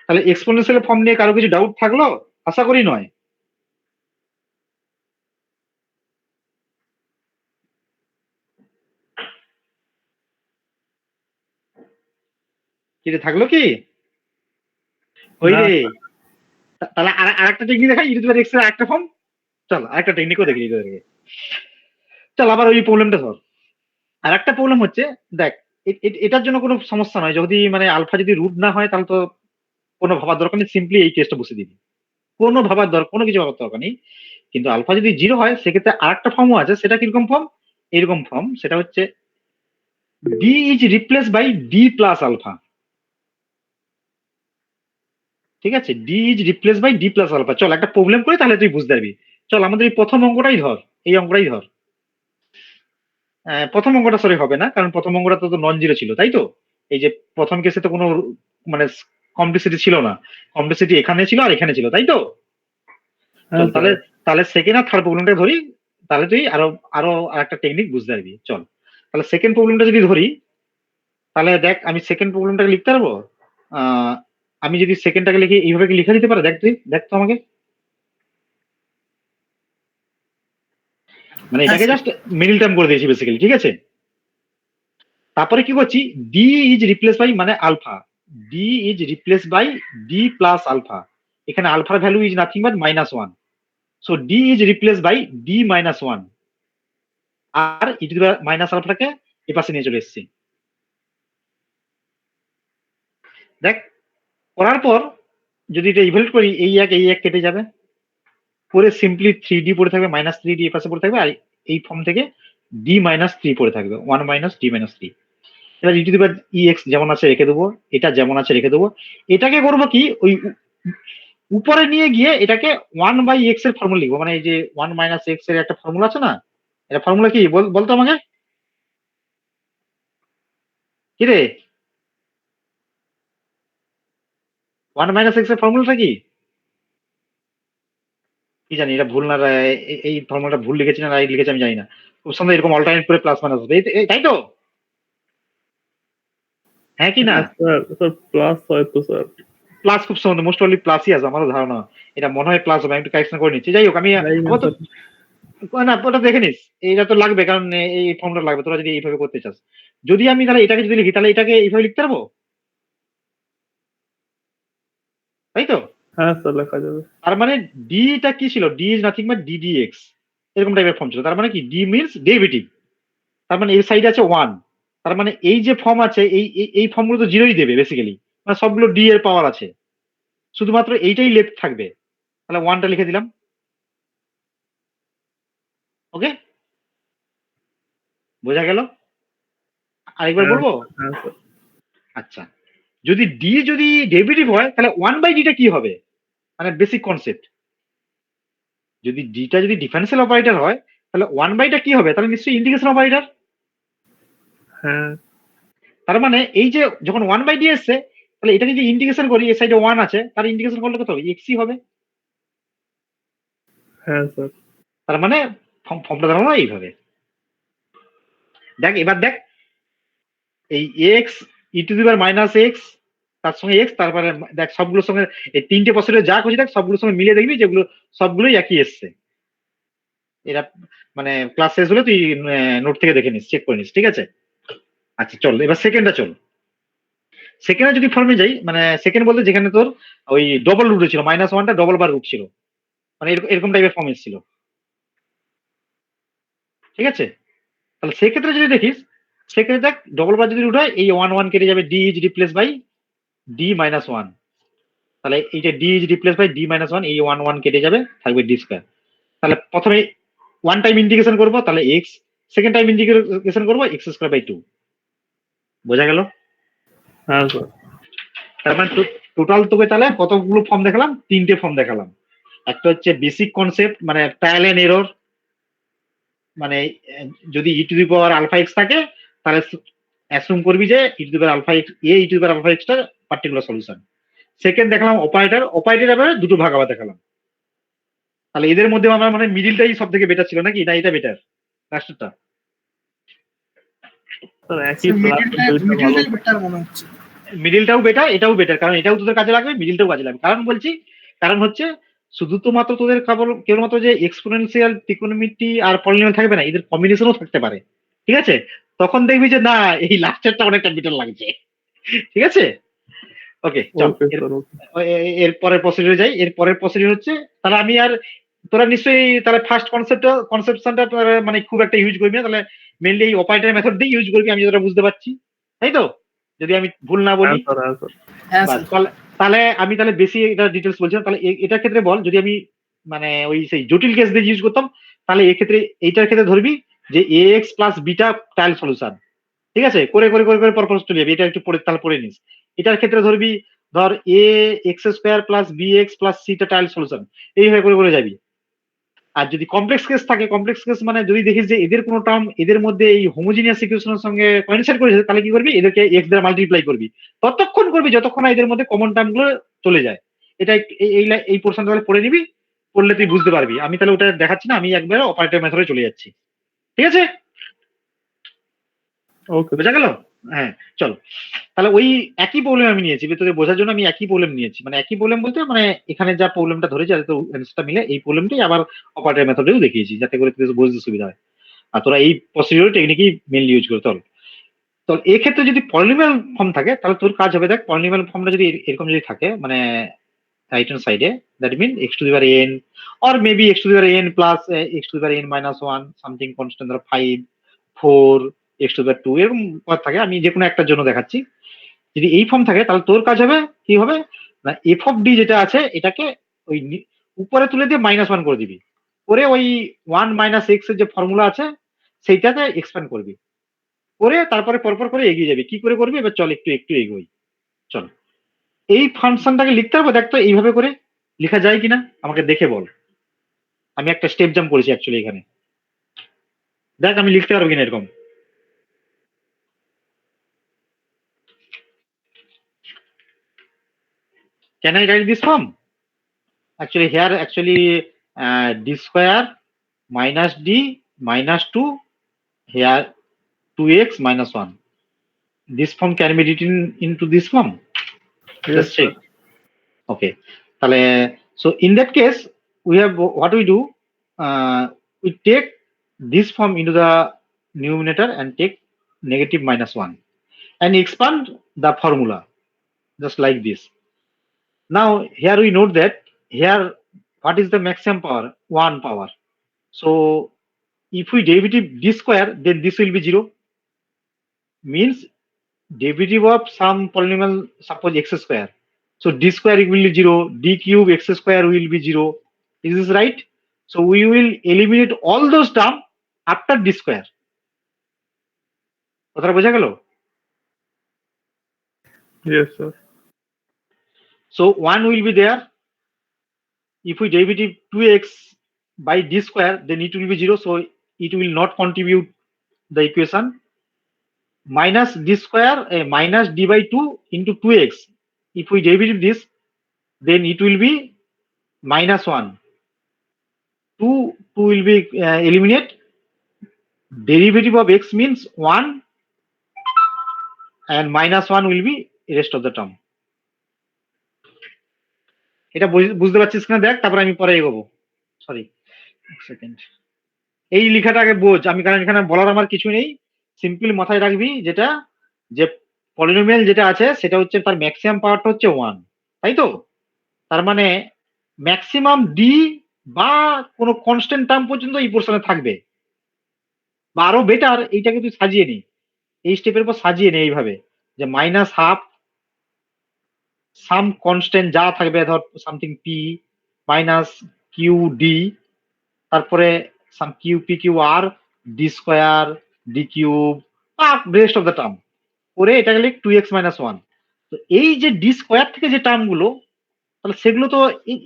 তাহলে এক্সপোনেনশিয়াল ফর্ম নিয়ে কারো কিছু ডাউট থাকলো? আশা করি নয়। কি রে, থাকলো কি? ওই রে, তাহলে আরেকটা টেকনিক দেখাই, ইউটিউবার এক্স এর আরেকটা ফর্ম। চল আরেকটা টেকনিকও দেখি তোদেরকে। চল আবার ওই প্রবলেমটা ধর। আর একটা প্রবলেম হচ্ছে, দেখ এটার জন্য কোনো সমস্যা নয়, যদি মানে আলফা যদি রুট না হয় তাহলে তো কোনো ভাবার দরকার নেই, সিম্পলি এই কেসটা বসে দিবি, কোনো ভাবার দরকার, কোনো কিছু ভাবার দরকার নেই। কিন্তু আলফা যদি জিরো হয় সেক্ষেত্রে আরেকটা ফর্মও আছে, সেটা কিরকম ফর্ম, এরকম ফর্ম, সেটা হচ্ছে D is replace by D plus alpha. ঠিক আছে, D is replace by D plus alpha. চল একটা প্রবলেম করে তাহলে তুই বুঝতে পারবি। চল আমাদের এই প্রথম অঙ্কটাই ধর, এই অঙ্কটাই ধর। প্রথম অঙ্কটা সরি হবে না, কারণ প্রথম অঙ্কটা তো নন জিরো ছিল, তাই তো? এই যে প্রথম কেসে তো কোনো মানে কমপ্লেক্সিটি ছিল না, কমপ্লেক্সিটি এখানে ছিল আর এখানে ছিল, তাই তো? হ্যাঁ চল তাহলে, স্যার। তাহলে সেকেন্ড আর থার্ড প্রবলেমটা ধরি, তাহলে তুই আরো আরো একটা টেকনিক বুঝতে পারবি। চল তাহলে সেকেন্ড প্রবলেমটা যদি ধরি, তাহলে দেখ আমি সেকেন্ড প্রবলেমটাকে লিখতে পারবো। আহ আমি যদি সেকেন্ডটাকে লিখি এইভাবে কি লেখা যেতে পারে, দেখ তুই দেখ তো আমাকে, মানে হ্যাঁ এটাকে স্যার। জাস্ট মিডিল টার্ম করে দিয়েছি বেসিক্যালি, ঠিক আছে? তারপরে কি করছি, ডি ইজ রিপ্লেস বাই মানে alpha, d is replace by D plus alpha. এখানে আলফার value is nothing but -1, so d is replace by D -1, আর ই টু দি মাইনাস আলফাটাকে এ পাশে নিয়ে চলে এসেছি। দেখ করার পর যদি এটা ইভ্যালুয়েট করি, এই এক কেটে যাবে, পরে সিম্পলি 3d পড়ে থাকবে, -3d এ পাশে পড়ে থাকবে, আর এই ফর্ম থেকে d -3 পড়ে থাকবে, 1 - d - 3। এবার ই টু দি পাওয়ার ex যেমন আছে রেখে দেবো, এটা যেমন আছে রেখে দেবো। এটাকে করবো কি, ওই উপরে নিয়ে গিয়ে এটাকে 1/x এর ফর্মুলা লিখবো, মানে এই যে 1 - x এর একটা ফর্মুলা আছে না, এটা ফর্মুলা কি বলতো আমাকে, কি রে? 1 - x এর ফর্মুলাটা কি? কি জানি, এটা ভুল না এই ফর্মুলাটা ভুল লিখেছি না রাইট লিখেছি আমি জানি না, খুব সুন্দর এরকম অল্টারনেট করে প্লাস মাইনাস হবে, তাই তো? হ্যাঁ কি না? হ্যাঁ স্যার, স্যার প্লাস হয় তো স্যার। প্লাস খুব সুন্দর, মোস্ট অনলি প্লাসই আছে আমারও ধারণা, এটা মনে হয় প্লাস হবে, আমি একটু কারেকশন করে নিচ্ছি। যাই হোক, আমি জানি না আপাতত স্যার। না ওটা দেখে নিস, এইটা তো লাগবে, কারণ এই ফর্মটা লাগবে তোরা যদি এইভাবে করতে চাস। যদি আমি তাহলে এটাকে যদি লিখি, তাহলে এটাকে এইভাবে লিখতে পারবো, তাই তো? হ্যাঁ স্যার, লেখা যাবে। তার মানে ডিটা কি ছিল, D is nothing but ddx, এরকম টাইপের ফর্ম ছিল। তার মানে কি, ডি মিনস ডেরিভেটিভ, তার মানে এই সাইডে আছে 1, তার মানে এই যে ফর্ম আছে এই ফর্মগুলো তো জিরোই দেবে বেসিক্যালি, মানে সবগুলো ডি এর পাওয়ার আছে, শুধুমাত্র এইটাই লেফট থাকবে। তাহলে 1টা লিখে দিলাম, ওকে, বোঝা গেল? আরেকবার হ্যাঁ বলবো? হ্যাঁ স্যার। আচ্ছা, যদি ডি যদি ডেরিভেটিভ হয় তাহলে 1/ডিটা কি হবে, মানে বেসিক কনসেপ্ট। যদি ডিটা যদি ডিফারেন্সিয়াল অপারেটর হয় তাহলে 1/টা কি হবে, তাহলে নিশ্চয়ই ইন্টিগ্রেশন অপারেটর। হ্যাঁ তার মানে এই যে যখন 1/ডি এসছে, তাহলে এটাকে যদি ইন্টিগ্রেশন করি, এই সাইডে 1 আছে, তার ইন্টিগ্রেশন করলে কত হবে, এক্সই হবে। হ্যাঁ স্যার। তার মানে ফর্মটা দাঁড়ানো এইভাবে। দেখ এবার দেখ, এই x e to the power minus x, তার সঙ্গে এক্স, তারপরে দেখ সবগুলোর সঙ্গে এই তিনটে পসিবল যা খুঁজে দেখ সবগুলোর সঙ্গে মিলিয়ে দেখবি যেগুলো সবগুলোই একই এসছে। এরা মানে ক্লাস শেষ হলে তুই নোট থেকে দেখে নিস, চেক করে নিস, ঠিক আছে? আচ্ছা চল এবার সেকেন্ডটা চল। সেকেন্ডে যদি ফর্মে যাই, মানে সেকেন্ড বলতে যেখানে তোর ওই ডবল রুট ছিল, -1টা ডবল বার রুট ছিল, মানে এরকম টাইপের ফর্ম এসেছিল, ঠিক আছে? তাহলে সেক্ষেত্রে যদি দেখিস, সেক্ষেত্রে দেখ ডবল বার যদি রুট হয়, এই 1 কেটে যাবে, D is replace by D -1, তাহলে এইটা D is replace by D -1, এই 1 কেটে যাবে, থাকবে ডি স্কয়ার। তাহলে প্রথমে 1 টাইম ইন্টিগ্রেশন করবো, তাহলে এক্স, সেকেন্ড টাইম ইন্টিগ্রেশন করবো x² / 2, বোঝা গেল? হ্যাঁ স্যার। তার মানে টোটাল তোকে তাহলে কতগুলো ফর্ম দেখালাম, তিনটে ফর্ম দেখালাম। একটা হচ্ছে বেসিক কনসেপ্ট, মানে ট্রায়াল এন্ড এরর, মানে যদি e to the power alpha x থাকে তাহলে অ্যাসুম করবি যে e to the power alpha x, e to the power alpha এক্সটা পার্টিকুলার সলিউশন। সেকেন্ড দেখালাম অপারেটর, অপারেটর আবার দুটো ভাগ আবার দেখালাম। তাহলে এদের মধ্যে আমার মানে মিডিলটাই সব থেকে বেটার ছিল নাকি, না এটা বেটার লাস্টটা? স্যার একই প্লাস দুইটা ভালো। মিডিলটাই বেটার মনে হচ্ছে। মিডিলটাও বেটার, এটাও বেটার, কারণ এটাও তোদের কাজে লাগবে, মিডিলটাও কাজে লাগবে। কারণ বলছি, কারণ হচ্ছে শুধু তো মাত্র তোদের কেবলমাত্র যে এক্সপোনেনশিয়াল, ত্রিকোণমিতি আর পলিনোমিয়াল থাকবে না, এদের কম্বিনেশনও থাকতে পারে, ঠিক আছে? তখন দেখবি যে না, এই লাস্টেরটা অনেকটা বেটার লাগছে, ঠিক আছে? ওকে চল, ওকে স্যার, ওকে। এর পরের প্রসিডিউরে যাই। এর পরের প্রসিডিউর হচ্ছে, তাহলে আমি আর তোরা নিশ্চয়ই তাহলে ফার্স্ট কনসেপশনটা মানে খুব একটা ইউজ করবি না, তাহলে মেনলি এই অপারেটর মেথড দিয়ে ইউজ করবি, আমি যেটা বুঝতে পারছি, তাই তো, যদি আমি ভুল না বলি। বাস, তাহলে আমি তাহলে বেশি এটা ডিটেলস বলছিলাম। তাহলে এটার ক্ষেত্রে বল, যদি আমি মানে ওই সেই জটিল কেস দিয়ে ইউজ করতাম, তাহলে এক্ষেত্রে এইটার ক্ষেত্রে ধরবি যে এ এক্স প্লাস বিটা টাইল সলিউশন, ঠিক আছে, করে করে করে করে পরপর চলে যাবে। এটা একটু পড়ে তাহলে পড়ে নিস। এটার ক্ষেত্রে ধরবি ধর a x square plus b x plus theta টাইল সলিউশন, এইভাবে করে করে যাবি। আর যদি কমপ্লেক্স কেস থাকে, কমপ্লেক্স কেস মানে যদি দেখিস যে এদের কোনো টার্ম এদের মধ্যে এই হোমোজিনিয়াস ইকুয়েশনের সঙ্গে কোইনসাইড করেছে, তাহলে কি করবি, এদেরকে এক্স দ্বারা মাল্টিপ্লাই করবি, ততক্ষণ করবি যতক্ষণ না এদের মধ্যে কমন টার্ম গুলো চলে যায়। এটা এই পোর্শনটা তাহলে পড়ে নিবি, পড়লে তুই বুঝতে পারবি। আমি তাহলে ওটা দেখাচ্ছি না, আমি একবার অপারেটর মেথডে চলে যাচ্ছি, ঠিক আছে? ওকে, বোঝা গেল? হ্যাঁ, চল তাহলে ওই একই প্রবলেম আমি নিয়েছি, তোদের বোঝার জন্য আমি একই প্রবলেম নিয়েছি। মানে একই প্রবলেম বলতে মানে এখানে যা প্রবলেমটা ধরেছি যাতে অ্যান্সারটা মিলে, এই প্রবলেমটাই আবার অপারেটর মেথডেও দেখিয়েছি যাতে করে তোদের বুঝতে সুবিধা হয়। আর তোরা এই প্রসিডিউর টেকনিকই মেনলি ইউজ করে। চল, তো এক্ষেত্রে যদি পলিনোমিয়াল ফর্ম থাকে তাহলে তোর কাজ হবে, দেখ পলিনোমিয়াল ফর্মটা যদি এরকম যদি থাকে মানে রাইট হ্যান্ড সাইডে, that mean x to the power n or maybe x to the power n plus x to the power n minus one something constant, ধরো 5 4 এক্স টু দি পাওয়ার 2 এরকম পদ থাকে, আমি যে কোনো একটার জন্য দেখাচ্ছি। যদি এই ফর্ম থাকে তাহলে তোর কাজ হবে কি হবে না, এফ অফ ডি যেটা আছে এটাকে ওই উপরে তুলে দিয়ে -1 করে দিবি, করে ওই 1 মাইনাস এক্স এর যে ফর্মুলা আছে সেইটাতে এক্সপ্যান্ড করবি, করে তারপরে পরপর করে এগিয়ে যাবি। কি করে করবি এবার চল একটু একটু এগোই। চল, এই ফাংশনটাকে লিখতে হবে, দেখ তো এইভাবে করে লেখা যায় কিনা আমাকে দেখে বল। আমি একটা স্টেপ জাম্প করেছি অ্যাকচুয়ালি এখানে, দেখ আমি লিখতে পারবো কিনা এরকম। Can I write this form? Actually here d square minus d minus 2 here 2x minus 1. This form can be written into this form. Yes, Just check. sir. Okay. So in that case, we have what we do. We take this form into the numerator and take negative -1 and expand the formula just like this. Now here we note that here what is the maximum power? 1 power. So if we derivative d square, then this will be 0. Means derivative of some polynomial, suppose x square. So d square will be 0, d cube x square will be 0. Is this right? So we will eliminate all those terms after d square. কথাটা বোঝা গেল? Yes, sir. So 1 will be there. If we derivative 2x by d square, then it will be 0. So it will not contribute the equation. Minus d square minus d by 2 into 2x. If we derivative this, then it will be -1. 2 will be eliminate. Derivative of x means 1 and -1 will be rest of the term. এটা বুঝতে পারছিস কিনা দেখ, তারপর আমি পরে এগোবো। Sorry, এক সেকেন্ড। এই লেখাটা আগে বোঝ, আমি কারণ এখানে বলার আমার কিছু নেই, সিম্পলি মাথায় রাখবি যেটা, যে পলিনোমিয়াল যেটা আছে সেটা হচ্ছে তার ম্যাক্সিমাম পাওয়ারটা হচ্ছে 1, তাই তো? তার মানে ম্যাক্সিমাম ডি বা কোনো কনস্ট্যান্ট টার্ম পর্যন্ত এই পোর্শনে থাকবে। বা আরো বেটার, এইটাকে তুই সাজিয়ে নি, এই স্টেপের উপর সাজিয়ে নে এইভাবে যে -12 সাম কনস্ট্যান্ট যা থাকবে, ধর something p minus q d, তারপরে সাম কিউ পি কিউ আর d square d cube rest of the term, করে এটাকে লিখ 2x - 1। তো এই যে ডি স্কোয়ার থেকে যে টার্ম গুলো, তাহলে সেগুলো তো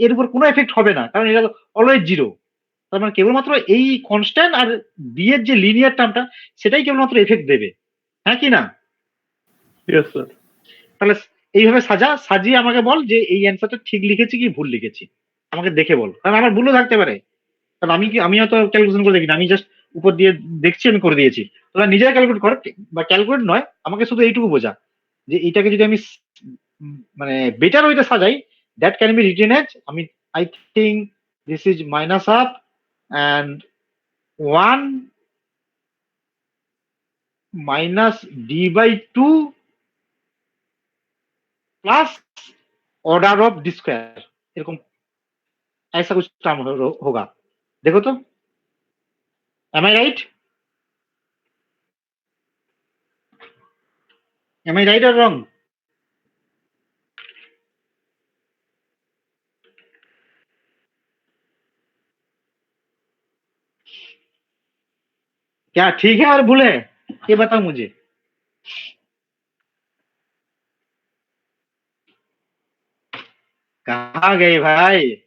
এর উপর কোনো এফেক্ট হবে না, কারণ এটা অলওয়েজ 0। তার মানে কেবলমাত্র এই কনস্ট্যান্ট আর ডি এর যে লিনিয়ার টার্মটা সেটাই কেবলমাত্র এফেক্ট দেবে, হ্যাঁ কি না? Yes, sir. তাহলে এইভাবে সাজিয়ে আমাকে বল যে এই অ্যান্সারটা ঠিক লিখেছি কি ভুল লিখেছি, আমাকে দেখে বল, কারণ আমার ভুলও থাকতে পারে। কারণ আমি হয়তো ক্যালকুলেশন করে দেখি না, আমি জাস্ট উপর দিয়ে দেখছি, আমি করে দিয়েছি। তোরা নিজেরা ক্যালকুলেট কর, বা ক্যালকুলেট নয়, আমাকে শুধু এইটুকু বোঝা যে এইটাকে যদি আমি মানে বেটার ওইটা সাজাই, that can be written as, আমি I think this is -1 and 1 minus d by 2 plus order of d square, এরকম ऐसा कुछ टर्म होगा। देखो तो, एम आई राइट? एम आई राइट और रॉन्ग? क्या ठीक है और भूल है, ये बताओ मुझे। कहाँ गए भाई?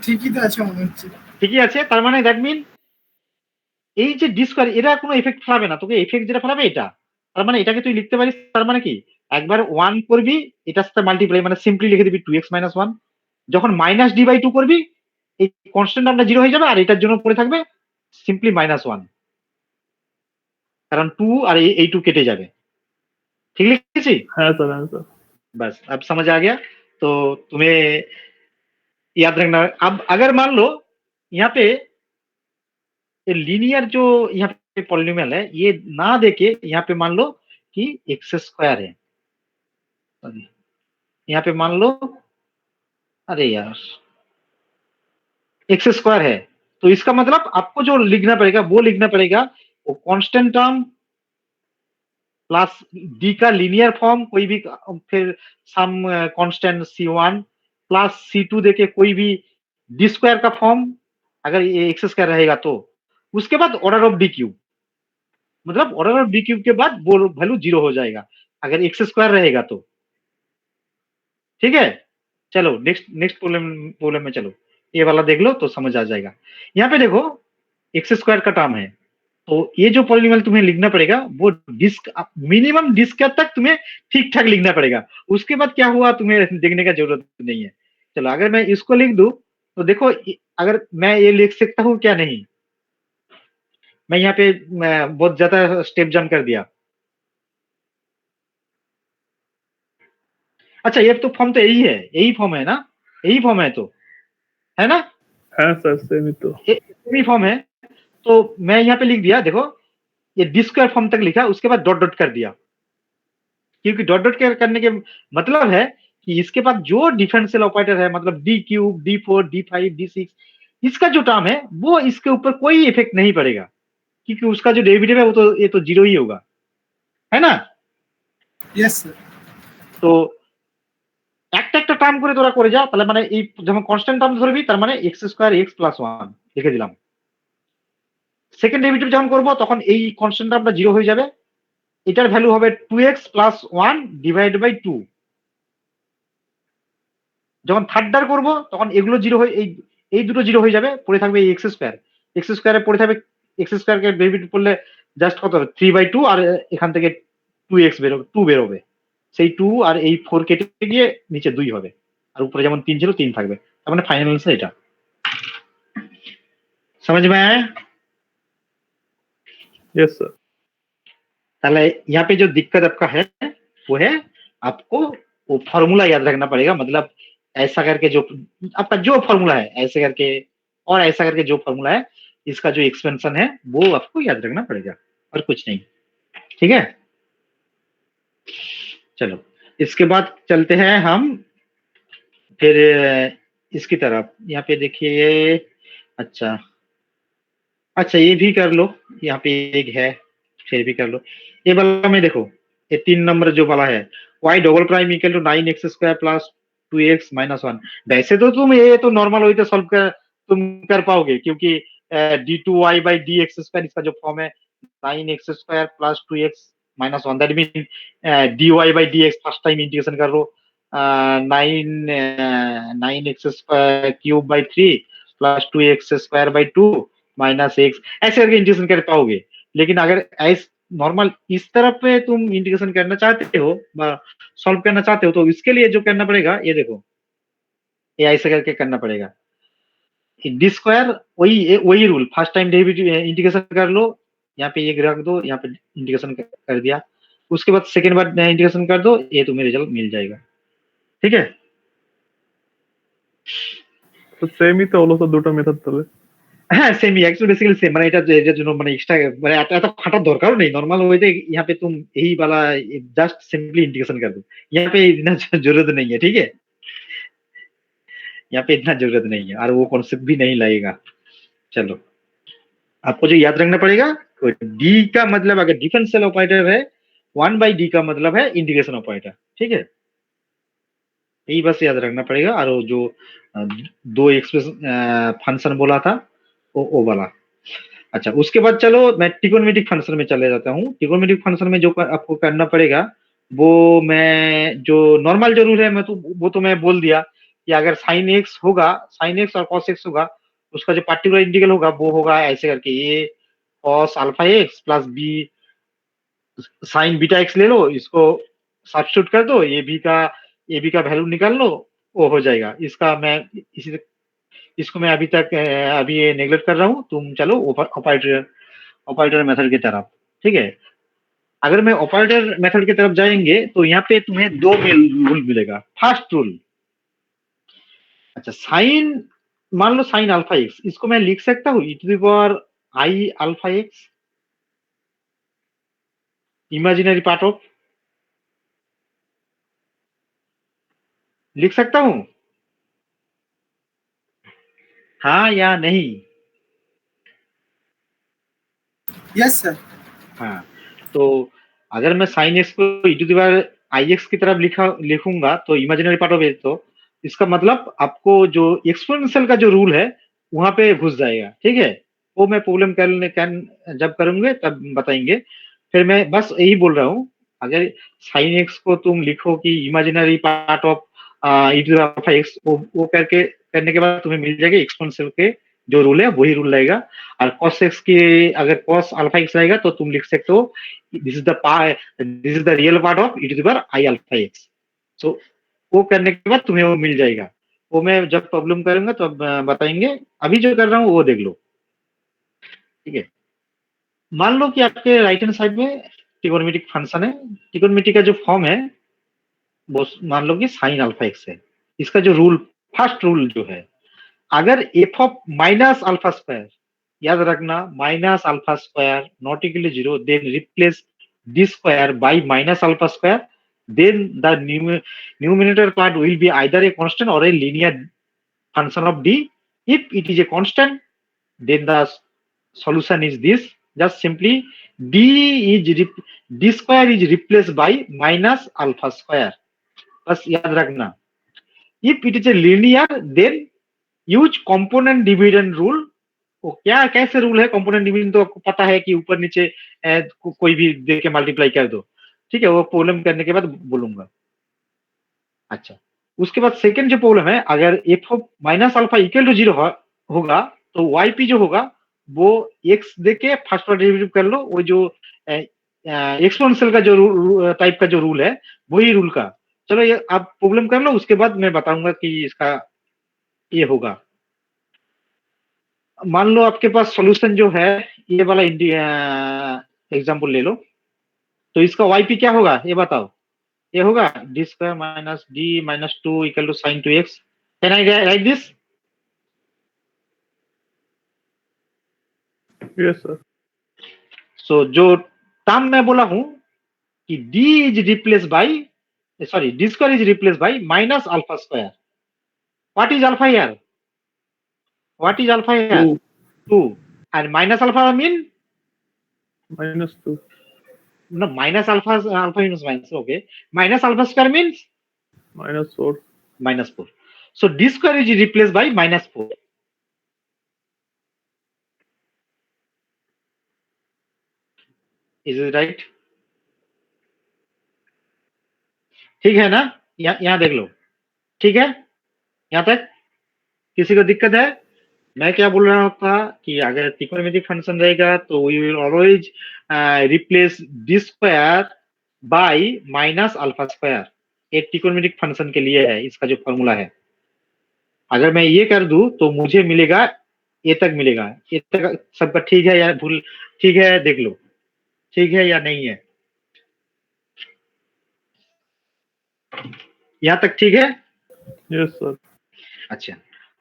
ঠিকই তো আছে মনে হচ্ছে। ঠিকই আছে, তার মানে দ্যাট মিন এই যে ডি স্কয়ার এরা কোনো এফেক্ট ফেলাবে না, তোকে এফেক্ট যেটা ফেলাবে এটা। তার মানে এটাকে তুই লিখতে পারিস, তার মানে কি একবার 1 করবি, এটার সাথে মাল্টিপ্লাই মানে সিম্পলি লিখে দিবি 2x - 1। যখন মাইনাস ডি বাই 2 করবি, এই কনস্ট্যান্ট আমরা 0 হয়ে যাবে, আর এটার জন্য পড়ে থাকবে সিম্পলি -1, কারণ 2 আর এই 2 কেটে যাবে। ठीक लिखी? हाँ सर, हाँ सर। बस अब समझ आ गया। तो तुम्हें याद रखना, अब अगर मान लो यहाँ पे लीनियर जो यहाँ पे पॉलिनोमियल है, ये ना देके यहाँ पे मान लो कि एक्स स्क्वायर है, यहाँ पे मान लो, अरे यार एक्स स्क्वायर है, तो इसका मतलब आपको जो लिखना पड़ेगा वो लिखना पड़ेगा वो कांस्टेंट टर्म प्लस डी का लीनियर फॉर्म कोई भी, फिर some constant C1 plus C2 देके कोई भी डी स्क्वायर का फॉर्म, अगर ये एक्स स्क्वायर रहेगा तो उसके बाद ऑर्डर ऑफ डी क्यूब, मतलब ऑर्डर ऑफ डी क्यूब के बाद वो वैल्यू 0 हो जाएगा अगर एक्स स्क्वायर रहेगा तो। ठीक है, चलो नेक्स्ट प्रॉब्लम में चलो, ये वाला देख लो तो समझ आ जाएगा। यहाँ पे देखो एक्स स्क्वायर का टर्म है, तो ये जो पॉलिनोमियल तुम्हें लिखना पड़ेगा वो डिस्क मिनिमम डिस्क तक तुम्हें ठीक ठाक लिखना पड़ेगा, उसके बाद क्या हुआ तुम्हें देखने का जरूरत नहीं है। चलो अगर मैं इसको लिख दूं तो देखो, अगर मैं ये लिख सकता हूँ क्या नहीं, मैं यहाँ पे बहुत ज्यादा स्टेप जंप कर दिया। अच्छा ये तो फॉर्म तो यही है, यही फॉर्म है ना, यही फॉर्म है तो, है ना? हाँ सर, सेम तो सेमी फॉर्म है। तो मैं यहाँ पे लिख दिया, देखो ये डी स्क्वायर फॉर्म तक लिखा, उसके बाद डॉट डॉट कर दिया, क्योंकि डॉट डॉट करने के मतलब है कि इसके बाद जो डिफरेंशियल ऑपरेटर है, मतलब D cube, D4, D5, D6, इसका जो टर्म है वो इसके ऊपर कोई इफेक्ट नहीं पड़ेगा, क्योंकि उसका जो डेरिवेटिव है वो तो ये तो 0 ही होगा, है ना? Yes sir. তো একটা একটা টার্ম করে তোরা করে যা, তাহলে মানে এই যখন কনস্ট্যান্ট টার্ম ধরবি তার মানে x স্কয়ার x প্লাস 1 লিখে দিলাম। সেকেন্ড ডেরিভেটিভ যখন করব তখন এই কনস্ট্যান্ট টার্মটা 0 হয়ে যাবে, এটার ভ্যালু হবে 2x প্লাস 1 ডিভাইড বাই 2। যখন থার্ডটার করব তখন এগুলো 0 হয়ে এই দুটো 0 হয়ে যাবে, পড়ে থাকবে এই x স্কয়ারে পড়ে থাকবে, x স্কয়ারকে ডেরিভেটিভ করলে জাস্ট কত হবে 3/2, আর এখান থেকে 2x বেরোবে, 2 বেরোবে, সেই 2 আর এই 4 কেটে গিয়ে নিচে 2 হবে, আর উপরে যেমন 3 ছিল 3 থাকবে, তার মানে ফাইনাল आंसर এটা। समझ में आया? Yes sir. ताले यहाँ पे जो दिक्कत आपका है वो है आपको वो फॉर्मूला याद रखना पड़ेगा, मतलब ऐसा करके जो आपका जो फॉर्मूला है ऐसे करके और ऐसा करके जो फॉर्मूला है इसका जो एक्सपेंशन है वो आपको याद रखना पड़ेगा और कुछ नहीं। ठीक है, चलो इसके बाद चलते हैं हम फिर इसकी तरफ। यहाँ पे देखिए, अच्छा अच्छा ये भी कर लो, यहाँ पे एक है फिर भी कर लो। ये वाला में देखो, ये 3 नंबर जो वाला है y double prime equal to 9x square plus 2x minus 1। वैसे तो तुम ये तो नॉर्मल वही तो सॉल्व कर पाओगे, क्योंकि d2y बाई dx स्क्वायर इसका जो फॉर्म है 9x square plus 2x minus 1, that mean dy by dx first time integration कर लो, 9x square cube by 3 plus 2x square by 2 minus x, ऐसे करके इंटीग्रेशन कर पाओगे। लेकिन अगर ऐसे नॉर्मल इस तरफ पे तुम इंटीग्रेशन करना चाहते हो सॉल्व करना चाहते हो तो इसके लिए जो करना पड़ेगा ये देखो, ये ऐसे करके करना पड़ेगा, डी स्क्वायर वही rule, first time derivative integration कर लो, यहाँ पे ये रख दो, यहाँ पे इंटीग्रेशन कर दिया, उसके बाद सेकेंड बार इंटीग्रेशन कर दो, ये तुम्हें रिजल्ट मिल जाएगा। ठीक है, তো সেমই তো হলো তো দুটো মেথড তবে। হ্যাঁ সেমি एक्चुअली बेसिकली सेम, মানে এটার জন্য মানে এক্সট্রা মানে এত খাটার দরকারও নেই, নরমাল ওয়েতে यहाँ पे तुम यही वाला जस्ट सिंपली इंटीग्रेशन कर दो, यहाँ पे इतना जरूरत नहीं है। ठीक है, यहाँ पे इतना जरूरत नहीं है और वो कॉन्सेप्ट भी नहीं लगेगा। चलो, आपको जो याद रखना पड़ेगा, तो डी का मतलब अगर डिफरेंशियल ऑपरेटर है, 1/d का मतलब है इंटीग्रेशन ऑपरेटर। ठीक है, यही बस याद रखना पड़ेगा। और वो जो दो एक्सप्रेशन फंक्शन बोला था वो वाला। अच्छा, उसके बाद चलो मैं ट्रिगोनोमेट्रिक फंक्शन में चले जाता हूँ। ट्रिगोनोमेट्रिक फंक्शन में जो आपको करना पड़ेगा, वो मैं जो नॉर्मल जो रूल है मैं तो वो तो मैं बोल दिया कि अगर साइन एक्स होगा, साइन एक्स और कॉस एक्स होगा, उसका जो पार्टिकुलर इंटीग्रल होगा वो होगा ऐसे करके, ये cos alpha x plus b sine beta x ले लो, इसको सब्स्टिट्यूट कर दो, ए बी का वैल्यू निकाल लो, वो हो जाएगा। इसका मैं इसी इसको मैं अभी तक अभी ये नेग्लेक्ट कर रहा हूँ। तुम चलो ऑपरेटर ऑपरेटर मेथड की तरफ। ठीक है, अगर मैं ऑपरेटर मेथड की तरफ जाएंगे तो यहाँ पे तुम्हें दो रूल मिलेगा। फर्स्ट रूल, अच्छा साइन, मान लो साइन अल्फा एक्स, इसको मैं लिख सकता हूँ e⁻i alpha x, imaginary part of, लिख सकता हूँ हाँ या नहीं? Yes sir. हाँ, तो अगर मैं साइन एक्स को e⁻i x की तरफ लिखूंगा तो इमेजिनरी पार्ट ऑफ एक्स, तो इसका मतलब आपको जो एक्सपोनेंशियल का जो रूल है वहां पे घुस जाएगा। ठीक है, वो मैं प्रॉब्लम जब करूंगे तब बताएंगे। फिर मैं बस यही बोल रहा हूँ, अगर साइन एक्स को तुम लिखो कि इमेजिनरी पार्ट ऑफ e⁻x, वो करने के बाद तुम्हें मिल जाएगा एक्सपोनेंशियल के जो रूल है वही रूल रहेगा। और cos x की अगर cos अल्फा x रहेगा तो तुम लिख सकते हो this is the real part of e⁻i alpha x। सो वो करने के बाद तुम्हें वो मिल जाएगा। वो मैं जब प्रॉब्लम करूंगा तो बताएंगे, अभी जो कर रहा हूँ वो देख लो। ठीक है, मान लो कि आपके राइट हैंड साइड में ट्रिगोनोमेट्रिक फंक्शन है। ट्रिगोनोमेट्री का जो फॉर्म है वो मान लो कि साइन अल्फा एक्स है। इसका जो रूल, फर्स्ट रूल जो है, अगर f of minus alpha square, याद रखना minus alpha square not equal to 0, then replace D square by minus alpha square, then the numerator part will be either a constant or a linear function of d. If it is a constant, then the solution is this. Just simply d square is replaced by minus alpha square. बस याद रखना। If it is a linear, then use component division rule. वो क्या कैसे rule है? Component division तो आपको पता है कि ऊपर नीचे कोई भी दे के मल्टीप्लाई कर दो। ठीक है, वो प्रॉब्लम करने के बाद बोलूंगा। अच्छा, उसके बाद सेकंड जो प्रॉब्लम है, अगर f of minus alpha equal to 0 होगा तो वाई पी जो होगा वो एक्स देके फर्स्ट ऑर्डर डेरिवेटिव कर लो। वो जो एक्सपोनेंशियल का जो टाइप का जो रूल है वही रूल का। चलो ये आप प्रॉब्लम कर लो, उसके बाद मैं बताऊंगा कि इसका ये होगा। मान लो आपके पास सॉल्यूशन जो है, ये वाला एग्जांपल ले लो, तो इसका वाईपी क्या होगा ये बताओ? ये होगा d square minus d minus 2 equal to sine 2x। Can I write this? Yes sir. So जो टर्म मैं बोला हूं कि d is replace by, sorry, d square is replace by minus alpha square. What is alpha here? What is alpha here? 2 and minus alpha mean -2. no, minus alpha means minus, okay, minus alpha square means -4. minus 4. So d square is replaced by minus 4. Is it right? ठीक है ना? यहाँ देख लो, ठीक है यहाँ तक? किसी को दिक्कत है? मैं क्या बोल रहा था कि अगर ट्रिगोनोमेट्रिक फंक्शन रहेगा तो we will always replace D square by minus alpha square. एक ट्रिगोनोमेट्रिक फंक्शन के लिए है, इसका जो फॉर्मूला है। अगर मैं ये कर दूं तो मुझे मिलेगा ये तक मिलेगा। ये तक सबका ठीक है या भूल? ठीक है, देख लो ठीक है या नहीं है। यहाँ तक ठीक है? Yes sir. अच्छा,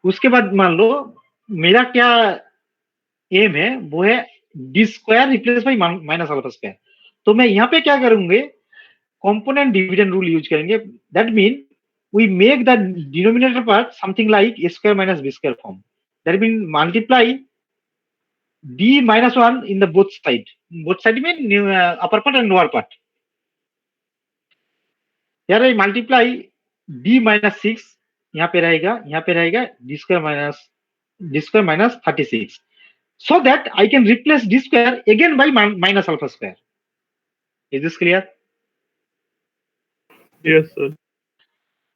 उसके बाद मान लो मेरा क्या एम है, वो है D square replace by minus alpha square. तो मैं यहाँ पे क्या करूंगे, कंपोनेंट डिवीजन रूल यूज करेंगे। That mean we make the denominator part something like a square minus b square form. That means multiply d minus 1 in the both side. Both side mean upper part and lower part. Here I multiply d minus 6, यहाँ पे रहेगा d square minus 36. So that I can replace d square again by minus alpha square. Is this clear? Yes, sir.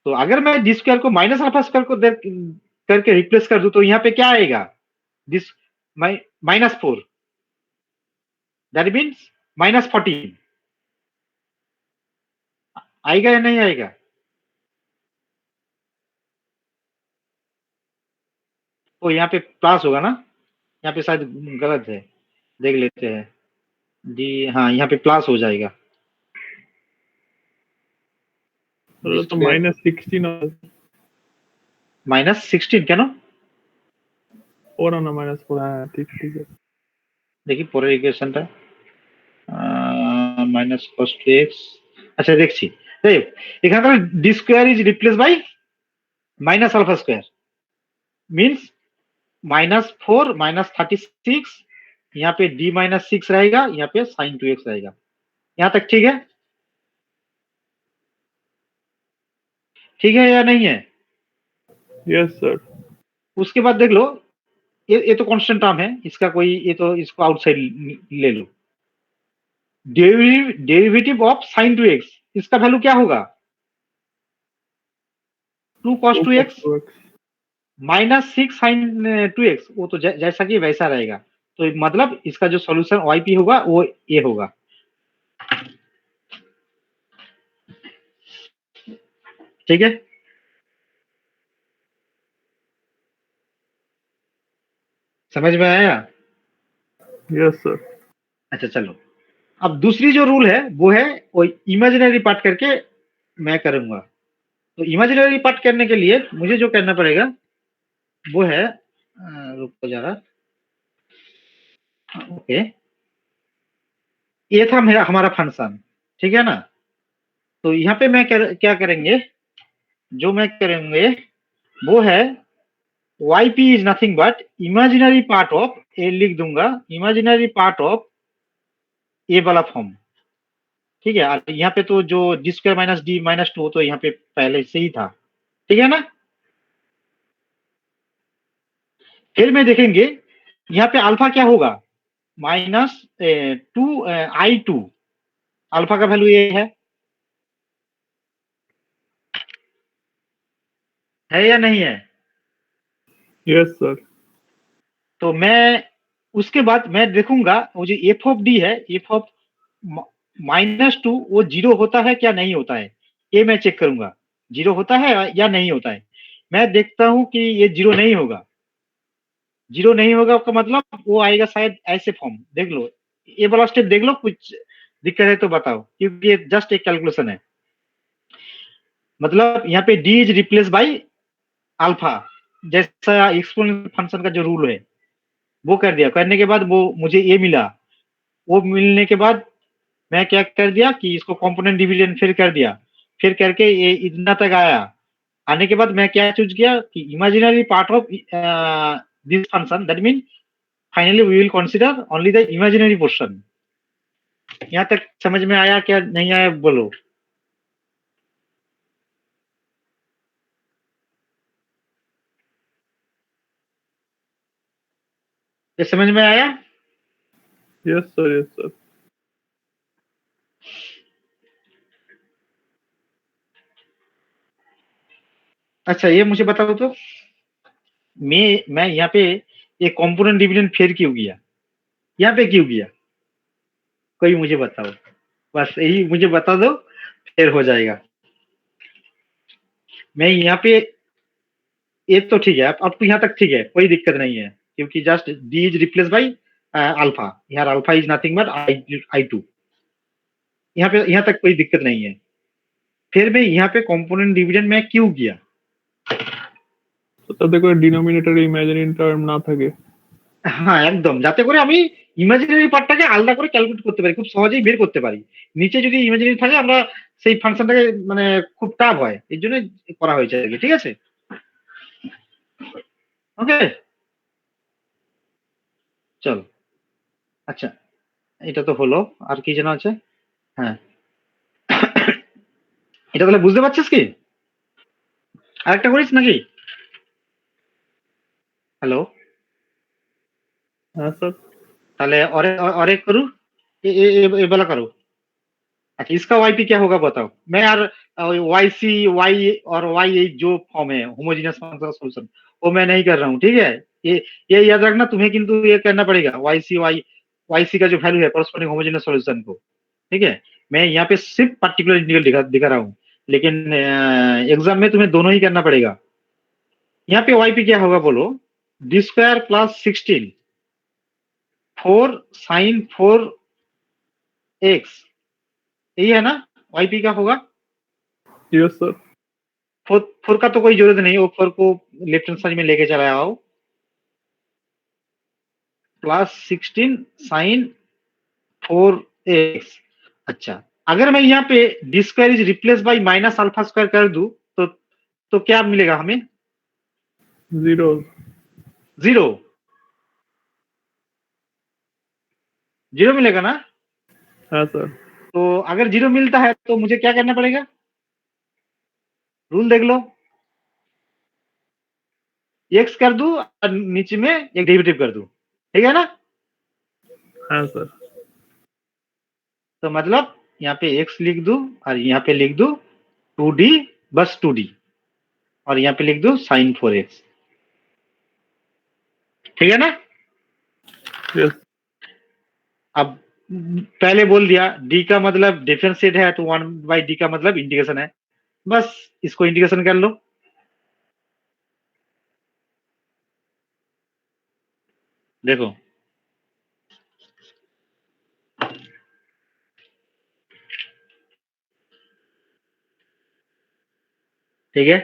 तो अगर मैं d square को minus alpha square को करके replace कर दूं तो यहाँ पे क्या आएगा? This minus 4, that means minus 14 आएगा या नहीं आएगा? तो यहाँ पे प्लस होगा ना, यहाँ पे शायद गलत है, देख लेते हैं डी, हाँ यहाँ पे प्लस हो जाएगा। तो -16 -16 কেন? 4 আনা -4, হ্যাঁ ঠিক আছে। দেখি পরের ইকুয়েশনটা, মাইনাস cos 2x, আচ্ছা দেখছি। এখানে D square is replace by minus alpha square, means -4 -36, यहाँ पे d -6 रहेगा, यहाँ पे sin 2x रहेगा। यहाँ तक ठीक है? ठीक है या नहीं है? Yes sir. उसके बाद देख लो, ये तो कांस्टेंट टर्म है, इसका कोई, ये तो इसको आउटसाइड ले लो। डेरिवेटिव ऑफ sin 2x, इसका वैल्यू क्या होगा? 2 cos 2x -6 sin 2x, वो तो जैसा कि वैसा रहेगा। तो मतलब इसका जो सॉल्यूशन YP होगा वो ये होगा। ठीक है? समझ में आया? Yes sir. अच्छा चलो, अब दूसरी जो रूल है वो है, वो इमेजिनरी पार्ट करके मैं करूंगा। तो इमेजिनरी पार्ट करने के लिए मुझे जो करना पड़ेगा वो है, रुको जरा, ओके, ये था मेरा हमारा फंक्शन, ठीक है ना? तो यहाँ पे मैं क्या करेंगे, जो मैं करेंगे वो है YP is nothing but imaginary part of, ए लिख दूंगा, इमेजिनरी पार्ट ऑफ ए वाला फॉर्म, ठीक है? और यहाँ पे तो जो d square minus d minus 2 तो यहाँ पे पहले से ही था, ठीक है ना? फिर में देखेंगे यहाँ पे अल्फा क्या होगा, -2i2, अल्फा का वैल्यू ये है या नहीं है? Yes sir. तो मैं उसके बाद मैं देखूंगा वो जो एफ ऑफ डी है, एफ ऑफ -2 वो 0 होता है क्या नहीं होता है, ये मैं चेक करूंगा, 0 होता है या नहीं होता है। मैं देखता हूं कि ये 0 नहीं होगा, 0 नहीं होगा का मतलब वो आएगा शायद ऐसे फॉर्म, देख लो ये वाला स्टेप देख लो, कुछ दिक्कत है तो बताओ, क्योंकि ये जस्ट एक कैलकुलेशन है। मतलब यहाँ पे D is replace by alpha, जैसा एक्सपोनेंशियल फंक्शन का जो रूल है वो कर दिया। करने के बाद वो मुझे ये मिला, वो मिलने के बाद मैं क्या कर दिया कि इसको कंपोनेंट डिवीजन फिर कर दिया, फिर करके ये इतना तक आया। आने के बाद मैं क्या चूज किया कि imaginary part of this function, that mean finally we will consider only the imaginary portion. यहाँ तक समझ में आया क्या नहीं आया बोलो? ये समझ में आया? Yes sir, yes sir. अच्छा ये मुझे बताओ तो, मैं यहाँ पे एक कंपोनेंट डिवीजन फिर क्यों किया, यहाँ पे क्यों किया, कोई मुझे बताओ, बस यही मुझे बता दो फिर हो जाएगा। मैं यहाँ पे, ये तो ठीक है, अब तो यहाँ तक ठीक है, कोई दिक्कत नहीं है, क्योंकि just d is replace by alpha, यहाँ alpha is nothing but i2, यहाँ तक कोई दिक्कत नहीं है। फिर मैं यहाँ पे कंपोनेंट डिवीजन में क्यों किया, তাতে করে ডিনোমিনেটরে ইমাজিনারি টার্ম না থাকে। হ্যাঁ একদম, যাতে করে আমি ইমাজিনারি পার্টটাকে আলাদা করে ক্যালকুলেট করতে পারি, খুব সহজেই বের করতে পারি। নিচে যদি ইমাজিনারি থাকে আমরা সেই ফাংশনটাকে মানে খুব টাফ হয়, এর জন্য করা হয়েছে আর কি। ঠিক আছে, ওকে চল। আচ্ছা, এটা তো হলো, আর কি যেন আছে? হ্যাঁ, এটা তাহলে বুঝতে পারছিস কি? আরেকটা করিস নাকি? हेलो, हाँ सर। ताले और एक करूँ? ये वाला करो। अच्छा, इसका वाईपी क्या होगा बताओ। मैं यार वाई सी वाई और वाई एच जो फॉर्म है होमोजेनियस फंक्शनल सॉल्यूशन, वो मैं नहीं कर रहा हूँ। ठीक है, ये याद रखना तुम्हें, किंतु ये करना पड़ेगा। वाई सी का जो वैल्यू है कॉरस्पॉन्डिंग होमोजेनियस सॉल्यूशन को। ठीक है, मैं यहाँ पे सिर्फ पर्टिकुलर इंटीग्रल दिखा रहा हूँ, लेकिन एग्जाम में तुम्हें दोनों ही करना पड़ेगा। यहाँ पे वाईपी क्या होगा बोलो। D square plus 16 4 sine 4 x, यही है ना वाईपी का होगा। Yes sir. फोर का तो कोई जरूरत नहीं, वो फोर को लेफ्ट हैंड साइड में लेके चला आओ। Plus 16 sine 4 x. अच्छा, अगर मैं यहाँ पे D square is replace by minus alpha square कर दूं तो क्या मिलेगा हमें? जीरो। जीरो, जीरो मिलेगा ना? हाँ सर। तो अगर जीरो मिलता है तो मुझे क्या करना पड़ेगा? रूल देख लो, एक्स कर दूं और नीचे में एक डेरिवेटिव कर दूं, ठीक है ना? हाँ सर। तो मतलब यहाँ पे एक्स लिख दूं और यहाँ पे लिख दूं 2d, बस 2d, और यहाँ पे लिख दो साइन 4x। ठीक है ना? यस। अब पहले बोल दिया d का मतलब डिफरेंशिएट है, तो 1/d का मतलब इंटीग्रेशन है, बस इसको इंटीग्रेशन कर लो। देखो, ठीक है,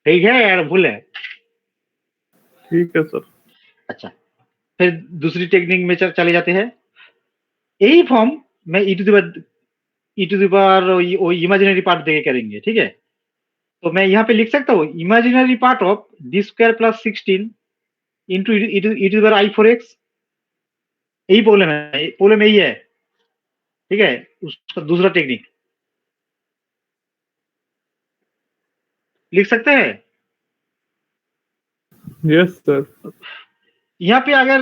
ठीक है यार, भूल है। ठीक है सर। अच्छा, फिर दूसरी टेक्निक में चले जाते हैं। यही फॉर्म में ई टू द पावर वो इमेजिनरी पार्ट देके करेंगे। ठीक है, तो मैं यहाँ पे लिख सकता हूँ imaginary part of D square plus 16 into e to the power i 4x। यही प्रॉब्लम है, प्रॉब्लम यही है। ठीक है, उसका दूसरा टेक्निक लिख सकते हैं। Yes sir. यहाँ पे अगर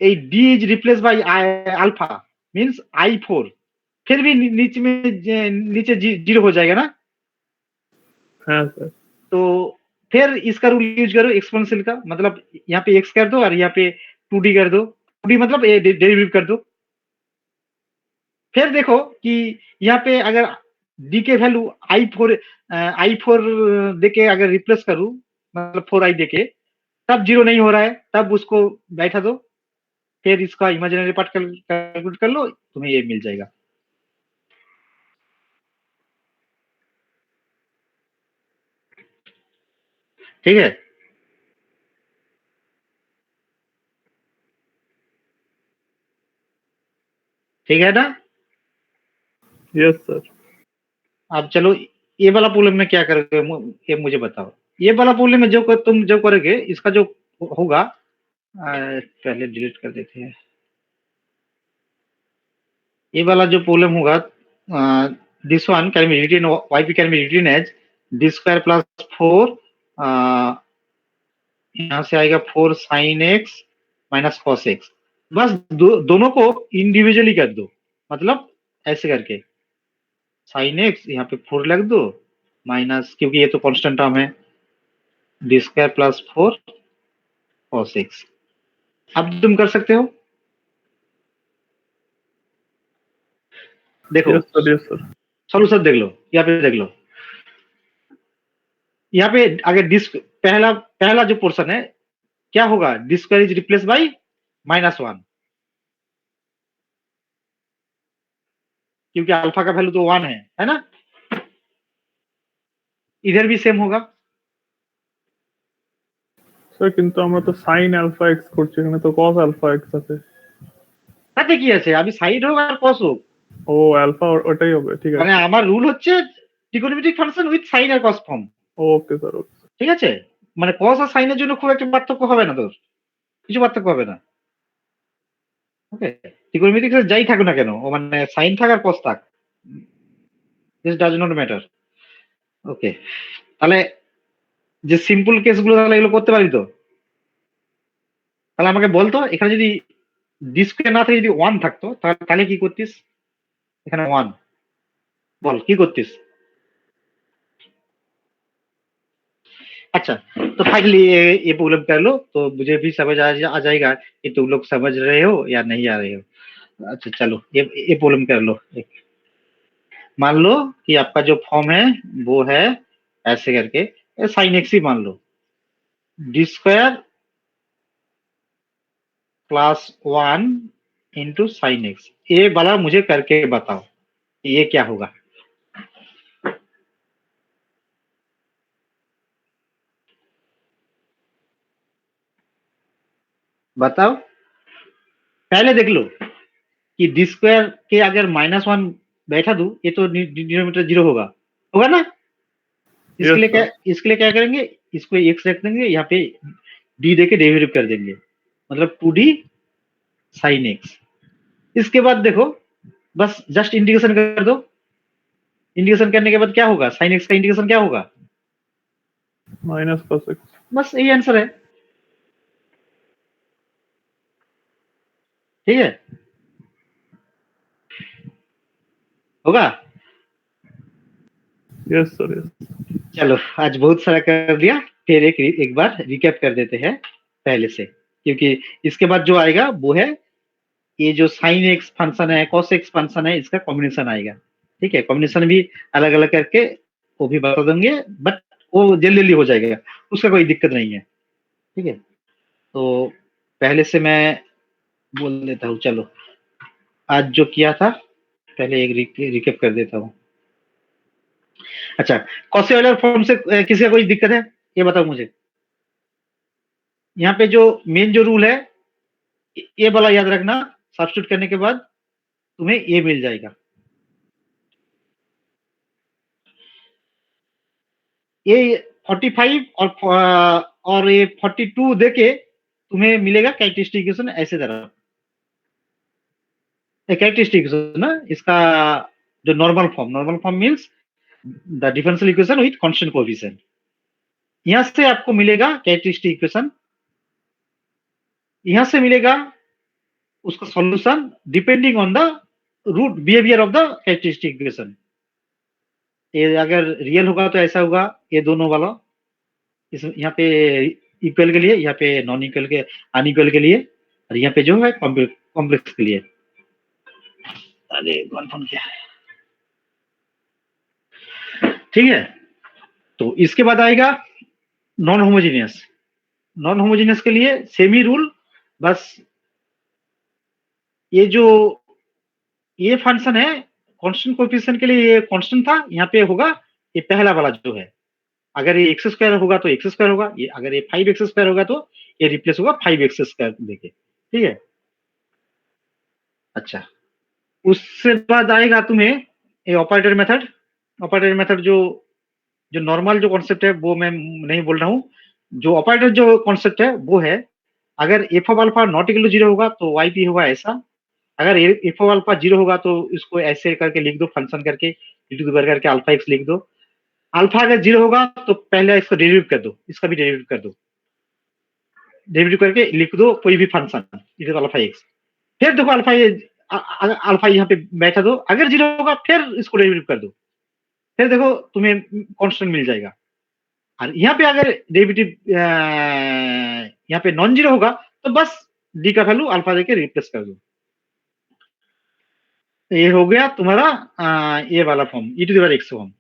D is replace by alpha means I4, फिर भी नीचे में नीचे जीरो हो जाएगा ना? हाँ सर। तो फिर इसका रूल यूज करो एक्सपोनेंशियल का, मतलब यहाँ पे x कर दो और यहाँ पे 2d कर दो। 2d मतलब डेरिवेटिव कर दो। फिर देखो कि यहाँ पे अगर d के वैल्यू I4 देके अगर रिप्लेस करूं, मतलब 4i देके, तब जीरो नहीं हो रहा है, तब उसको बैठा दो, फिर इसका इमेजिनरी पार्ट कैलकुलेट कर लो, तुम्हें ये मिल जाएगा। ठीक है, ठीक है ना? Yes sir. अब चलो, ये वाला प्रॉब्लम में क्या करोगे, ये मुझे बताओ। ये वाला प्रॉब्लम में तुम जो करोगे, इसका जो होगा, पहले डिलीट कर देते हैं। ये वाला जो प्रॉब्लम होगा, this one can be written, y p can be written as D square plus 4, यहाँ से आएगा 4 sine x minus cos x. बस दोनों को इंडिविजुअली कर दो, मतलब ऐसे करके साइन एक्स यहाँ पे 4 लग दो, माइनस, क्योंकि ये तो कांस्टेंट टर्म है, D square plus 4 cos x. अब तुम कर सकते हो। देखो, yes sir. Yes sir. Solution देख लो, यहाँ पे देख लो। यहाँ पे अगर डिस्क पहला पहला जो पोर्शन है, क्या होगा? D square is replace by -1, क्योंकि अल्फा का वैल्यू तो 1 है ना? इधर भी सेम होगा, স্যার কিন্তু আমরা তো sin alpha x করছি, এখানে তো cos alpha x আছে। তাতে কি আছে, আমি সাইন হোক আর কস হোক, ও alpha ওটাই হবে, ঠিক মানে আছে। আমার রুল হচ্ছে ট্রিগোনোমেট্রিক ফাংশন উইথ সাইন আর cos form, okay sir, okay. ঠিক আছে? মানে কস আর সাইনের জন্য খুব একটা পার্থক্য হবে না, তোর কিছু পার্থক্য হবে না। ওকে, ট্রিগোনোমেট্রিক যাই থাকুক না কেন, ও মানে সাইন থাক আর কস থাক, দিস ডাজ নট ম্যাটার। ওকে, তাহলে যে সিম্পল কেসগুলো তাহলে এগুলো করতে পারি তো? তাহলে আমাকে বলতো, এখানে যদি ডি স্কোয়ার না থাকে, যদি 1 থাকতো, তাহলে কি করতিস? এখানে 1, বল কি করতিস? अच्छा, तो फाइनली ये प्रॉब्लम कर लो तो मुझे भी समझ आ जाएगा कि तुम लोग समझ रहे हो या नहीं आ रहे हो। अच्छा चलो, ये प्रॉब्लम कर लो। मान लो कि आपका जो फॉर्म है वो है ऐसे करके, साइन एक्स ही मान लो, d square plus 1 into sine x. ये वाला मुझे करके बताओ ये क्या होगा। बताओ, पहले देख लो कि डी स्क्वायर के अगर -1 बैठा दूं, ये तो डिनोमिनेटर 0 होगा ना? इसके लिए क्या करेंगे, इसको x रख देंगे, यहाँ पे d देके डेरिवेटिव कर देंगे, मतलब 2d sin x। इसके बाद देखो, बस जस्ट इंटीग्रेशन कर दो। इंटीग्रेशन करने के बाद क्या होगा, sin x का इंटीग्रेशन क्या होगा, माइनस प्लस x। बस यही आंसर है, ठीक है? होगा? Yes sir, yes. चलो, आज बहुत सारा कर दिया, फिर एक बार रिकैप कर देते हैं पहले से, क्योंकि इसके बाद जो आएगा वो है ये जो साइन एक्स फंक्शन है, कॉस एक्स फंक्शन है, इसका कॉम्बिनेशन आएगा, ठीक है? कॉम्बिनेशन भी अलग अलग करके वो भी बता देंगे, बट वो जल्दी जल्दी हो जाएगा, उसका कोई दिक्कत नहीं है, ठीक है? तो पहले से मैं बोल देता हूँ। चलो, आज जो किया था पहले एक रिकैप कर देता हूँ। अच्छा, कॉसी ऑयलर फॉर्म से किसी का कोई दिक्कत है, ये बताओ मुझे। यहाँ पे जो मेन जो रूल है, ये वाला याद रखना, सब्स्टिट्यूट करने के बाद तुम्हें ये मिल जाएगा। ये 45 और ये 42 देके तुम्हें मिलेगा कैरेक्टरिस्टिक इक्वेशन ऐसे तरह, कैरेक्टरिस्टिक इक्वेशन ना, इसका जो normal form means the differential equation with constant coefficient. यहां से आपको मिलेगा कैरेक्टरिस्टिक इक्वेशन, यहां से मिलेगा उसका solution depending on the root behaviour of the characteristic equation. ये अगर रियल होगा तो ऐसा होगा, ये दोनों वाला, इस यहाँ पे इक्वल के लिए, यहाँ पे नॉन इक्वल के अनइक्वल के लिए, और यहाँ पे जो है कॉम्प्लेक्स के लिए। अरे कौन फोन किया है, ठीक है? तो इसके बाद आएगा नॉन होमोजेनियस। नॉन होमोजेनियस के लिए सेमी रूल, बस ये जो ये फंक्शन है कांस्टेंट कोएफिशिएंट के लिए ये कांस्टेंट था, यहाँ पे होगा ये पहला वाला जो है, अगर ये एक्स स्क्वायर होगा तो एक्स स्क्वायर होगा, ये अगर ये 5x स्क्वायर होगा तो ये रिप्लेस होगा 5x स्क्वायर देके, ठीक है? अच्छा, उससे बाद आएगा तुम्हें ये ऑपरेटर मेथड। ऑपरेटर मेथड जो नॉर्मल जो कॉन्सेप्ट है वो मैं नहीं बोल रहा हूँ, जो ऑपरेटर जो कॉन्सेप्ट है वो है, अगर f of alpha not equal to 0 होगा तो वाई पी होगा ऐसा, अगर एफ ऑफ अल्फा 0 होगा तो इसको ऐसे करके लिख दो, फंक्शन करके करके अल्फा एक्स लिख दो। अल्फा अगर 0 होगा तो पहले इसको डेरिवेटिव कर दो, इसका भी डेरिवेटिव कर दो, डेरिवेटिव करके लिख दो कोई भी फंक्शन इज अल्फा एक्स, फिर देखो अल्फा यहाँ पे बैठा दो, अगर 0 होगा फिर इसको डेरिवेटिव कर दो, फिर देखो तुम्हें कांस्टेंट मिल जाएगा। और यहाँ पे अगर डेरिवेटिव यहाँ पे नॉन 0 होगा तो बस डी का वैल्यू अल्फा देके रिप्लेस कर दो। ये हो गया तुम्हारा ये वाला form, e to the power x form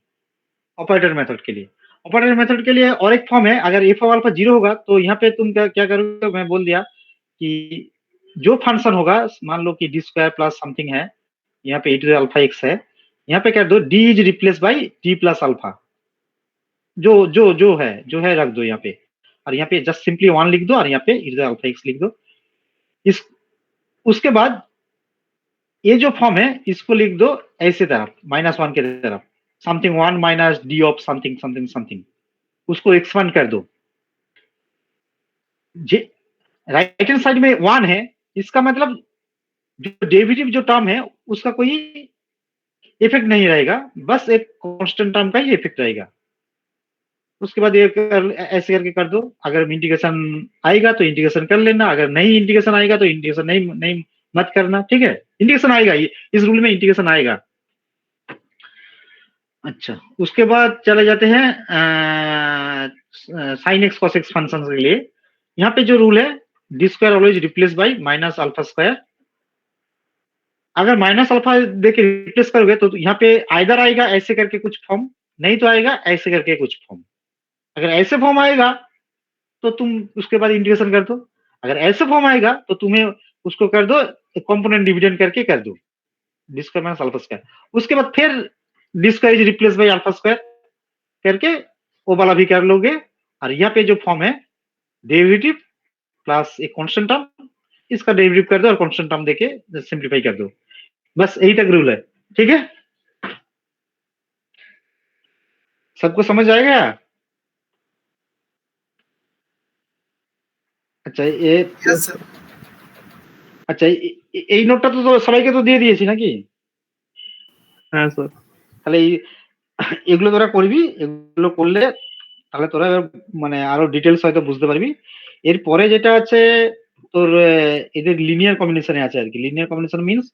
operator method के लिए। ऑपरेटर मेथड के लिए और एक फॉर्म है, अगर एफ ऑफ अल्फा 0 होगा तो यहाँ पे तुम क्या करोगे, मैं बोल दिया कि जो फंक्शन होगा, मान लो कि डी स्क्वायर प्लस समथिंग है, यहाँ पे ई टू द अल्फा एक्स है, यहाँ पे कर दो D is replace by D plus alpha, जो है रख दो यहाँ पे। और यहाँ पे जस्ट सिंपली 1 लिख दो और यहाँ पे अल्फा एक्स लिख दो। इस उसके बाद ये जो फॉर्म है इसको लिख दो ऐसे तरफ -1 के तरफ, something 1 minus D of something something something, उसको एक्सपांड कर दो। राइट हैंड साइड में 1 है, इसका मतलब जो डेरिवेटिव जो टर्म है उसका कोई इफेक्ट नहीं रहेगा, बस एक कांस्टेंट टर्म का ही इफेक्ट रहेगा। उसके बाद ये ऐसे करके कर दो। अगर इंटीग्रेशन आएगा तो इंटीग्रेशन कर लेना, अगर नहीं इंटीग्रेशन आएगा तो इंटीग्रेशन नहीं मत करना, ठीक है। इंटीग्रेशन आएगा, इस रूल में इंटीग्रेशन आएगा। अच्छा, उसके बाद चले जाते हैं sine x cos x function के लिए। यहाँ पे जो रूल है D square always replace by minus alpha square. अगर माइनस अल्फा देके रिप्लेस करोगे तो यहाँ पे आइदर आएगा ऐसे करके कुछ फॉर्म, नहीं तो आएगा ऐसे करके कुछ फॉर्म। अगर ऐसे फॉर्म आएगा तो तुम उसके बाद इंटीग्रेशन कर दो, अगर ऐसे फॉर्म आएगा तो तुम्हें उसको कर दो कंपोनेंट डिविडेंड करके कर दो D square minus alpha square. उसके बाद फिर D square is replace by alpha square करके वो वाला भी कर लोगे। और यहाँ पे जो फॉर्म है डेरिवेटिव प्लस एक कांस्टेंट टर्म, इसका डेरिवेटिव कर दो और कांस्टेंट टर्म देके सिंपलीफाई कर दो। बस यही तक रूल है, ठीक है। सबको समझ आएगा? अच्छा ये Yes, sir. আচ্ছা এই নোটটা তো সবাইকে তো দিয়ে দিয়েছি নাকি? হ্যাঁ স্যার। তাহলে এগুলো তোরা করবি, এগুলো করলে তাহলে তোরা মানে আরো ডিটেলস হয়তো বুঝতে পারবি। এরপরে যেটা আছে তোর এদের লিনিয়ার কম্বিনেশনে আছে আর কি। Linear combination means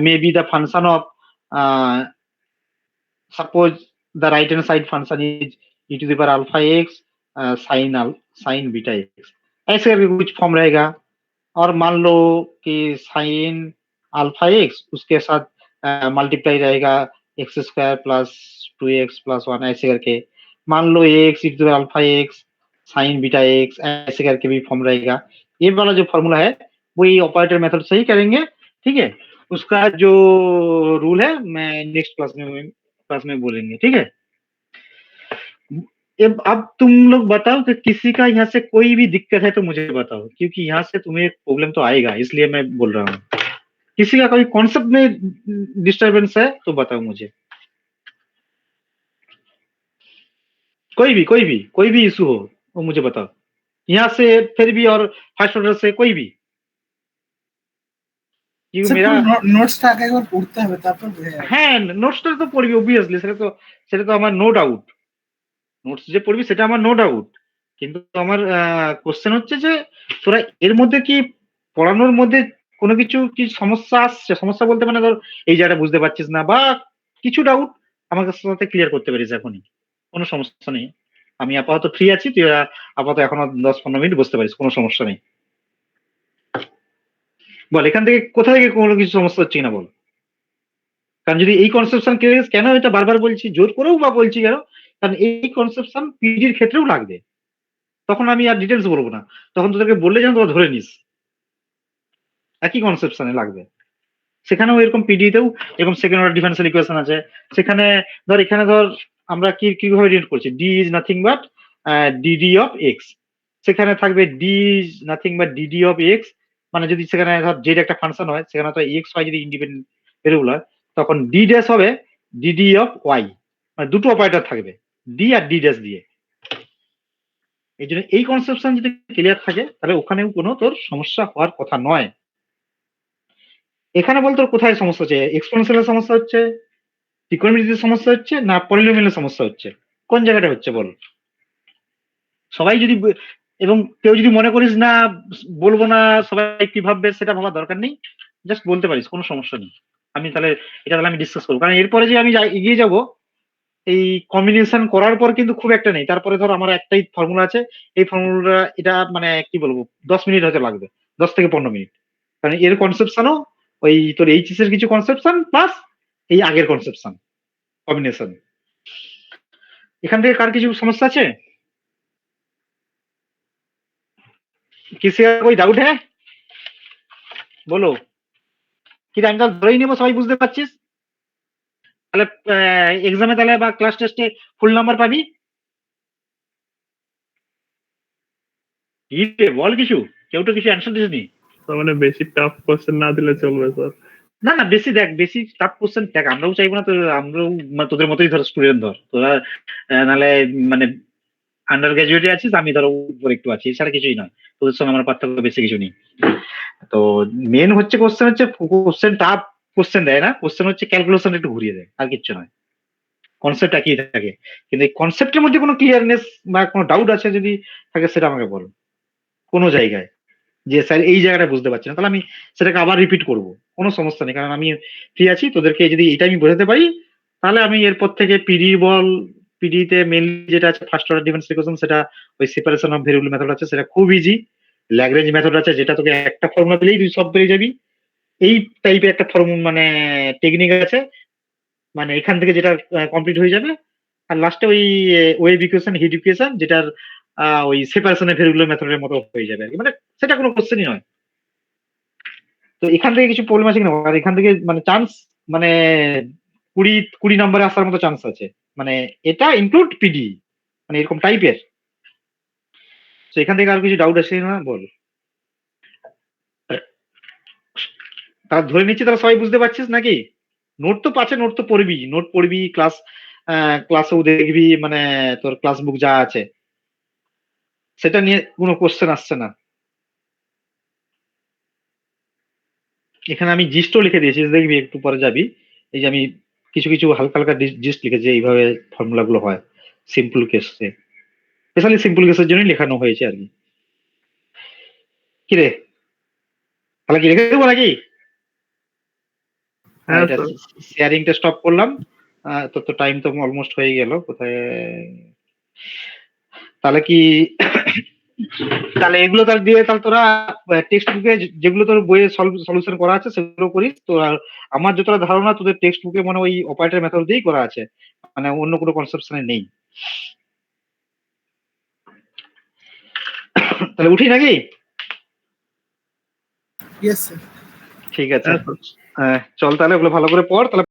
maybe the function of suppose the right hand side function is e to the power alpha x sin beta x, ऐसे करके कुछ फॉर्म रहेगा। और मान लो कि साइन अल्फा एक्स उसके साथ मल्टीप्लाई रहेगा x square plus 2x plus 1 ऐसे करके। मान लो x e to the alpha x sine beta x ऐसे करके भी फॉर्म रहेगा। ये वाला जो फॉर्मूला है वही ऑपरेटर मेथड से ही करेंगे, ठीक है। उसका जो रूल है मैं नेक्स्ट क्लास में बोलेंगे, ठीक है। अब तुम लोग बताओ कि किसी का यहाँ से कोई भी दिक्कत है तो मुझे बताओ, क्योंकि यहाँ से तुम्हें प्रॉब्लम तो आएगा, इसलिए मैं बोल रहा हूँ। किसी का कोई कॉन्सेप्ट में डिस्टरबेंस है तो बताओ मुझे। कोई भी इशू हो वो मुझे बताओ, यहाँ से फिर भी और फर्स्ट ऑर्डर से कोई भी। क्योंकि Sir, मेरा নোটসটা আগে একবার পড়তে হবে তারপর বোঝা যাবে। হ্যাঁ নোটসটা তো পড়বি অবভিয়াসলি, সেটা তো আমার নো ডাউট। নোটস যে পড়বি সেটা আমার নো ডাউট, কিন্তু আমার কোশ্চেন হচ্ছে যে তোরা এর মধ্যে কি পড়ানোর মধ্যে কোনো কিছু কি সমস্যা আসছে? সমস্যা বলতে মানে ধর এই জায়গাটা বুঝতে পারছিস না বা কিছু ডাউট আমার সাথে ক্লিয়ার করতে পারিস এখনই, কোনো সমস্যা নেই। আমি আপাতত ফ্রি আছি, তুই আপাতত এখনো 10-15 মিনিট বসতে পারিস, কোনো সমস্যা নেই। বল এখান থেকে কোথা থেকে কোনো কিছু সমস্যা হচ্ছে না বল। কারণ যদি এই কনসেপশন কেন এটা বারবার বলছি, জোর করেও বা বলছি কেন, কারণ এই কনসেপশন পিজির ক্ষেত্রেও লাগবে। তখন আমি আর ডিটেলস বলবো না, তখন তোদেরকে বললে যেন তোরা ধরে নিস একই কনসেপশনে লাগবে। সেখানেও এরকম পিডিতেও এরকম সেকেন্ড অর্ডার ডিফারেন্সিয়াল ইকুয়েশন আছে। সেখানে ধর এখানে ধর আমরা কিভাবে রিলেট করছি, d is nothing but DD of x, সেখানে থাকবে D is nothing but DD of x. মানে যদি সেখানে ধর জেড একটা ফাংশন হয়, সেখানে তো এক্স ওয়াই যদি ইন্ডিপেন্ডেন্ট ভেরিয়েবল হয়, তখন ডি ড্যাশ হবে ডিডি অফ ওয়াই, মানে দুটো অপারেটর থাকবে ডি আর ডি ড্যাশ দিয়ে। এই জন্য এই কনসেপশন যদি ক্লিয়ার থাকে তাহলে ওখানেও কোনো তোর সমস্যা হওয়ার কথা নয়। এখানে বল তোর কোথায় সমস্যা হচ্ছে? এক্সপোনেনশিয়ালের সমস্যা হচ্ছে, ত্রিকোণমিতির সমস্যা হচ্ছে, না পলিনোমিয়ালের সমস্যা হচ্ছে? কোন জায়গাটা হচ্ছে বল? সবাই যদি এবং কেউ যদি মনে করিস না বলবো না সবাই কি ভাববে সেটা ভাবার দরকার নেই, জাস্ট বলতে পারিস, কোনো সমস্যা নেই। আমি তাহলে আমি ডিসকাস করবো, কারণ এরপরে যে আমি এগিয়ে যাব এই কম্বিনেশন করার পর কিন্তু খুব একটা নেই। তারপরে ধর আমার একটাই ফর্মুলা আছে, এই ফর্মুলা এটা মানে কি বলবো 10 মিনিট হয়তো লাগবে, 10 থেকে 15 মিনিট। কারণ এর কনসেপশনও ওই তোর এইচএস এর কিছু কনসেপশন প্লাস এই আগের কনসেপশন কম্বিনেশন। এখান থেকে কার কিছু সমস্যা আছে? किसी का कोई डाउट है বলো। কি আমি তাহলে ধরেই নেবো সবাই বুঝতে পারছিস, তাহলে এক্সামে তাহলে বা ক্লাস টেস্টে ফুল নাম্বার পাবি। কি রে বল কিছু, কেউ তো কিছু অ্যান্সার দিসনি। তার মানে বেশি টাফ কোশ্চেন না দিলে চলবে স্যার? না না বেশি দেখ, বেশি টাফ কোশ্চেন দেখ, আমরাও চাইবো না তো, আমরাও মানে তোদের মতোই ধর স্টুডেন্ট, ধর তোরা নাহলে মানে আন্ডার গ্রাজুয়েটে আছিস, আমি ধরো উপরে একটু আছি, এছাড়া কিছুই নয়, তোদের সঙ্গে আমার পার্থক্য বেশি কিছু নেই। তো মেন হচ্ছে কোশ্চেন টাফ কোশ্চেন দেয় না, কোশ্চেন হচ্ছে ক্যালকুলেশন একটু ঘুরিয়ে দেয়, আর কিচ্ছু নয়, কনসেপ্ট একই থাকে। কিন্তু এই কনসেপ্টের মধ্যে কোনো ক্লিয়ারনেস বা কোনো ডাউট আছে যদি থাকে সেটা আমাকে বলো কোনো জায়গায়, যে স্যার এই জায়গাটা বুঝতে পারছি না, তাহলে আমি সেটাকে আবার রিপিট করব, কোনো সমস্যা নেই, কারণ আমি ফ্রি আছি। তোদেরকে যদি এটা আমি বোঝাতে পারি, তাহলে আমি এরপর থেকে পিডি বল, পিডিতে মেনলি যেটা আছে ফার্স্ট অর্ডার ডিফারেন্স ইকুয়েশন, সেটা ওই সেপারেশন অফ ভেরিয়েবল মেথড আছে, সেটা খুব ইজি। ল্যাগ্রেঞ্জ মেথড আছে, যেটা তোকে একটা ফর্মুলা দিলেই তুই সব পেয়ে যাবি। এই টাইপের একটা মানে টেকনিক আছে, মানে এখান থেকে যেটা কমপ্লিট হয়ে যাবে। আর লাস্টে ওই ওয়েভ ইকুয়েশন, হিট ইকুয়েশন, যেটার ওই সেপারেশনের ভেরিয়েবল মেথডের মতো হয়ে যাবে আর কি, মানে সেটা কোনো কোশ্চেনই নয়। তো এখান থেকে কিছু প্রবলেম আছে কিনা, আর এখান থেকে মানে চান্স মানে 20 নম্বরে আসার মতো চান্স আছে, মানে এটা ইনক্লুড পিডি, মানে এরকম টাইপের। তো এখান থেকে আর কিছু ডাউট আছে না বল। তারা ধরে নিচ্ছি তারা সবাই বুঝতে পারছিস নাকি? নোট তো পাচ্ছে, নোট তো পড়বি, নোট পড়বি, ক্লাসেও দেখবি, মানে তোর ক্লাস বুক যা আছে সেটা নিয়ে কোনো কোশ্চেন আসছে না। এখানে আমি জিস্টও লিখে দিয়েছি, দেখবি একটু পরে যাবি, এই যে আমি কিছু কিছু হালকা হালকা জিস্ট লিখেছি, এইভাবে ফর্মুলা গুলো হয় সিম্পল কেসে, স্পেশালি সিম্পল কেসের জন্য লেখানো হয়েছে আর কি। কিরে তাহলে কি লিখে দেবো নাকি? হ্যাঁ এটা স্যার। শেয়ারিংটা স্টপ করলাম। তোর তো টাইম তো অলমোস্ট হয়ে গেল, কোথায় তাহলে কি তাহলে এগুলো তাহলে দিয়ে তাহলে তোরা টেক্সট বুকে যেগুলো তোর বইয়ে সলিউশন করা আছে সেগুলো করিস তো। আর আমার যতটা ধারণা তোদের টেক্সট বুকে মনে ওই অপারেটর মেথড দিয়েই করা আছে, মানে অন্য কোনো কনসেপশনে নেই। তাহলে উঠি নাকি? Yes sir. ঠিক আছে, হ্যাঁ স্যার। চল তাহলে ওগুলো ভালো করে পড় তাহলে।